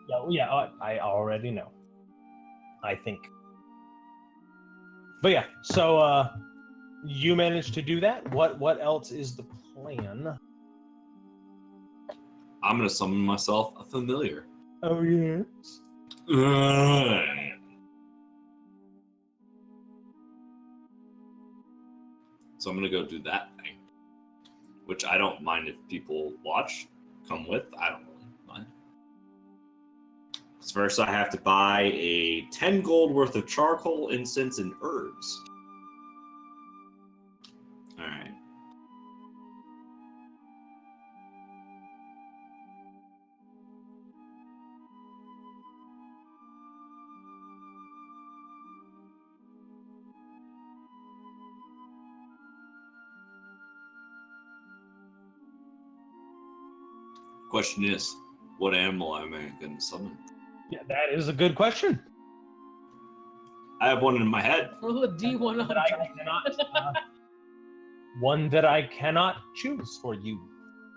I already know. I think. But yeah, so you managed to do that. What else is the plan? I'm gonna summon myself a familiar. Oh yes. So I'm gonna go do that thing, which I don't mind if people watch, come with. I don't really mind. First, I have to buy a 10 gold worth of charcoal, incense, and herbs. All right. Question is, what animal am I going to summon? Yeah, that is a good question. I have one in my head. Roll a D100. That I cannot, one that I cannot choose for you.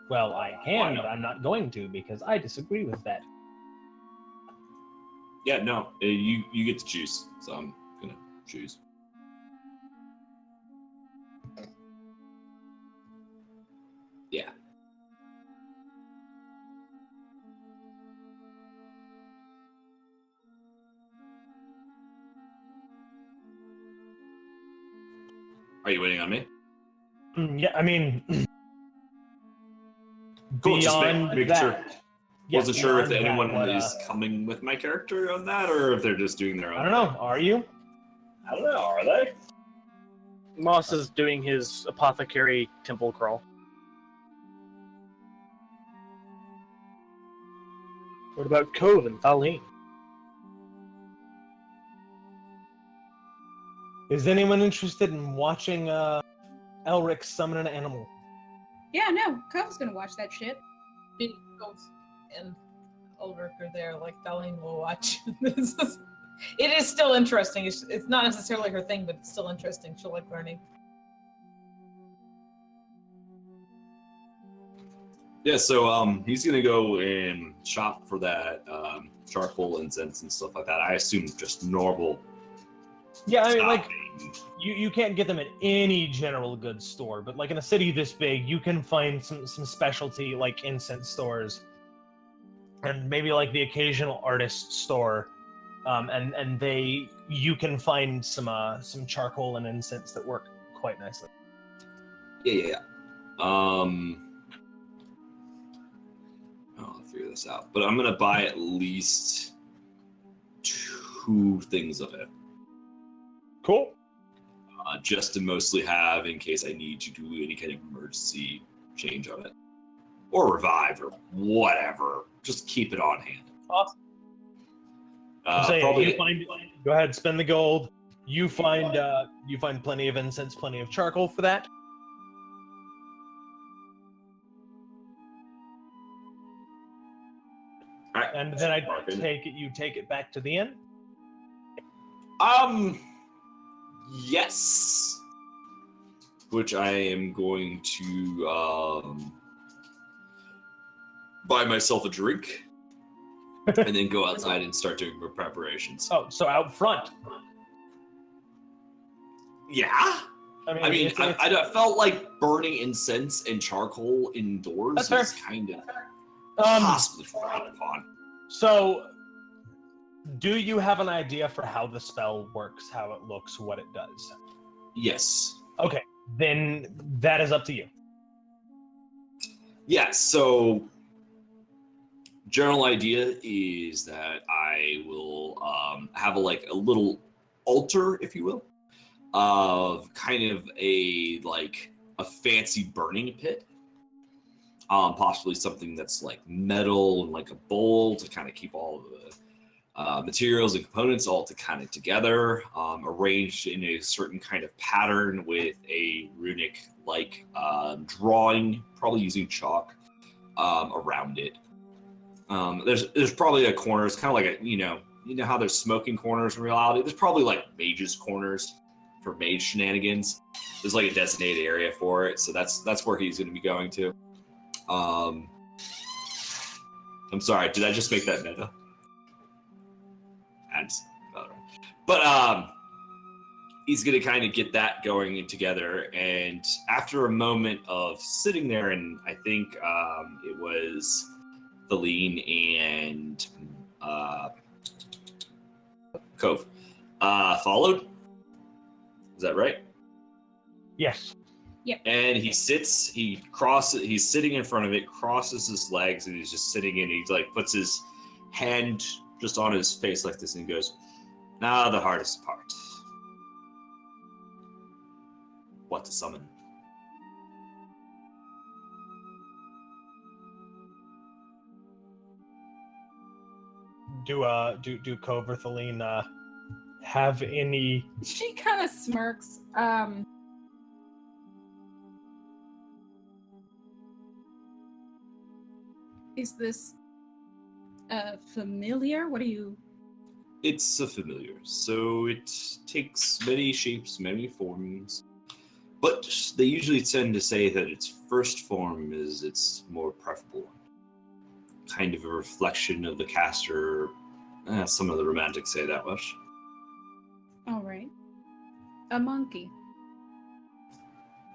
Well, I can, but I'm not going to because I disagree with that. Yeah, no, you get to choose, so I'm gonna choose. Yeah. Are you waiting on me? Yeah, I mean, Cool, just beyond make that. sure. Yeah, Wasn't sure if beyond that, anyone what, is coming with my character on that, or if they're just doing their own. I don't know. Are you? I don't know. Are they? Moss is doing his apothecary temple crawl. What about Cove and Thaleen? Is anyone interested in watching Elric summon an animal? Yeah, no, Cove's gonna watch that shit. Big Ghost and Ulrich are there, like Darlene will watch. It is still interesting. It's not necessarily her thing, but it's still interesting. She'll like learning. Yeah, so he's gonna go and shop for that charcoal, incense, and stuff like that. I assume just normal. Yeah, I mean, like, shopping. you can't get them at any general goods store, but like in a city this big, you can find some specialty like incense stores, and maybe like the occasional artist store, and you can find some charcoal and incense that work quite nicely. Yeah. I'll figure this out, but I'm gonna buy at least 2 things of it. Cool. Just to mostly have in case I need to do any kind of emergency change on it. Or revive or whatever. Just keep it on hand. Awesome. So Probably. go ahead, spend the gold. You find plenty of incense, plenty of charcoal for that. Alright. And then I Market. take it back to the inn. Yes. Which I am going to buy myself a drink and then go outside and start doing more preparations. Oh, so out front. Yeah. I mean, I felt like burning incense and charcoal indoors That's is fair. kind of Um, possibly frowned upon. So, do you have an idea for how the spell works, how it looks, what it does? Yes. Okay, then that is up to you. Yeah, so general idea is that I will have a little altar, if you will, of kind of a fancy burning pit. Possibly something that's like metal and like a bowl to kind of keep all of the materials and components all to kind of together, arranged in a certain kind of pattern with a runic drawing, probably using chalk around it. There's probably a corner. It's kind of like you know how there's smoking corners in reality. There's probably like mages corners for mage shenanigans. There's like a designated area for it, so that's where he's going to be going to. I'm sorry, did I just make that meta? But he's gonna kind of get that going together, and after a moment of sitting there, and I think it was Thaleen and Cove followed. Is that right? Yes. And he sits, he's sitting in front of it, crosses his legs, and he's just sitting in. He puts his hand just on his face like this, and he goes, "Now the hardest part. What to summon?" Do Cove or Thaleen have any? She kind of smirks. Is this familiar? What do you? It's a familiar, so it takes many shapes, many forms. But they usually tend to say that its first form is its more preferable one. Kind of a reflection of the caster Some of the romantics say that much. All right. A monkey.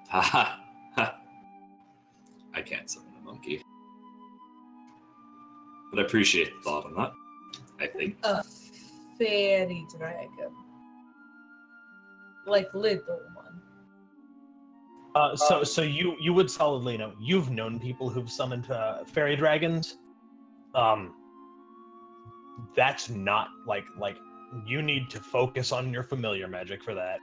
Ha ha. I can't summon a monkey. But I appreciate the thought on that, I think. A fairy dragon. Like little one. So you would solidly know. You've known people who've summoned fairy dragons. That's not like you need to focus on your familiar magic for that.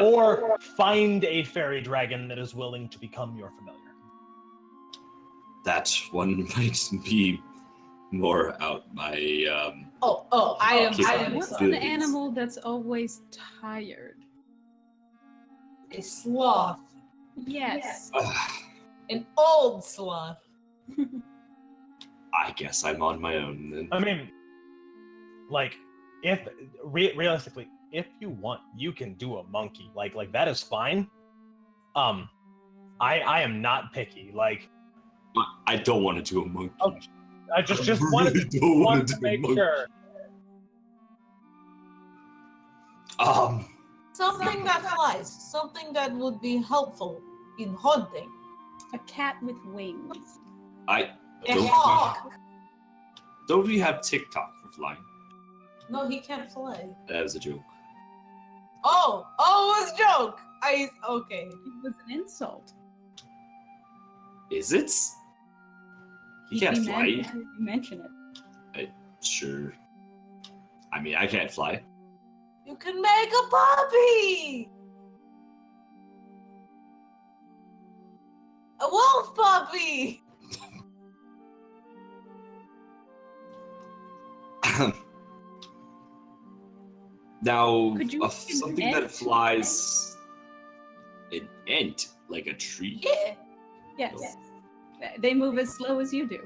Or find a fairy dragon that is willing to become your familiar. That one might be more out my I am What's sorry. an animal that's always tired? A sloth. Yes. An old sloth. I guess I'm on my own then. I mean, like, if realistically, if you want, you can do a monkey. Like that is fine. I am not picky. Like, I don't want to do a monkey. Okay. I just I wanted really don't wanted do to a make monkey. sure. Something that flies. Something that would be helpful in hunting. A cat with wings. A hawk. Don't we have TikTok for flying? No, he can't fly. That was a joke. Oh, it was a joke. Okay. It was an insult. Is it? You can't You'd be fly. mad if you mention it. Sure. I mean, I can't fly. You can make a puppy. A wolf puppy. Now, Could you something ant? that flies. An ant, like a tree. Yeah. Yes. They move as slow as you do.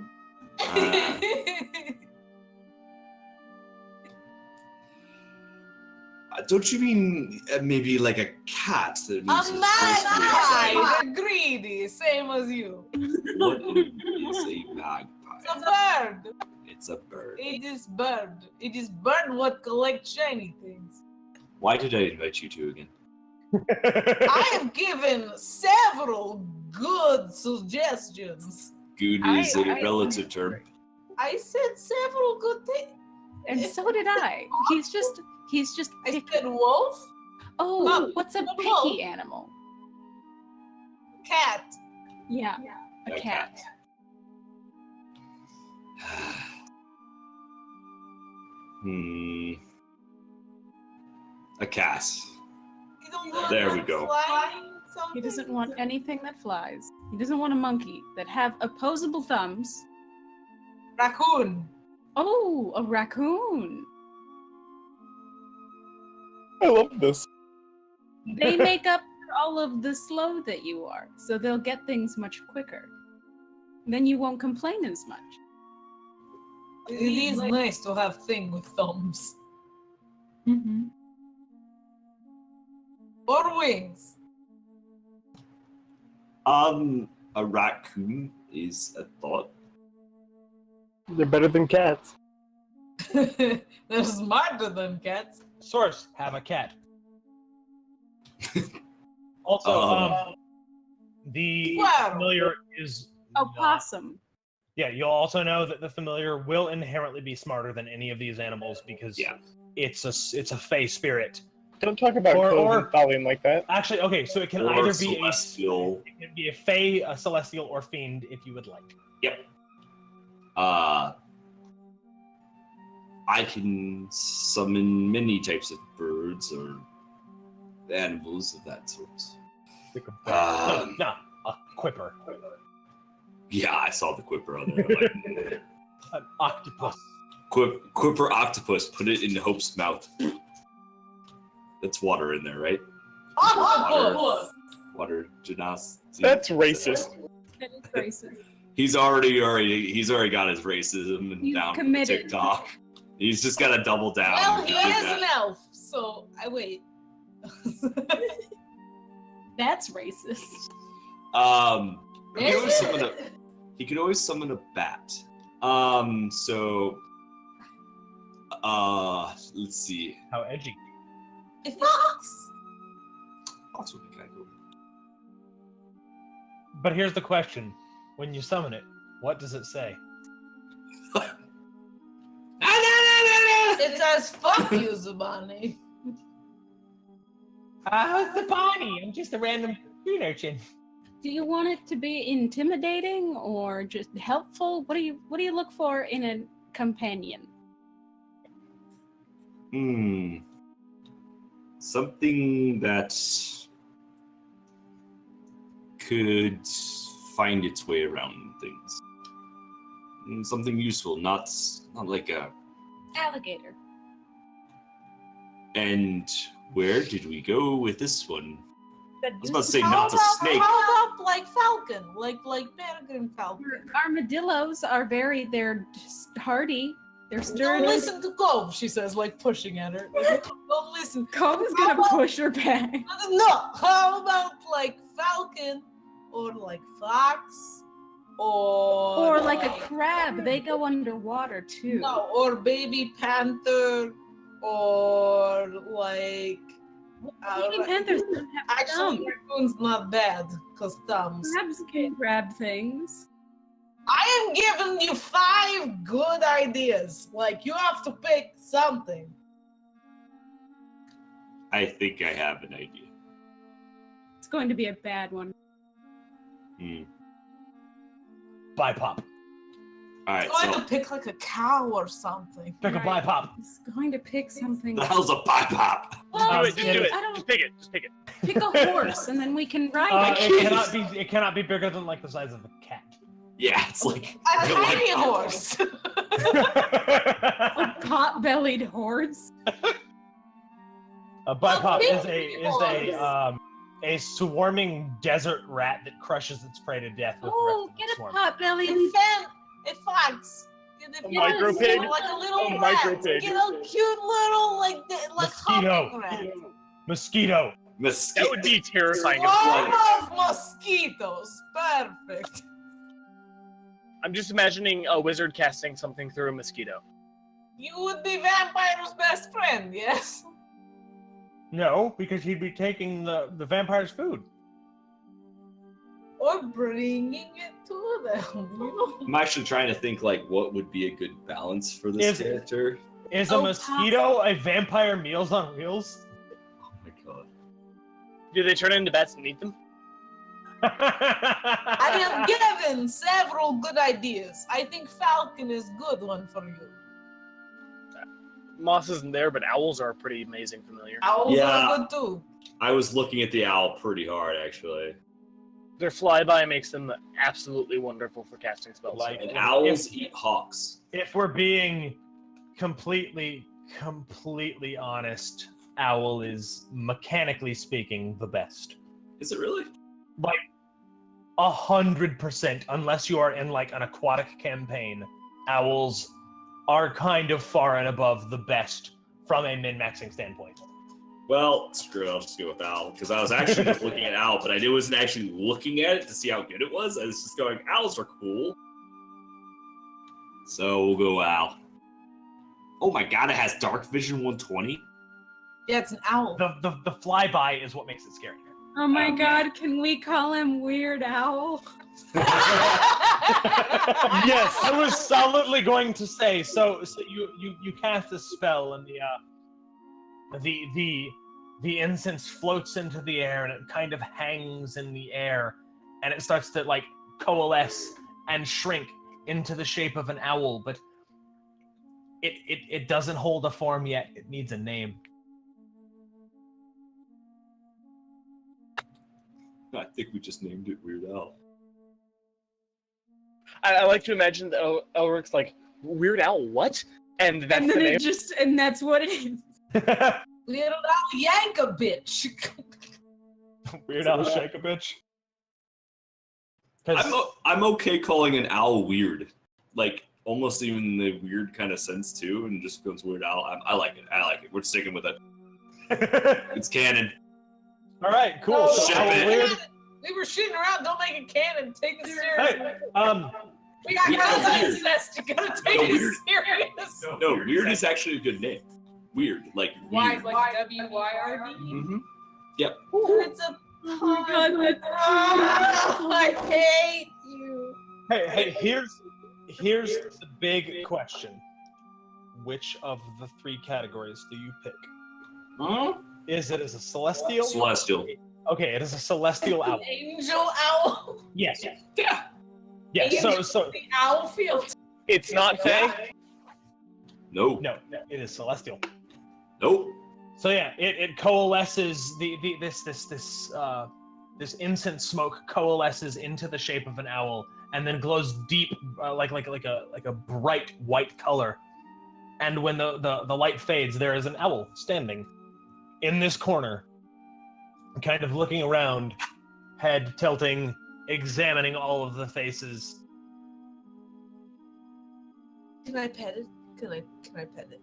Don't you mean maybe like a cat that A moves as gracefully magpie. They're greedy, same as you. as What is a magpie? It's a bird. It's a bird. It is bird. It is bird what collects shiny things. Why did I invite you two again? I have given several good suggestions. Good is a relative term. I said several good things. And so did I. He's just I picky. said wolf, Oh, Well, what's a well, picky animal? cat. Yeah, a A cat. A cat. You don't want There we that go. flying He something? doesn't want anything that flies. He doesn't want a monkey that have opposable thumbs. Raccoon. Oh, a raccoon. I love this. They make up for all of the slow that you are, so they'll get things much quicker. Then you won't complain as much. It is nice to have thing with thumbs. Mm-hmm. Or wings. A raccoon is a thought. They're better than cats. They're smarter than cats. Source, have a cat. Also, the Wow. familiar is A not- possum. Yeah, you'll also know that the familiar will inherently be smarter than any of these animals because Yeah. it's a fey spirit. Don't talk about Or- Clove or- and Fallion like that. Actually, okay, so it can Or either celestial. it can be a fey, a celestial, or fiend if you would like. Yep. I can summon many types of birds or animals of that sort. No, a quipper, Yeah, I saw the quipper on there. Like, an octopus. quipper octopus. Put it in Hope's mouth. That's water in there, right? Octopus! Water gymnastics. That's racist. That is racist. He's already got his racism and He's down committed. TikTok. He's just got to double down. Well, and he do is that. an elf, so I wait. That's racist. He could always summon a bat. So, let's see. How edgy. Fox! Fox would be kind of cool. But here's the question: when you summon it, what does it say? It says, fuck you, Zubani. How's the Bonnie? I'm just a random green urchin. Do you want it to be intimidating or just helpful? What do you look for in a companion? Something that could find its way around things. Something useful, not like a... Alligator. And where did we go with this one? That I was about to say How not a about- snake. How about like falcon? Like peregrine falcon? Armadillos are they're just hardy. They're Don't sturdy. listen to Cove, she says, like pushing at her. Like, don't listen. Cove is gonna push her back. No, how about like falcon or like fox Or like a crab. They go underwater too. No, or baby panther or like Baby panthers don't have actually thumbs. raccoon's not bad because thumbs. Crabs can grab things. I am giving you 5 good ideas. Like you have to pick something. I think I have an idea. It's going to be a bad one. Bipop. Alright, I'm going so to pick like a cow or something. Pick a Right. bipop. He's going to pick something. the hell's a bipop? Well, Just do it. I don't Just pick it. Just pick it. pick a horse and then we can ride it. It cannot be bigger than like the size of a cat. Yeah, it's like A they're like- tiny horse. A pot-bellied horse. A bipop big a swarming desert rat that crushes its prey to death with Oh, the rest of get the a swarm. pot-bellied. It farts. A micro pig? Like a little A rat. micro pig. Get a cute little like Mosquito. hopping rat. Mosquito. That would be terrifying. Swarm of mosquitoes. Perfect. I'm just imagining a wizard casting something through a mosquito. You would be vampire's best friend, yes? No, because he'd be taking the vampire's food. Or bringing it to them. You know? I'm actually trying to think like what would be a good balance for this Is it- character. Is a Oh, mosquito a vampire Meals on Wheels? Oh my god. Do they turn into bats and eat them? I have given several good ideas. I think falcon is good one for you. Moss isn't there, but owls are pretty amazing familiar. Owls Yeah. are good too. I was looking at the owl pretty hard actually. Their flyby makes them absolutely wonderful for casting spells. Like- And owls eat hawks. If we're being completely honest, owl is, mechanically speaking, the best. Is it really? 100%, unless you are in like an aquatic campaign, owls are kind of far and above the best from a min-maxing standpoint. Well, screw it, I'll just go with owl. Because I was actually just looking at owl, but I wasn't actually looking at it to see how good it was. I was just going, owls are cool. So we'll go owl. Oh my god, it has dark vision 120? Yeah, it's an owl. The flyby is what makes it scary. Oh my god, can we call him Weird Owl? Yes, I was solidly going to say. So you cast a spell, and the incense floats into the air, and it kind of hangs in the air, and it starts to like coalesce and shrink into the shape of an owl, but it doesn't hold a form yet. It needs a name. I think we just named it Weird Owl. I like to imagine that Elric's like, Weird Owl, what? And that's And the then name. and that's what it is. Little owl yank a bitch. Weird Al shake a bitch. I'm okay calling an owl weird. Like, almost even the weird kind of sense, too, and just goes Weird Owl. I like it. We're sticking with it. It's canon. All right, cool. Oh, So ship owl it. weird. We were shooting around. Don't make it canon. Take it Hey, seriously. We got Yeah, girls on weird. his nest. You gotta take No, it weird. serious. No, weird is actually a good name. Weird, like Why? weird. Like WYRD? Mm-hmm. Yep. It's a. Oh my God, that's I hate you. Hey, here's the big question. Which of the 3 categories do you pick? Huh? Is it as a celestial? Celestial. Okay, it is a celestial owl. Angel owl. Yes. Yeah. Yes. So The owl field. It's not Fae. No. no, it is celestial. Nope. So yeah, it coalesces this incense smoke coalesces into the shape of an owl and then glows deep like a bright white color. And when the light fades, there is an owl standing in this corner, kind of looking around, head tilting, examining all of the faces. Can I pet it? Can I pet it?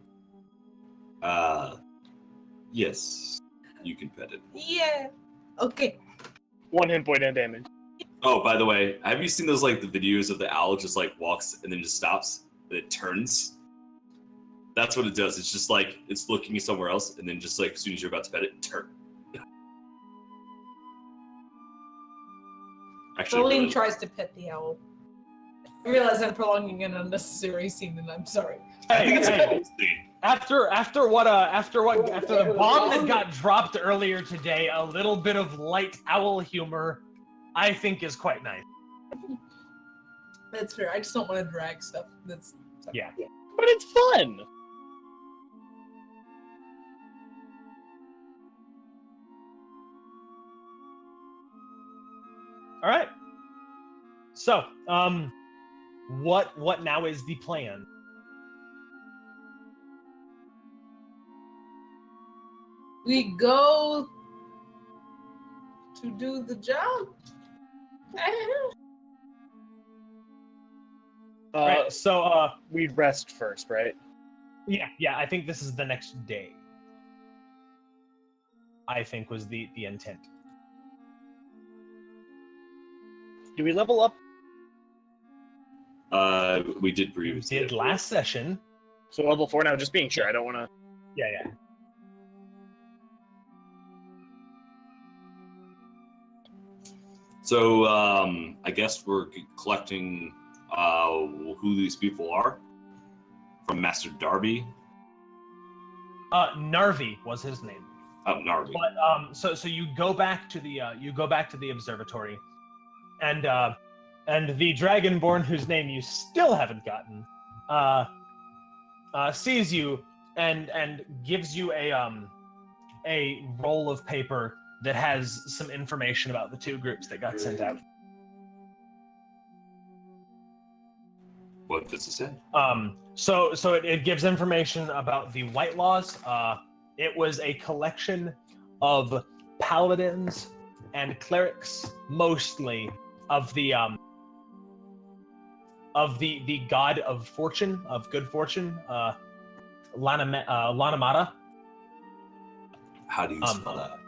Yes. You can pet it. Yeah. Okay. 1 hit point and damage. Oh, by the way, have you seen those like the videos of the owl just like walks and then just stops and it turns? That's what it does. It's just like it's looking somewhere else and then just like as soon as you're about to pet it, turn. Actually, Celine really, tries to pet the owl. I realize I'm prolonging an unnecessary scene, and I'm sorry. I think it's a Hey, cool scene. after the bomb that got dropped earlier today, a little bit of light owl humor, I think, is quite nice. That's fair. I just don't want to drag stuff. That's Yeah. But it's fun. All right. So, what now is the plan? we go to do the job. All right. So, We'd rest first, right? yeah. I think this is the next day. I think was the intent. Do we level up? We did We previously. did last session. So level 4 now, just being sure. I don't want to. Yeah. So I guess we're collecting who these people are from Master Darby. Narvi was his name. Oh, Narby. But so you go back to the observatory, and the Dragonborn, whose name you still haven't gotten, sees you and gives you a roll of paper that has some information about the 2 groups that got sent out. What does it say? So it gives information about the White Laws. It was a collection of paladins and clerics, mostly of the god of fortune, of good fortune, Lanimata. How do you spell that?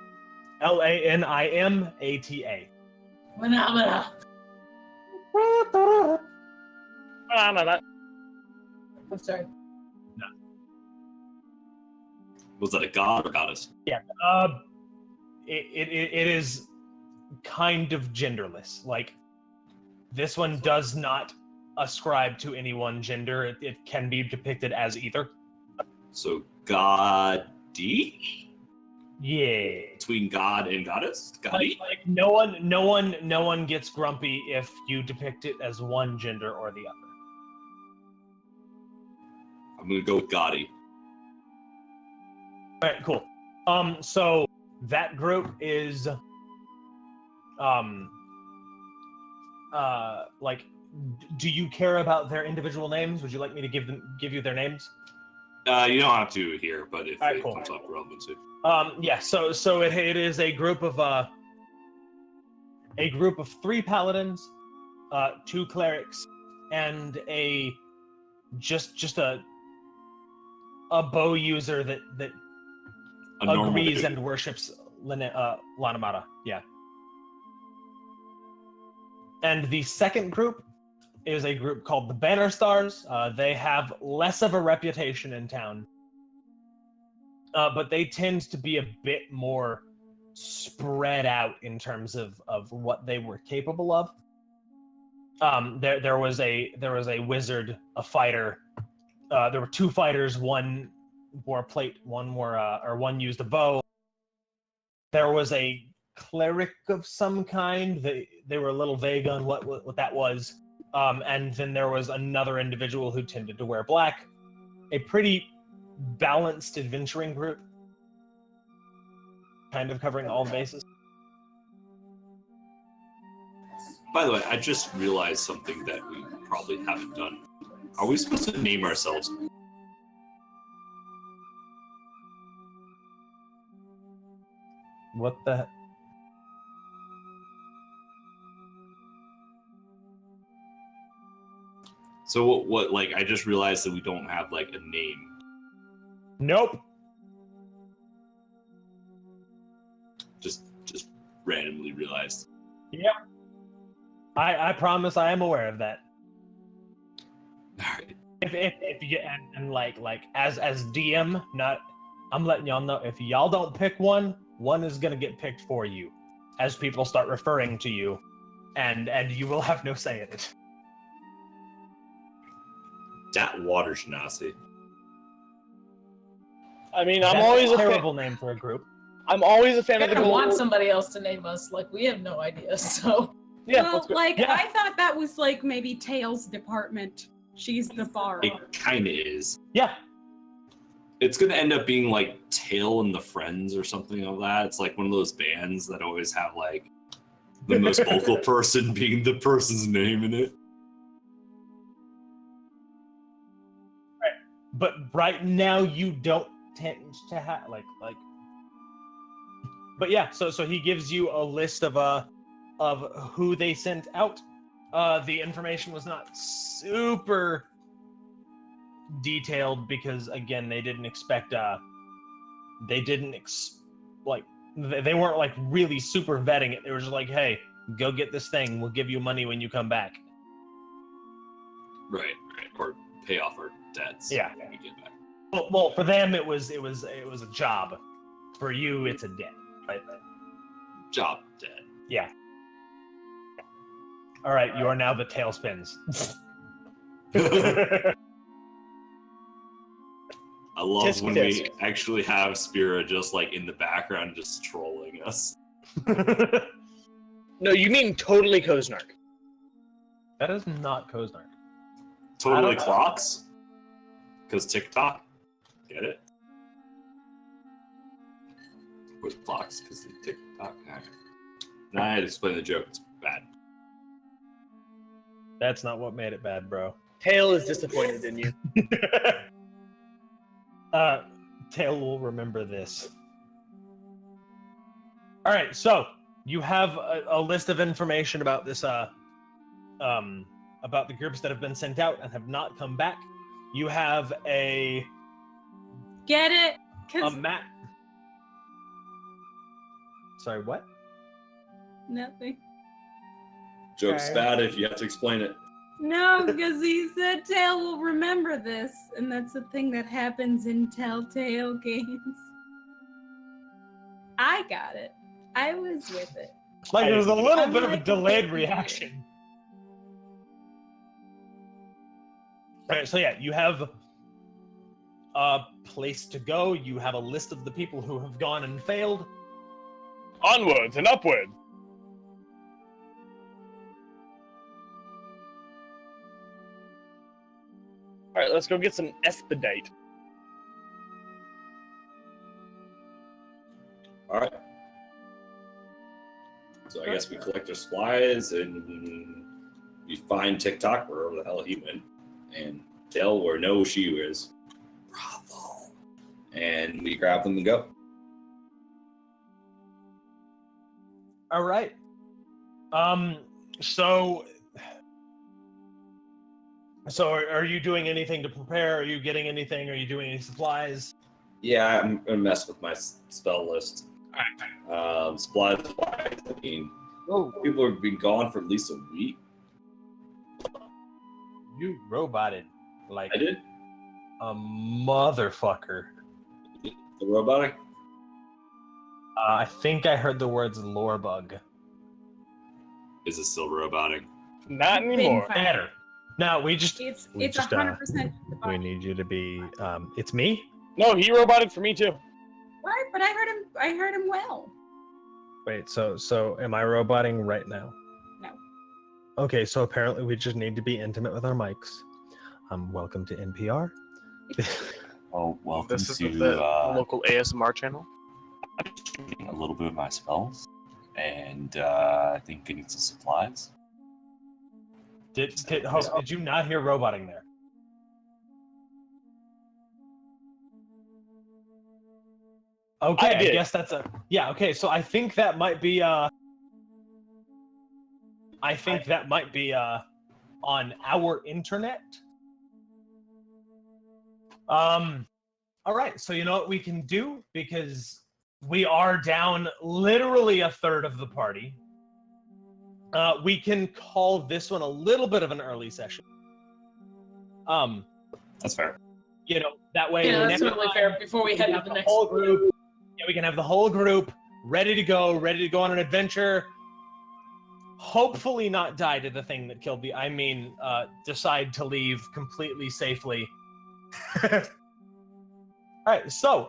Lanimata. Phenomena. I'm sorry. Was that a god or goddess? Yeah. It is kind of genderless. Like, this one does not ascribe to any one gender. It can be depicted as either. So god D? Yeah. Between god and goddess? Like no one gets grumpy if you depict it as one gender or the other. I'm gonna go with Gotti. All right, cool. So that group is, like, do you care about their individual names? Would you like me to give you their names? You don't have to here, but if Alright, it cool. comes up relevancy. Yeah. So it is a group of 3 paladins, 2 clerics, and just a bow user that A normal agrees dude. and worships Lanimata. Yeah. And the second group is a group called the Banner Stars. They have less of a reputation in town, but they tend to be a bit more spread out in terms of what they were capable of. There was a wizard, a fighter. There were 2 fighters. One wore a plate. One used a bow. There was a cleric of some kind. They were a little vague on what that was. And then there was another individual who tended to wear black. A pretty balanced adventuring group, kind of covering all the bases. By the way, I just realized something that we probably haven't done. Are we supposed to name ourselves? What the? So what? Like, I just realized that we don't have like a name. Nope. Just randomly realized. Yep. I promise I am aware of that. All right. If you and like as DM, I'm letting y'all know, if y'all don't pick one is gonna get picked for you, as people start referring to you, and you will have no say in it. That water genasi. I mean, That's I'm always a a fan. terrible name for a group. I'm always a fan of the I gold. want somebody else to name us. Like, we have no idea, so. Yeah, well, let's go. like Yeah. I thought that was like maybe Tails' department. She's the bar. It kind of is. Yeah. It's gonna end up being like Tail and the Friends or something like that. It's like one of those bands that always have like the most vocal person being the person's name in it. But right now you don't tend to have like. But yeah, so he gives you a list of who they sent out. The information was not super detailed because again they didn't expect they weren't like really super vetting it. They were just like, hey, go get this thing, we'll give you money when you come back. Right. Or pay off our debts. Yeah. When we get back. Well, for them it was a job. For you it's a debt, right? Job debt. Yeah. All right, you are now the tailspins. I love Tisk when tisk. we actually have Spira just like in the background just trolling us. No, you mean totally Koznark. That is not Koznark. Totally I don't- clocks. Because TikTok. Get it? With clocks, because the TikTok. Now I had to explain the joke. It's bad. That's not what made it bad, bro. Tail is disappointed in you. Tail will remember this. All right, so you have a list of information about this, about the groups that have been sent out and have not come back. You have a Get it? 'Cause map. Sorry, what? nothing. Joke's Okay. bad if you have to explain it. No, because he said Tail will remember this, and that's a thing that happens in Telltale games. I got it. I was with it. Like there was a little I'm bit of a like, delayed okay. reaction. All right, so yeah, you have a place to go. You have a list of the people who have gone and failed. Onwards and upward. All right, let's go get some expedite. All right. So I guess we collect our supplies and we find TikTok wherever the hell he went, and tell where no she is. Bravo. And we grab them and go. All right. So are you doing anything to prepare? Are you getting anything? Are you doing any supplies? Yeah, I'm gonna mess with my spell list. Supplies wise, I mean, people have been gone for at least a week. You roboted like I did. a motherfucker. The robotic. I think I heard the words lore bug. Is it still robotic? Not anymore. Fine. Better. No, we It's We it's just, 100%. we need you to be. It's me. No, he roboted for me too. Right, but I heard him well. Wait. So am I roboting right now? No. Okay. So apparently we just need to be intimate with our mics. Welcome to NPR. Well, welcome This is to the local ASMR channel. a little bit of my spells, and I think getting some supplies. Did you not hear roboting there? Okay, I I did. guess that's a yeah. Okay, so I think that might be on our internet. All right, so you know what we can do, because we are down literally a third of the party. We can call this one a little bit of an early session. That's fair. You know, that way. Yeah, that's next totally time fair. Before we we head to have the the next whole group. Yeah, we can have the whole group ready to go on an adventure. Hopefully not die to the thing that killed the. I mean, decide to leave completely safely. All right, so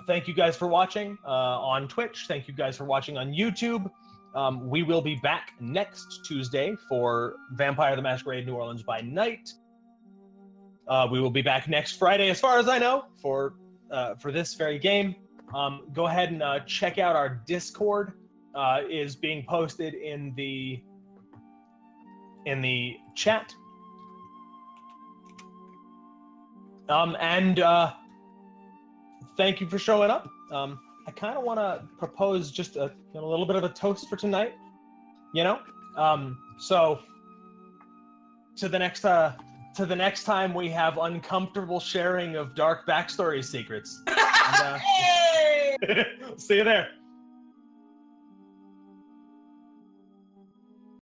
thank you guys for watching on Twitch. Thank you guys for watching on YouTube. We will be back next Tuesday for Vampire the Masquerade New Orleans by Night. We will be back next Friday, as far as I know, for this very game. Go ahead and check out our Discord. Is being posted in the chat. And thank you for showing up. I kind of want to propose just a little bit of a toast for tonight. You know, so to the next time we have uncomfortable sharing of dark backstory secrets. And, see you there.